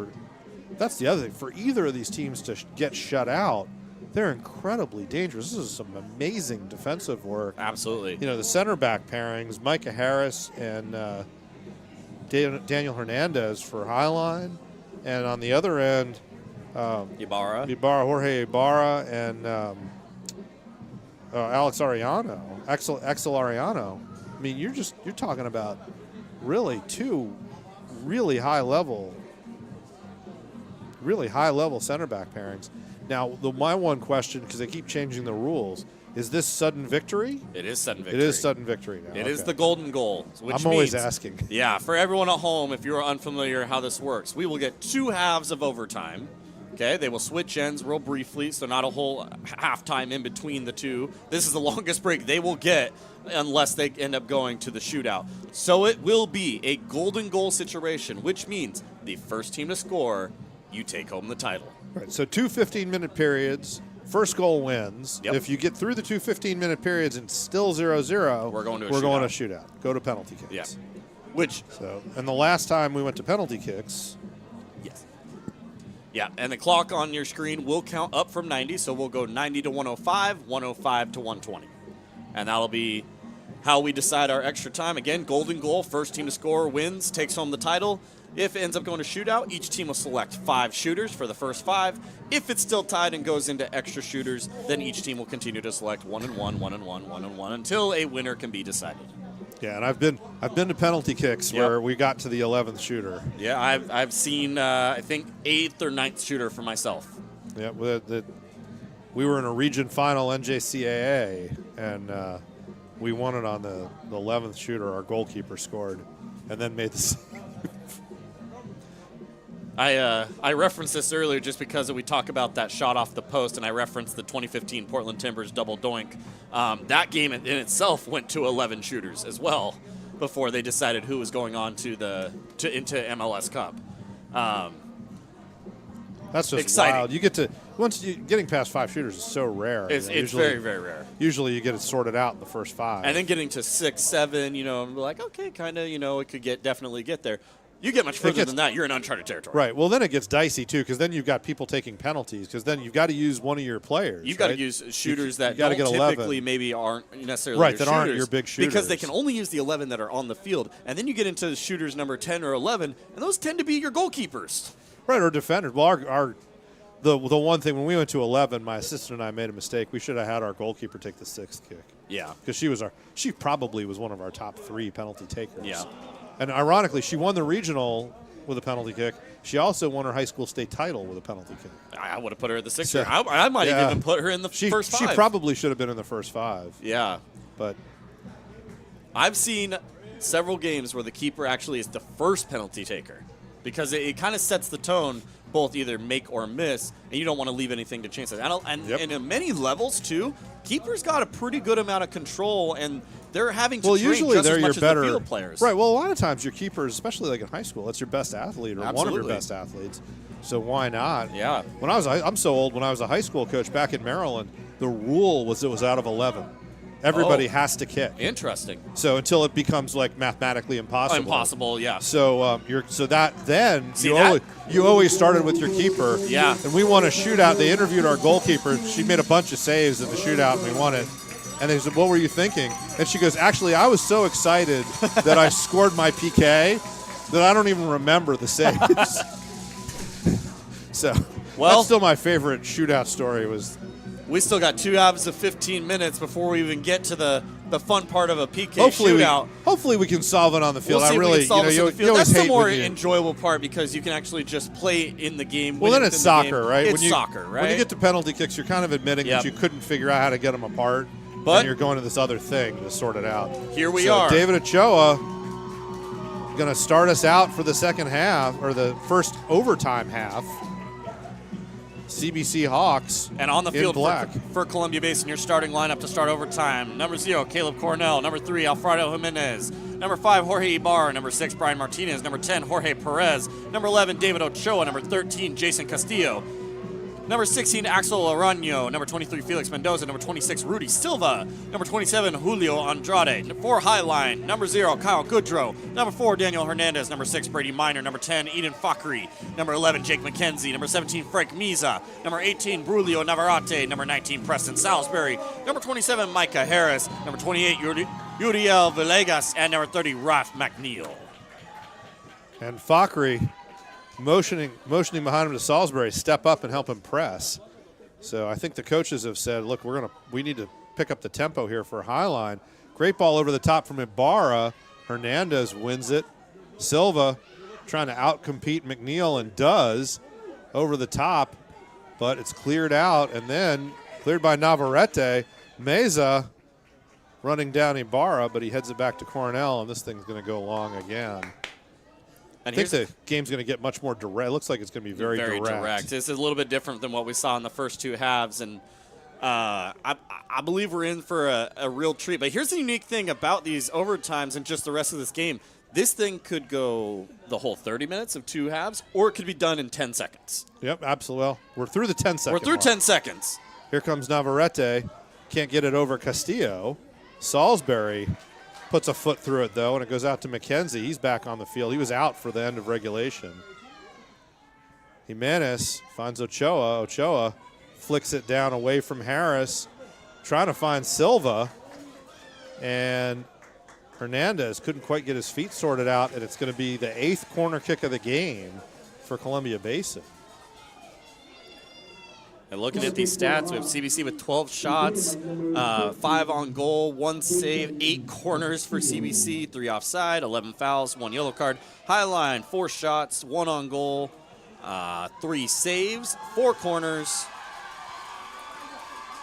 that's the other thing. For either of these teams to get shut out, they're incredibly dangerous. This is some amazing defensive work. Absolutely. The center back pairings, Micah Harris and Daniel Hernandez for Highline. And on the other end, Jorge Ibarra, and Alex Ariano, Axel Ariano. I mean, you're talking about really two really high level center back pairings. Now, my one question, because they keep changing the rules, is this sudden victory? It is sudden victory. It is sudden victory now. It is the golden goal. I'm always asking. Yeah, for everyone at home, if you're unfamiliar how this works, we will get 2 halves of overtime. Okay, they will switch ends real briefly, so not a whole halftime in between the two. This is the longest break they will get unless they end up going to the shootout. So it will be a golden goal situation, which means the first team to score, you take home the title. Right, so 2 15-minute periods. First goal wins. Yep. If you get through the 2 15-minute periods and still 0-0, we're going to a shootout. Go to penalty kicks. Yeah. And the last time we went to penalty kicks. Yes. Yeah, and the clock on your screen will count up from 90, so we'll go 90 to 105, 105 to 120. And that'll be how we decide our extra time. Again, golden goal, first team to score wins, takes home the title. If it ends up going to shootout, each team will select 5 shooters for the first 5. If it's still tied and goes into extra shooters, then each team will continue to select 1 and 1, 1 and 1, 1 and 1 until a winner can be decided. Yeah, and I've been to penalty kicks where we got to the 11th shooter. Yeah, I've seen I think 8th or 9th shooter for myself. Yeah, we were in a region final NJCAA, and we won it on the 11th shooter. Our goalkeeper scored, and then made the. I referenced this earlier just because we talk about that shot off the post, and I referenced the 2015 Portland Timbers double doink. That game in itself went to 11 shooters as well before they decided who was going on into MLS Cup. That's just exciting. wild. You get to getting past 5 shooters is so rare. It's very, very rare. Usually you get it sorted out in the first 5. And then getting to 6, 7, like, okay, kind of, it could definitely get there. You get much further than that, you're in uncharted territory. Right. Well, then it gets dicey, too, because then you've got people taking penalties, because then you've got to use one of your players. You've got to use shooters that don't typically maybe aren't necessarily right, your that shooters, aren't your big shooters. because they can only use the 11 that are on the field. And then you get into shooters number 10 or 11, and those tend to be your goalkeepers. Right, or defenders. Well, the one thing, when we went to 11, my assistant and I made a mistake. We should have had our goalkeeper take the 6th kick. Yeah. Because she probably was one of our top 3 penalty takers. Yeah. And ironically, she won the regional with a penalty kick. She also won her high school state title with a penalty kick. I would have put her at the 6th. I might have even put her in the first 5. She probably should have been in the first 5. Yeah. But I've seen several games where the keeper actually is the first penalty taker because it kind of sets the tone, both either make or miss, and you don't want to leave anything to chance. And in many levels, too, keepers got a pretty good amount of control, and they're having to train usually just they're as much your better as the field players. Right. Well, a lot of times your keepers, especially like in high school, that's your best athlete or one of your best athletes. So why not? Yeah. I'm so old. When I was a high school coach back in Maryland, the rule was it was out of 11. Everybody has to kick. Interesting. So until it becomes like mathematically impossible. Impossible, yeah. So you always started with your keeper. Yeah. And we won a shootout. They interviewed our goalkeeper. She made a bunch of saves in the shootout, and we won it. And they said, "What were you thinking?" And she goes, "Actually, I was so excited that I scored my PK that I don't even remember the saves." So that's still my favorite shootout story was. We still got 2 halves of 15 minutes before we even get to the fun part of a PK shootout. Hopefully we can solve it on the field. We'll see if we can solve this on the field. That's the more hate enjoyable part because you can actually just play in the game. Well, then it's soccer, right? It's soccer, right? When you get to penalty kicks, you're kind of admitting that you couldn't figure out how to get them apart, and you're going to this other thing to sort it out. Here we are. David Ochoa going to start us out for the second half, or the first overtime half. CBC Hawks and on the field black. For Columbia Basin, your starting lineup to start overtime. Number 0, Caleb Cornell. Number 3, Alfredo Jimenez. Number 5, Jorge Ibarra. Number 6, Brian Martinez. Number 10, Jorge Perez. Number 11, David Ochoa. Number 13, Jason Castillo. Number 16, Axel Arano. Number 23, Felix Mendoza. Number 26, Rudy Silva. Number 27, Julio Andrade. 4, Highline. Number 0, Kyle Goodrow. Number 4, Daniel Hernandez. Number 6, Brady Miner. Number 10, Eden Fakri. Number 11, Jake McKenzie. Number 17, Frank Miza. Number 18, Brulio Navarrete. Number 19, Preston Salisbury. Number 27, Micah Harris. Number 28, Uriel Villegas. And number 30, Raf McNeil. And Fakri motioning behind him to Salisbury, step up and help him press. So I think the coaches have said, look, we need to pick up the tempo here for Highline. Great ball over the top from Ibarra. Hernandez wins it. Silva trying to outcompete McNeil and does over the top, but it's cleared out and then cleared by Navarrete. Meza running down Ibarra, but he heads it back to Cornell, and this thing's going to go long again. I think the game's going to get much more direct. It looks like it's going to be very direct. This is a little bit different than what we saw in the first two halves, and I believe we're in for a real treat. But here's the unique thing about these overtimes and just the rest of this game. This thing could go the whole 30 minutes of two halves, or it could be done in 10 seconds. Yep, absolutely. Well, we're through the 10 seconds. We're through 10 seconds. Here comes Navarrete. Can't get it over Castillo. Salisbury puts a foot through it, though, and it goes out to McKenzie. He's back on the field. He was out for the end of regulation. Jimenez finds Ochoa. Ochoa flicks it down away from Harris, trying to find Silva. And Hernandez couldn't quite get his feet sorted out, and it's going to be the 8th corner kick of the game for Columbia Basin. And looking at these stats, we have CBC with 12 shots, 5 on goal, 1 save, 8 corners for CBC, 3 offside, 11 fouls, 1 yellow card. Highline, 4 shots, 1 on goal, 3 saves, 4 corners.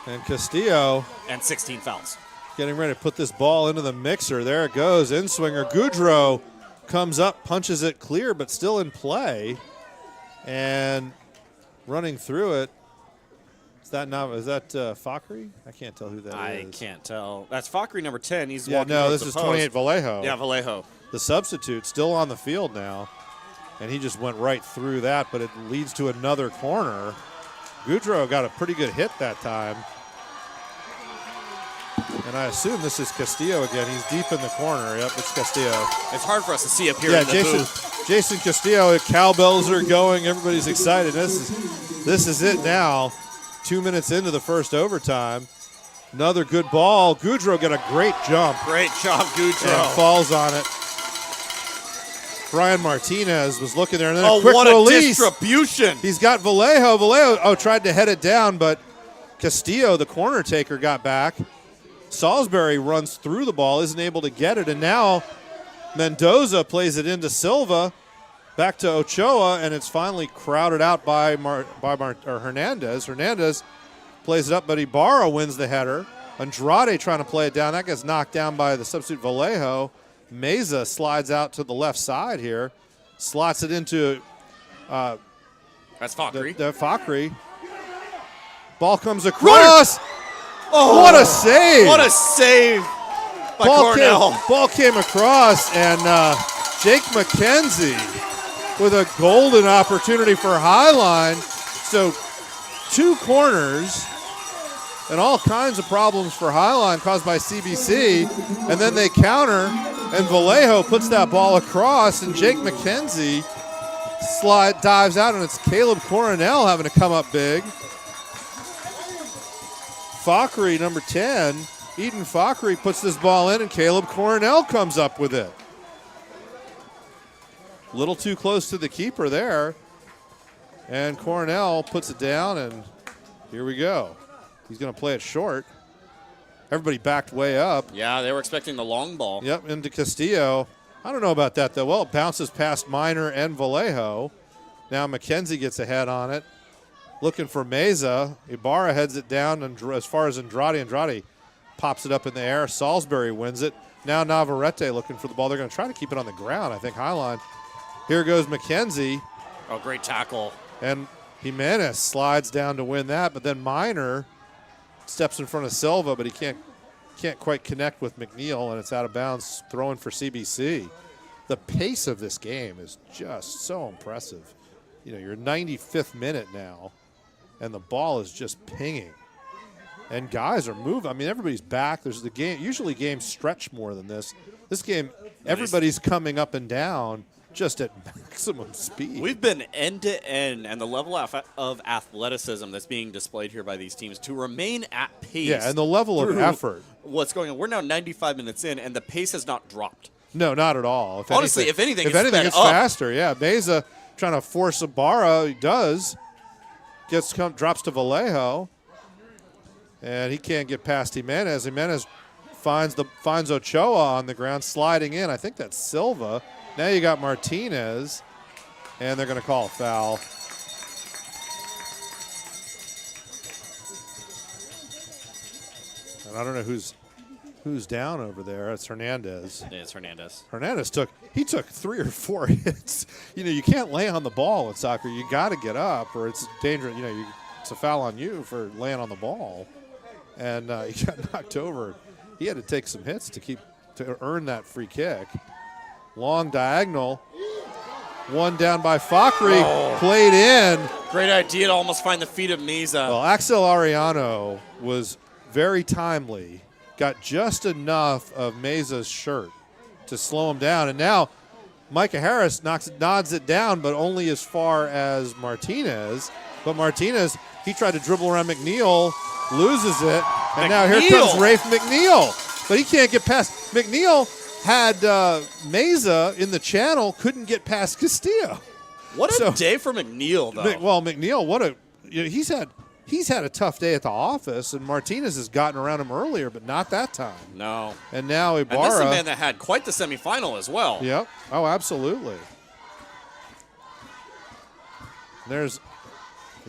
And Castillo. And 16 fouls. Getting ready to put this ball into the mixer. There it goes. In-swinger. Goudreau comes up, punches it clear, but still in play. And running through it. Is that Fakri? I can't tell who that is. I can't tell. That's Fakri, number 10. He's yeah, walking no, towards this the is post. 28 Vallejo. Yeah, Vallejo. The substitute still on the field now. And he just went right through that, but it leads to another corner. Goudreau got a pretty good hit that time. And I assume this is Castillo again. He's deep in the corner. Yep, it's Castillo. It's hard for us to see up here in the booth. Jason Castillo, cowbells are going. Everybody's excited. This is it now. 2 minutes into the first overtime. Another good ball. Goudreau got a great jump. Great job, Goudreau. And falls on it. Brian Martinez was looking there. And then a quick what release. a distribution. He's got Vallejo. Vallejo tried to head it down, but Castillo, the corner taker, got back. Salisbury runs through the ball, isn't able to get it, and now Mendoza plays it into Silva, back to Ochoa, and it's finally crowded out by Hernandez. Hernandez plays it up, but Ibarra wins the header. Andrade trying to play it down. That gets knocked down by the substitute Vallejo. Meza slides out to the left side here, slots it into that's Fakri. The Fakri. Ball comes across. Oh, what a save! What a save by Cornell. Ball came across, and Jake McKenzie with a golden opportunity for Highline. So 2 corners and all kinds of problems for Highline caused by CBC. And then they counter, and Vallejo puts that ball across, and Jake McKenzie dives out, and it's Caleb Coronel having to come up big. Fakri, number 10, Eden Fakri puts this ball in, and Caleb Coronel comes up with it. A little too close to the keeper there. And Coronel puts it down, and here we go. He's going to play it short. Everybody backed way up. Yeah, they were expecting the long ball. Yep, into Castillo. I don't know about that, though. Well, it bounces past Minor and Vallejo. Now McKenzie gets ahead on it. Looking for Meza. Ibarra heads it down, and as far as Andrade pops it up in the air. Salisbury wins it. Now Navarrete looking for the ball. They're going to try to keep it on the ground, I think, Highline. Here goes McKenzie. Oh, great tackle. And Jimenez slides down to win that, but then Minor steps in front of Silva, but he can't quite connect with McNeil, and it's out of bounds, throwing for CBC. The pace of this game is just so impressive. You know, you're 95th minute now, and the ball is just pinging. And guys are moving. I mean, everybody's back. There's the game. Usually games stretch more than this. This game, everybody's coming up and down just at maximum speed. We've been end to end, and the level of athleticism that's being displayed here by these teams to remain at pace. Yeah, and the level of effort. What's going on? We're now 95 minutes in, and the pace has not dropped. No, not at all. Honestly, if anything, it's faster. Yeah, Meza trying to force Ibarra. He does. Drops to Vallejo, and he can't get past Jimenez. Jimenez finds Ochoa on the ground, sliding in. I think that's Silva. Now you got Martinez, and they're going to call a foul. And I don't know who's Who's down over there? It's Hernandez. Yeah, it's Hernandez. Hernandez took 3 or 4 hits. You can't lay on the ball in soccer. You got to get up, or it's dangerous. It's a foul on you for laying on the ball. And he got knocked over. He had to take some hits to earn that free kick. Long diagonal. One down by Fakri. Played in. Great idea to almost find the feet of Meza. Well, Axel Ariano was very timely. Got just enough of Meza's shirt to slow him down. And now Micah Harris nods it down, but only as far as Martinez. But Martinez, he tried to dribble around McNeil, loses it. And now here comes Rafe McNeil. But he can't get past. McNeil had Meza in the channel, couldn't get past Castillo. What a day for McNeil, though. Well, McNeil, he's had a tough day at the office, and Martinez has gotten around him earlier, but not that time. No. And now Ibarra. And this is a man that had quite the semifinal as well. Yep. Oh, absolutely. Is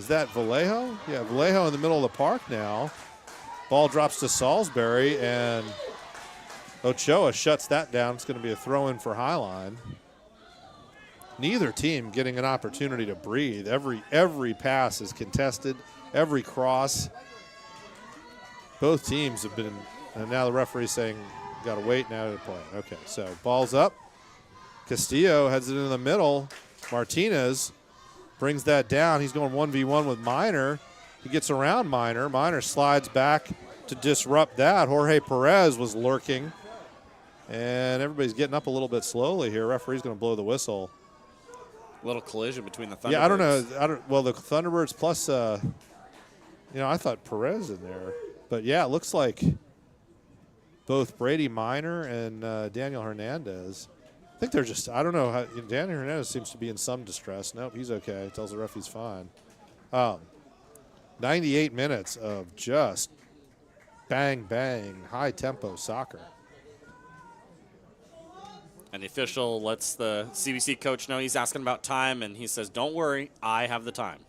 that Vallejo? Yeah, Vallejo in the middle of the park now. Ball drops to Salisbury, and Ochoa shuts that down. It's going to be a throw-in for Highline. Neither team getting an opportunity to breathe. Every pass is contested. Every cross. Both teams have been, and now the referee's saying, got to wait now to play. Okay, so ball's up. Castillo heads it into the middle. Martinez brings that down. He's going 1v1 with Minor. He gets around Minor. Minor slides back to disrupt that. Jorge Perez was lurking. And everybody's getting up a little bit slowly here. Referee's going to blow the whistle. Little collision between the Thunderbirds. Yeah, I don't know. Well, the Thunderbirds plus, I thought Perez in there. But, yeah, it looks like both Brady Minor and Daniel Hernandez. I think they're just, I don't know. Daniel Hernandez seems to be in some distress. Nope, he's okay. Tells the ref he's fine. 98 minutes of just bang, bang, high-tempo soccer. And the official lets the CBC coach know he's asking about time, and he says, don't worry, I have the time.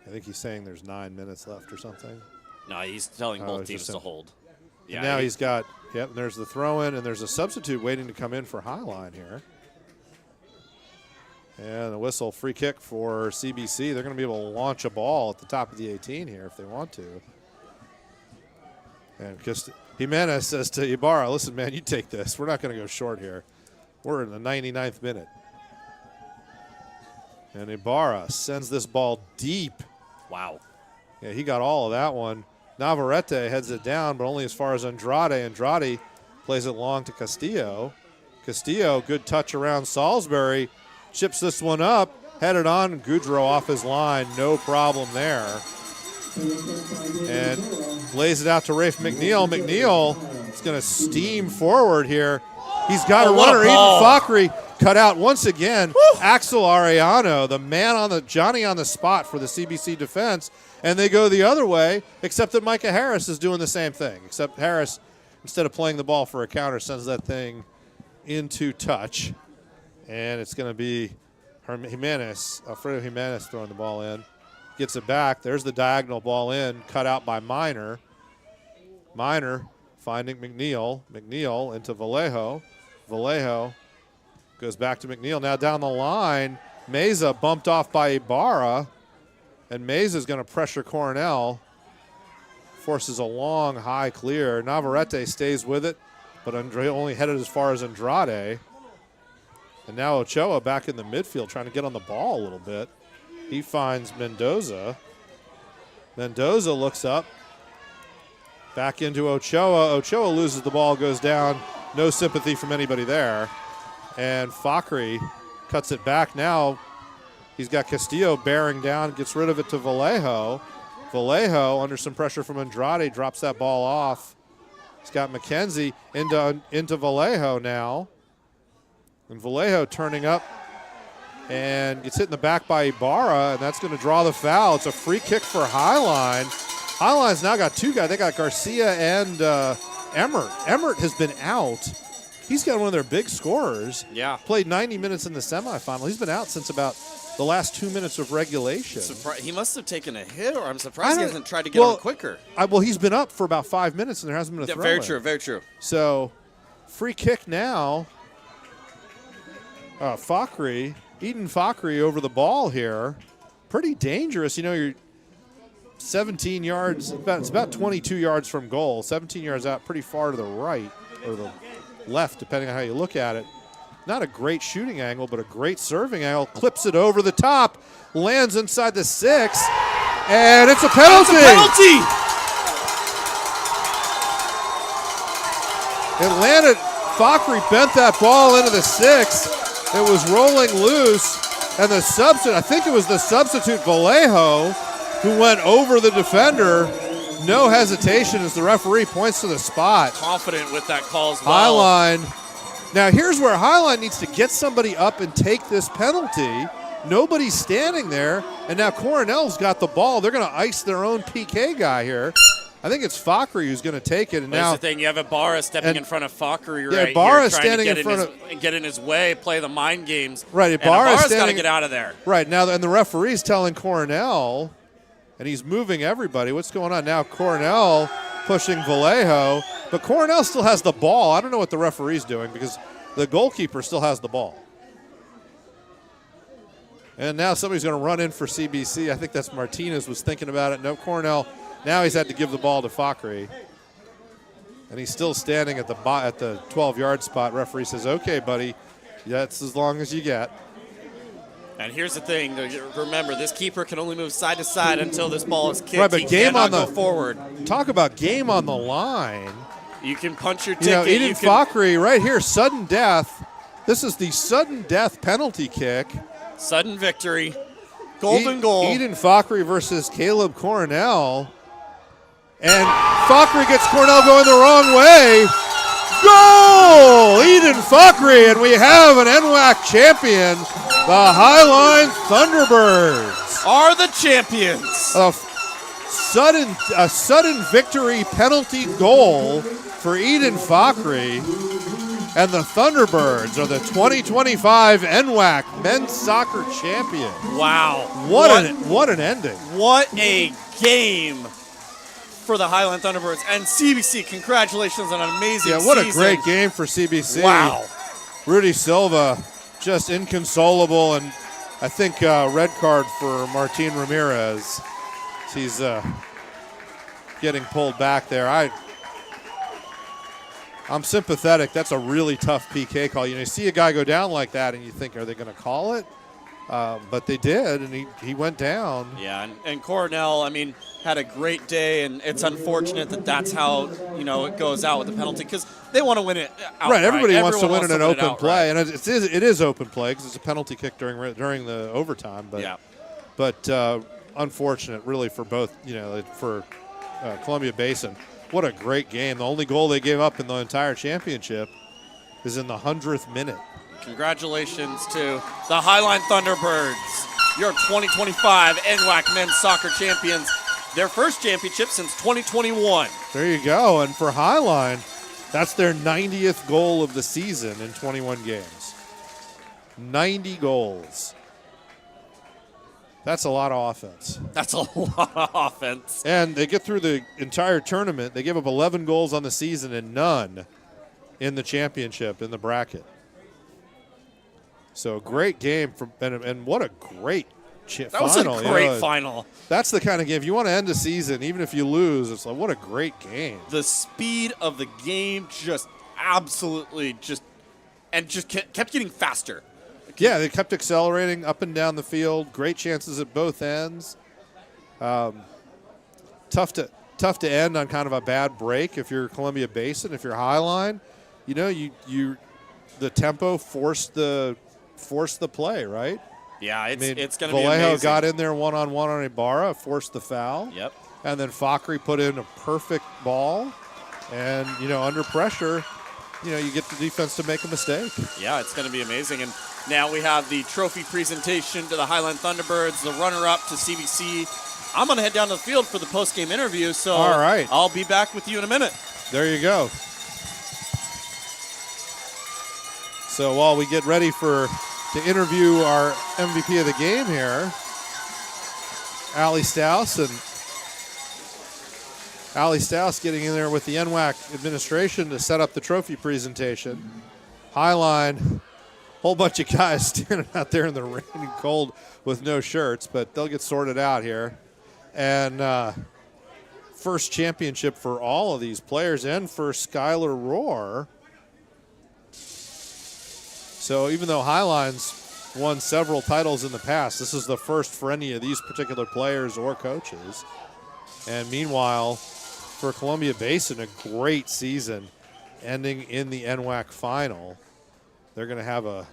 I think he's saying there's 9 minutes left or something. No, he's telling both teams to hold. Yeah, now he's got, there's the throw-in, and there's a substitute waiting to come in for Highline here. And the whistle, free kick for CBC. They're going to be able to launch a ball at the top of the 18 here if they want to. And Jimenez says to Ibarra, listen, man, you take this. We're not going to go short here. We're in the 99th minute. And Ibarra sends this ball deep. Wow. Yeah, he got all of that one. Navarrete heads it down, but only as far as Andrade. Andrade plays it long to Castillo. Castillo, good touch around Salisbury. Chips this one up, headed on. Goudreau off his line, no problem there. And lays it out to Rafe McNeil. McNeil is going to steam forward here. He's got a runner. Aiden Fakri cut out once again. Woo! Axel Ariano, the man on the Johnny on the spot for the CBC defense. And they go the other way, except that Micah Harris is doing the same thing. Except Harris, instead of playing the ball for a counter, sends that thing into touch. And it's going to be Alfredo Jimenez throwing the ball in. Gets it back. There's the diagonal ball in, cut out by Minor. Minor finding McNeil. McNeil into Vallejo. Vallejo goes back to McNeil. Now down the line, Meza bumped off by Ibarra. And Meza's going to pressure Coronel. Forces a long, high clear. Navarrete stays with it, but Andre only headed as far as Andrade. And now Ochoa back in the midfield trying to get on the ball a little bit. He finds Mendoza. Mendoza looks up. Back into Ochoa. Ochoa loses the ball, goes down. No sympathy from anybody there. And Fakri cuts it back now. He's got Castillo bearing down, gets rid of it to Vallejo. Vallejo, under some pressure from Andrade, drops that ball off. He's got McKenzie into Vallejo now. And Vallejo turning up and gets hit in the back by Ibarra, and that's going to draw the foul. It's a free kick for Highline. Highline's now got two guys. They got Garcia and Emmert. Emmert has been out. He's got one of their big scorers. Yeah. Played 90 minutes in the semifinal. He's been out since about the last 2 minutes of regulation. He must have taken a hit, or I'm surprised he hasn't tried to get on quicker. Well, he's been up for about 5 minutes, and there hasn't been a throw. Very true, very true. So, free kick now. Eden Fakri over the ball here. Pretty dangerous. You know, you're 17 yards. It's about 22 yards from goal. 17 yards out, pretty far to the right or the left, depending on how you look at it. Not a great shooting angle, but a great serving angle. Clips it over the top, lands inside the 6, and it's a penalty. It's a penalty. It landed. Fakri bent that ball into the 6. It was rolling loose, and the substitute, I think it was the substitute Vallejo, who went over the defender. No hesitation as the referee points to the spot. Confident with that call as well. Highline. Now here's where Highline needs to get somebody up and take this penalty. Nobody's standing there, and now Coronel's got the ball. They're going to ice their own PK guy here. I think it's Fakri who's going to take it. And That's now the thing. You have Ibarra stepping in front of Fakri right Ibarra here, standing trying to in front of get in his way, play the mind games. Right, Ibarra's got to get out of there. Right now, and the referee's telling Coronel, and he's moving everybody. What's going on now? Coronel pushing Vallejo, but Coronel still has the ball. I don't know what the referee's doing because the goalkeeper still has the ball. And now somebody's going to run in for CBC. I think that's Martinez was thinking about it. No, Coronel. Now he's had to give the ball to Fakri. And he's still standing at the 12-yard spot. Referee says, okay, buddy, that's as long as you get. And here's the thing. Remember, this keeper can only move side to side until this ball is kicked. Right, but he game cannot on the go forward. Talk about game on the line. You can punch your ticket. Eden Fakri right here, sudden death. This is the sudden death penalty kick. Sudden victory. Golden goal. Eden Fakri versus Caleb Coronel. And Fakri gets Coronel going the wrong way. Goal! Eden Fakri, and we have an NWAC champion. The Highline Thunderbirds are the champions. A sudden victory penalty goal for Eden Fakri. And the Thunderbirds are the 2025 NWAC Men's Soccer Champion. Wow. What an ending. What a game for the Highline Thunderbirds. And CBC, congratulations on an amazing season. Yeah, what a great game for CBC. Wow. Rudy Silva, just inconsolable, and I think red card for Martin Ramirez. He's getting pulled back there. I'm sympathetic. That's a really tough PK call. You see a guy go down like that, and you think, are they going to call it? But they did, and he went down. Yeah, and Coronel, had a great day, and it's unfortunate that that's how it goes out with the penalty because they want to win it outright. Right, everybody wants to win in an open outright. play, and it is open play because it's a penalty kick during the overtime. But yeah. But unfortunate, really, for both. For Columbia Basin. What a great game! The only goal they gave up in the entire championship is in the 100th minute. Congratulations to the Highline Thunderbirds, your 2025 NWAC Men's Soccer Champions. Their first championship since 2021. There you go. And for Highline, that's their 90th goal of the season in 21 games. 90 goals. That's a lot of offense. That's a lot of offense. And they get through the entire tournament. They give up 11 goals on the season and none in the championship, in the bracket. So a great game. And what a great final. That was a great final. That's the kind of game. If you want to end the season, even if you lose, it's like, what a great game. The speed of the game just absolutely kept getting faster. Yeah, they kept accelerating up and down the field. Great chances at both ends. Tough to end on kind of a bad break if you're Columbia Basin. If you're Highline, the tempo forced the play, right? Yeah, it's going to be Vallejo amazing. got in there one-on-one on Ibarra, forced the foul. Yep. And then Fakri put in a perfect ball. And, under pressure, you get the defense to make a mistake. Yeah, it's going to be amazing. And now we have the trophy presentation to the Highline Thunderbirds, the runner-up to CBC. I'm going to head down to the field for the post-game interview, so all right. I'll be back with you in a minute. There you go. So while we get ready for to interview our MVP of the game here, Allie Stouse. And Allie Stouse getting in there with the NWAC administration to set up the trophy presentation. Highline, whole bunch of guys standing out there in the rain and cold with no shirts, but they'll get sorted out here. And first championship for all of these players and for Skylar Rohr. So even though Highline's won several titles in the past, this is the first for any of these particular players or coaches. And meanwhile, for Columbia Basin, a great season ending in the NWAC final. They're going to have a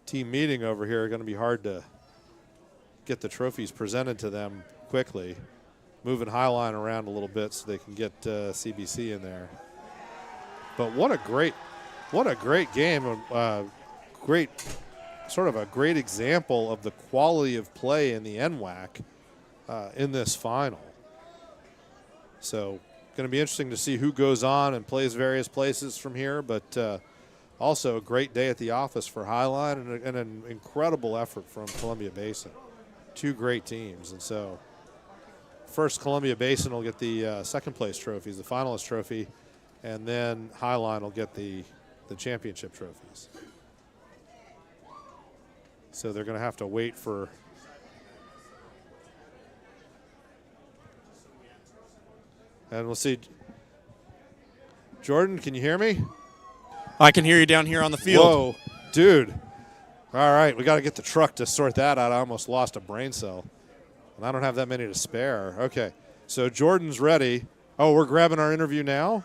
team meeting over here. It's going to be hard to get the trophies presented to them quickly. Moving Highline around a little bit so they can get CBC in there. But what a great game. Great, sort of a great example of the quality of play in the NWAC in this final. So going to be interesting to see who goes on and plays various places from here, but also a great day at the office for Highline and an incredible effort from Columbia Basin. Two great teams. And so first Columbia Basin will get the second place trophies, the finalist trophy, and then Highline will get the championship trophies. So they're going to have to wait for and we'll see. Jordan, can you hear me? I can hear you down here on the field. Whoa, dude. All right, we got to get the truck to sort that out. I almost lost a brain cell, and I don't have that many to spare. Okay, so Jordan's ready. Oh, we're grabbing our interview now?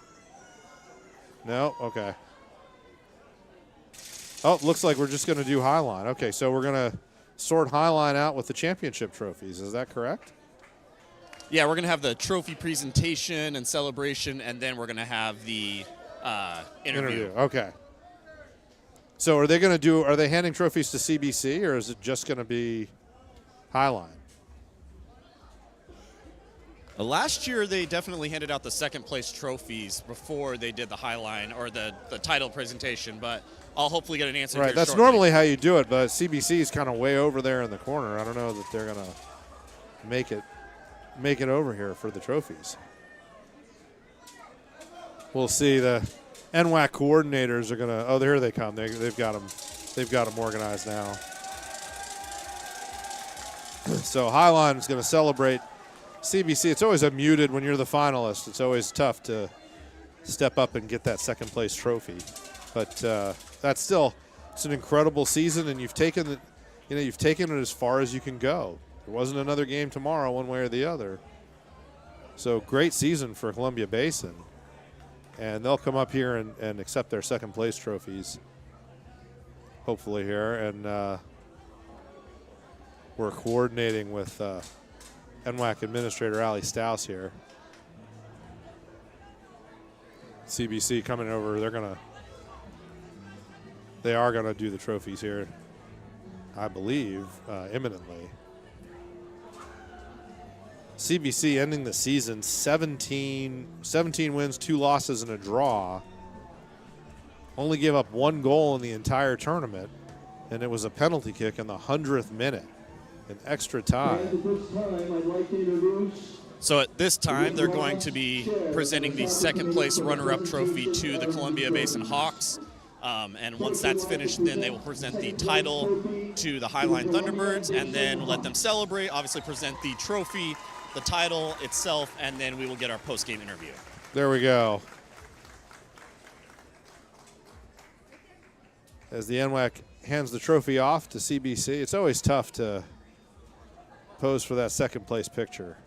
No? Okay. Oh, looks like we're just going to do Highline. Okay, so we're going to sort Highline out with the championship trophies. Is that correct? Yeah, we're going to have the trophy presentation and celebration, and then we're going to have the interview. Okay. So are they handing trophies to CBC, or is it just going to be Highline? Last year, they definitely handed out the second place trophies before they did the Highline or the title presentation, but I'll hopefully get an answer. Right, that's shortly. Normally how you do it, but CBC is kind of way over there in the corner. I don't know that they're going to make it over here for the trophies. We'll see. The NWAC coordinators are going to. Oh, here they come. They've got them. They've got them organized now. So Highline is going to celebrate CBC. It's always a muted when you're the finalist. It's always tough to step up and get that second place trophy. But that's still, it's an incredible season, and you've taken it as far as you can go. There wasn't another game tomorrow, one way or the other. So great season for Columbia Basin, and they'll come up here and accept their second place trophies, hopefully here. And we're coordinating with NWAC Administrator Allie Stouse here. CBC coming over. They are gonna do the trophies here, I believe, imminently. CBC ending the season 17 wins, 2 losses, and a draw. Only gave up 1 goal in the entire tournament, and it was a penalty kick in the 100th minute, in extra time. So at this time, they're going to be presenting the second place runner-up trophy to the Columbia Basin Hawks. And once that's finished, then they will present the title to the Highline Thunderbirds and then let them celebrate, obviously present the trophy, the title itself, and then we will get our post-game interview. There we go. As the NWAC hands the trophy off to CBC, it's always tough to pose for that second place picture.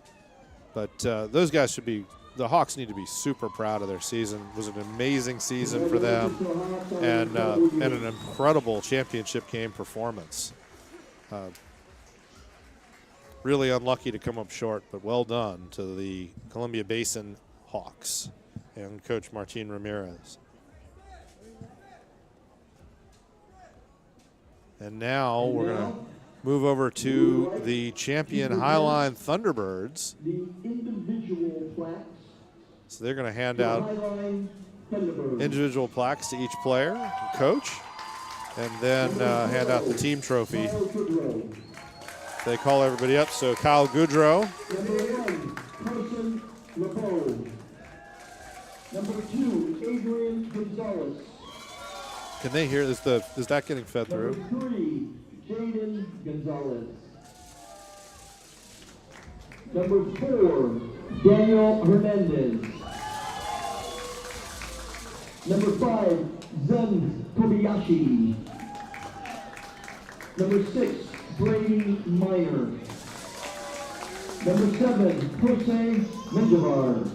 But those guys should be, the Hawks need to be super proud of their season. It was an amazing season for them and an incredible championship game performance. Really unlucky to come up short, but well done to the Columbia Basin Hawks and Coach Martin Ramirez. And now we're going to move over to the champion Highline Thunderbirds. So they're going to hand out individual plaques to each player and coach. and then hand out the team trophy. They call everybody up. So Kyle Goudreau. Carson LeBeau. Number 2, Adrian Gonzalez. Can they hear? Is that getting fed through? Number 3, Jaden Gonzalez. Number 4, Daniel Hernandez. Number 5, Zen Kobayashi. Number 6, Brady Miner. Number 7, Jose Menjivar.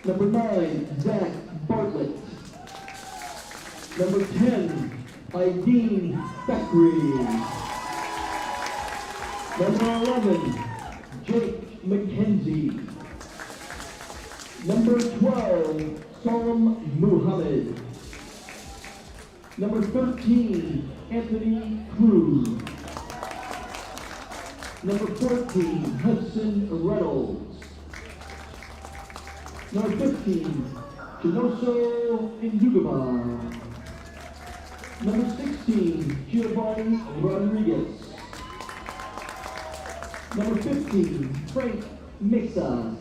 Number 9, Zach Bartlett. Number 10, Aideen Thackeray. Number 11, Jake McKenzie. Number 12, Salam Muhammad. Number 13, Anthony Cruz. Number 14, Hudson Reynolds. Number 15, Chinoso Indugaba. Number 16, Giovanni Rodriguez. Number 15, Frank Mesa.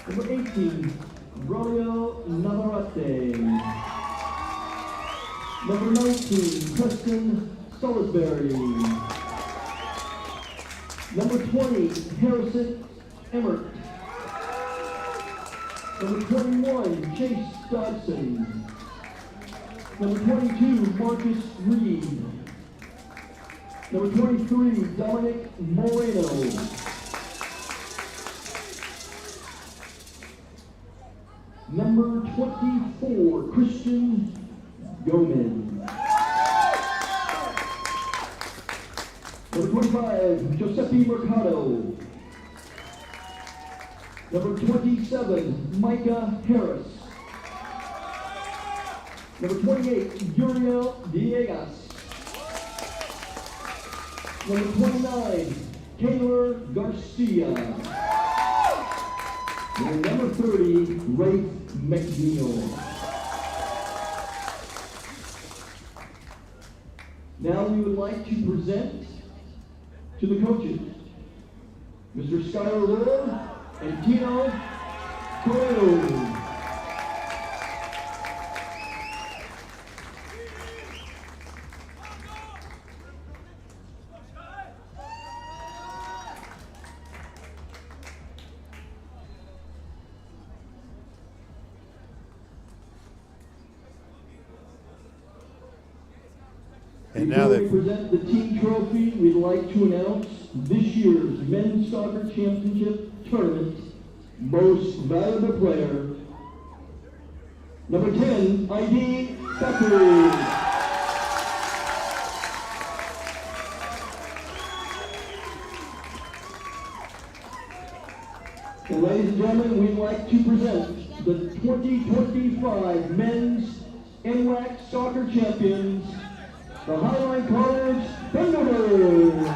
Number 18, Rolio Navarrete. Number 19, Preston Salisbury. Number 20, Harrison Emmert. Number 21, Chase Dodson. Number 22, Marcus Reed. Number 23, Dominic Moreno. Number 24, Christian Gomez. Number 25, Giuseppe Mercado. Number 27, Micah Harris. Number 28, Uriel Villegas. Number 29, Taylor Garcia. And number 30, Rafe McNeil. Now we would like to present to the coaches, Mr. Skylar Lord and Tino Correo. And now Before we present the team trophy, we'd like to announce this year's Men's Soccer Championship Tournament Most Valuable Player. Number 10, Aideen Thackeray. And ladies and gentlemen, we'd like to present the 2025 Men's NWAC Soccer Champions, the Highline College Thunderbirds.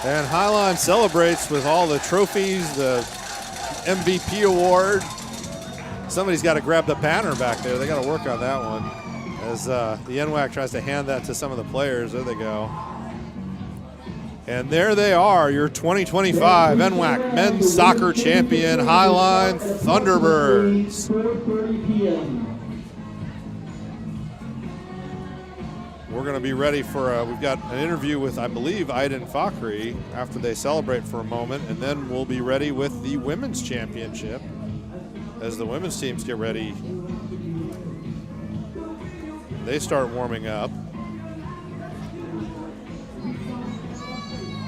And Highline celebrates with all the trophies, the MVP award. Somebody's got to grab the banner back there. They got to work on that one. As the NWAC tries to hand that to some of the players. There they go. And there they are, your 2025 NWAC Men's Soccer Champion Highline Thunderbirds. 4:30 p.m. We're going to be ready for, we've got an interview with, I believe, Aideen Thackeray after they celebrate for a moment, and then we'll be ready with the Women's Championship as the women's teams get ready. They start warming up.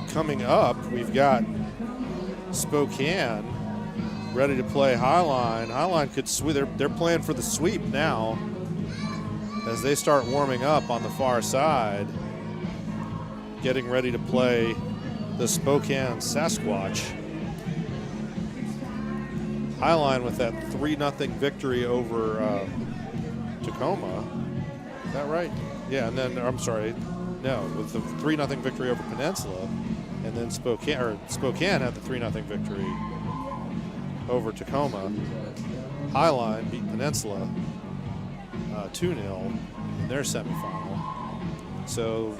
Coming up, we've got Spokane ready to play Highline. Highline could sweep. They're playing for the sweep now as they start warming up on the far side, getting ready to play the Spokane Sasquatch. Highline with that 3-0 victory over Tacoma. Is that right? Yeah, and then, I'm sorry, No, with the 3-0 victory over Peninsula, and then Spokane had the 3-0 victory over Tacoma. Highline beat Peninsula 2-0 in their semifinal. So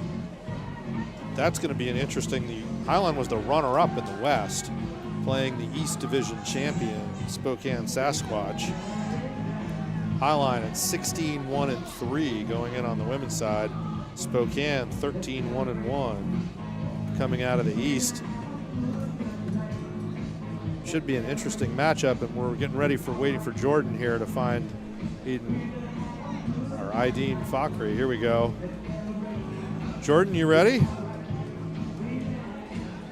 that's going to be an interesting. The Highline was the runner-up in the West, playing the East Division champion Spokane Sasquatch. Highline at 16-1-3 going in on the women's side. Spokane 13-1-1 coming out of the East. Should be an interesting matchup, and we're getting ready for waiting for Jordan here to find Ideen Fakhri. Here we go. Jordan, you ready?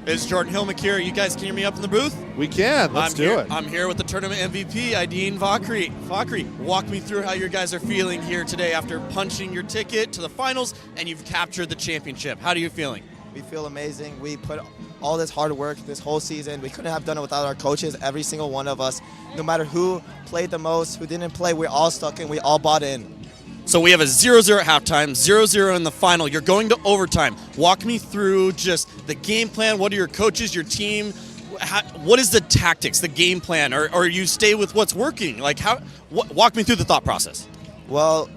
It's Jordan Hillmick here. You guys can hear me up in the booth? We can. Let's do it. I'm here with the tournament MVP, Ideen Fakhri. Fakhri, walk me through how you guys are feeling here today after punching your ticket to the finals and you've captured the championship. How are you feeling? We feel amazing. We put all this hard work this whole season. We couldn't have done it without our coaches, every single one of us. No matter who played the most, who didn't play, we're all stuck in. We all bought in. So we have a 0-0 at halftime, 0-0 in the final. You're going to overtime. Walk me through just the game plan. What are your coaches, your team? What is the tactics, the game plan? Or you stay with what's working? Like walk me through the thought process. Well,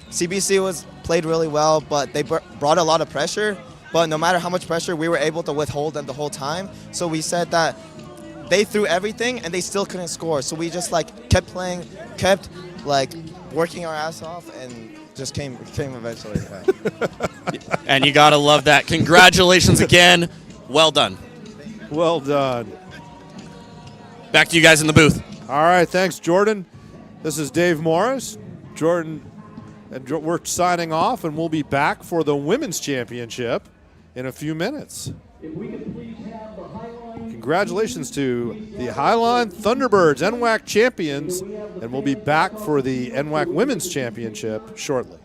CBC played really well, but they brought a lot of pressure. But no matter how much pressure, we were able to withhold them the whole time. So we said that they threw everything and they still couldn't score. So we just kept playing, kept working our ass off, and just came eventually. And you gotta love that. Congratulations again. Well done. Well done. Back to you guys in the booth. All right, thanks, Jordan. This is Dave Morris. Jordan, and we're signing off, and we'll be back for the women's championship in a few minutes. Congratulations to the Highline Thunderbirds, NWAC champions, and we'll be back for the NWAC Women's Championship shortly.